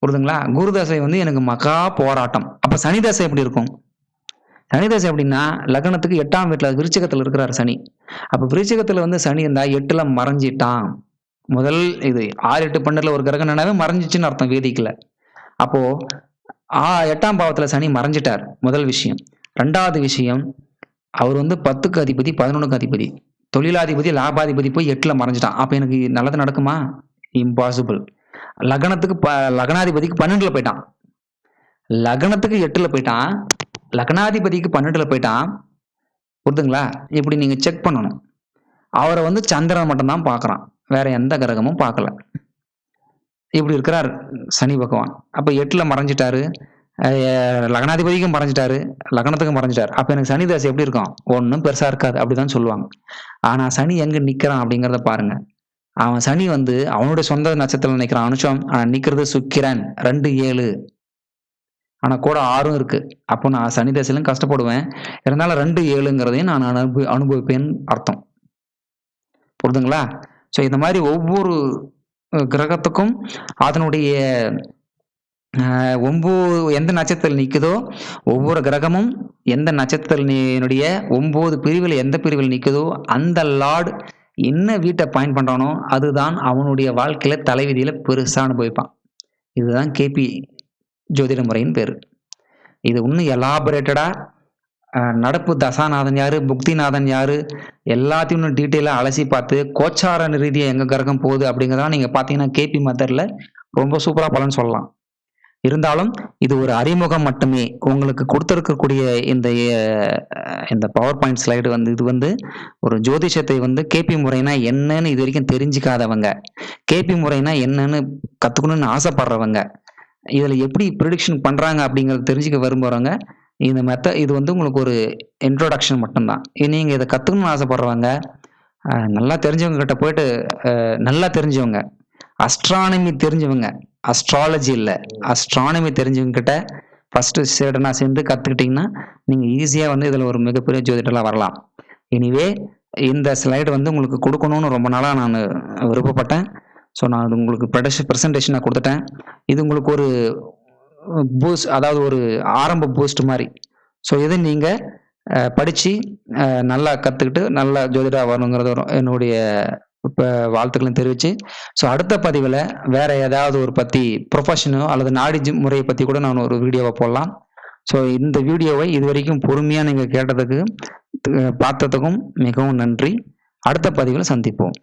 A: புரியுதுங்களா? குரு தசை வந்து எனக்கு மகா போராட்டம். அப்ப சனி தசை எப்படி இருக்கும்? சனி தசை எப்படின்னா லக்னத்துக்கு 8ஆம் வீட்டுல விருச்சிகத்துல இருக்கிறார் சனி. அப்ப விருச்சிகத்துல வந்து சனி இருந்தா 8ல மறைஞ்சிட்டான். முதல் இது 6, 8, 12 ஒரு கிரகம் என்னவே மறைஞ்சிச்சுன்னு அர்த்தம் வேதிக்கல. அப்போ 8ஆம் பாவத்துல சனி மறைஞ்சிட்டார். முதல் விஷயம். 2வது விஷயம், அவர் வந்து 10க்கு அதிபதி, 11க்கு அதிபதி, தொழிலாதிபதி, லாபாதிபதி போய் 8ல மறைஞ்சிட்டான். அப்ப எனக்கு நல்லது நடக்குமா? இம்பாசிபிள். லக்னத்துக்கு லக்னாதிபதிக்கு 12ல போயிட்டான். லக்னத்துக்கு 8ல போயிட்டான். லக்னாதிபதிக்கு 12ல போயிட்டான். புரியுதுங்களா? இப்படி நீங்க செக் பண்ணணும். அவரை வந்து சந்திரன் மட்டும்தான் பார்க்கறான். வேற எந்த கிரகமும் பார்க்கல. இப்படி இருக்கிறார் சனி பகவான். அப்ப 8ல மறைஞ்சிட்டாரு. லக்னாதிபதிக்கும் மறைஞ்சிட்டாரு, லக்னத்துக்கும் மறைஞ்சிட்டாரு. அப்ப எனக்கு சனி தசை எப்படி இருக்கும்? ஒன்றும் பெருசா இருக்காது, அப்படிதான் சொல்லுவாங்க. ஆனா சனி எங்க நிக்கிறான் அப்படிங்கிறத பாருங்க. அவன் சனி வந்து அவனுடைய சொந்த நட்சத்திரம் நிக்கிறான் அனுஷம். ஆனா நிக்கிறது சுக்கிரன் 2, 7. ஆனா கூட 6ம் இருக்கு. அப்போ நான் சனி தசையிலும் கஷ்டப்படுவேன். இருந்தாலும் 2, 7ங்கிறதையும் நான் அனுபவிப்பேன் அர்த்தம். புரியுதுங்களா? ஸோ இந்த மாதிரி ஒவ்வொரு கிரகத்துக்கும் அதனுடைய எந்த நட்சத்திரத்தில் நிற்குதோ ஒவ்வொரு கிரகமும் எந்த நட்சத்திரத்தினுடைய 9 பிரிவில் எந்த பிரிவில் நிற்குதோ அந்த லார்டு என்ன வீட்டை பாயிண்ட் பண்றானோ அதுதான் அவனுடைய வாழ்க்கையில தலைவிதியில பெருசா அனுபவிப்பான். இதுதான் கேபி ஜோதிட முறையின் பேரு. இது இன்னும் எலாபரேட்டடா நடப்பு தசாநாதன் யாரு, புக்திநாதன் யாரு, எல்லாத்தையும் இன்னும் டீட்டெயிலா அலசி பார்த்து கோச்சார ரீதியா எங்க கிரகம் போகுது அப்படிங்கிறதா நீங்க பாத்தீங்கன்னா கேபி மெத்தட்ல ரொம்ப சூப்பரா பலன் சொல்லலாம். இருந்தாலும் இது ஒரு அறிமுகம் மட்டுமே. உங்களுக்கு கொடுத்திருக்கக்கூடிய இந்த பவர் பாயிண்ட் ஸ்லைடு வந்து இது வந்து ஒரு ஜோதிஷத்தை வந்து கேபி முறைனா என்னன்னு இது வரைக்கும் தெரிஞ்சுக்காதவங்க, கேபி முறைனா என்னன்னு கத்துக்கணும்னு ஆசைப்படுறவங்க, இதுல எப்படி ப்ரிடிக்ஷன் பண்றாங்க அப்படிங்கறத தெரிஞ்சுக்க விரும்புறவங்க இது வந்து உங்களுக்கு ஒரு இன்ட்ரோடக்ஷன் மட்டும்தான். நீங்க இதை கத்துக்கணும்னு ஆசைப்படுறவங்க நல்லா தெரிஞ்சவங்க கிட்ட போயிட்டு நல்லா தெரிஞ்சவங்க, அஸ்ட்ரானமி தெரிஞ்சவங்க, அஸ்ட்ராலஜி இல்ல அஸ்ட்ரானமி தெரிஞ்சவங்க கிட்ட ஃபர்ஸ்ட் சேடனா சேர்ந்து கத்துக்கிட்டீங்கன்னா நீங்க ஈஸியா வந்து இதுல ஒரு மிகப்பெரிய ஜோதிடரா வரலாம். எனிவே இந்த ஸ்லைடு வந்து உங்களுக்கு கொடுக்கணும்னு ரொம்ப நாளா நான் விருப்பப்பட்டேன். ஸோ நான் அது உங்களுக்கு ப்ரெசன்டேஷன் நான் கொடுத்துட்டேன். இது உங்களுக்கு ஒரு பூஸ்ட், அதாவது ஒரு ஆரம்ப பூஸ்ட் மாதிரி. ஸோ இதை நீங்க படிச்சு நல்லா கத்துக்கிட்டு நல்லா ஜோதிடா வரணுங்கிறது என்னுடைய வாழ்த்துக்களையும் தெரிவிச்சு, ஸோ அடுத்த பதிவில் வேற ஏதாவது ஒரு பத்தி ப்ரொஃபஷனோ அல்லது நாடி முறையை பத்தி கூட நான் ஒரு வீடியோவை போடலாம். ஸோ இந்த வீடியோவை இது வரைக்கும் பொறுமையா நீங்க கேட்டதுக்கு பார்த்ததுக்கும் மிகவும் நன்றி. அடுத்த பதிவில் சந்திப்போம்.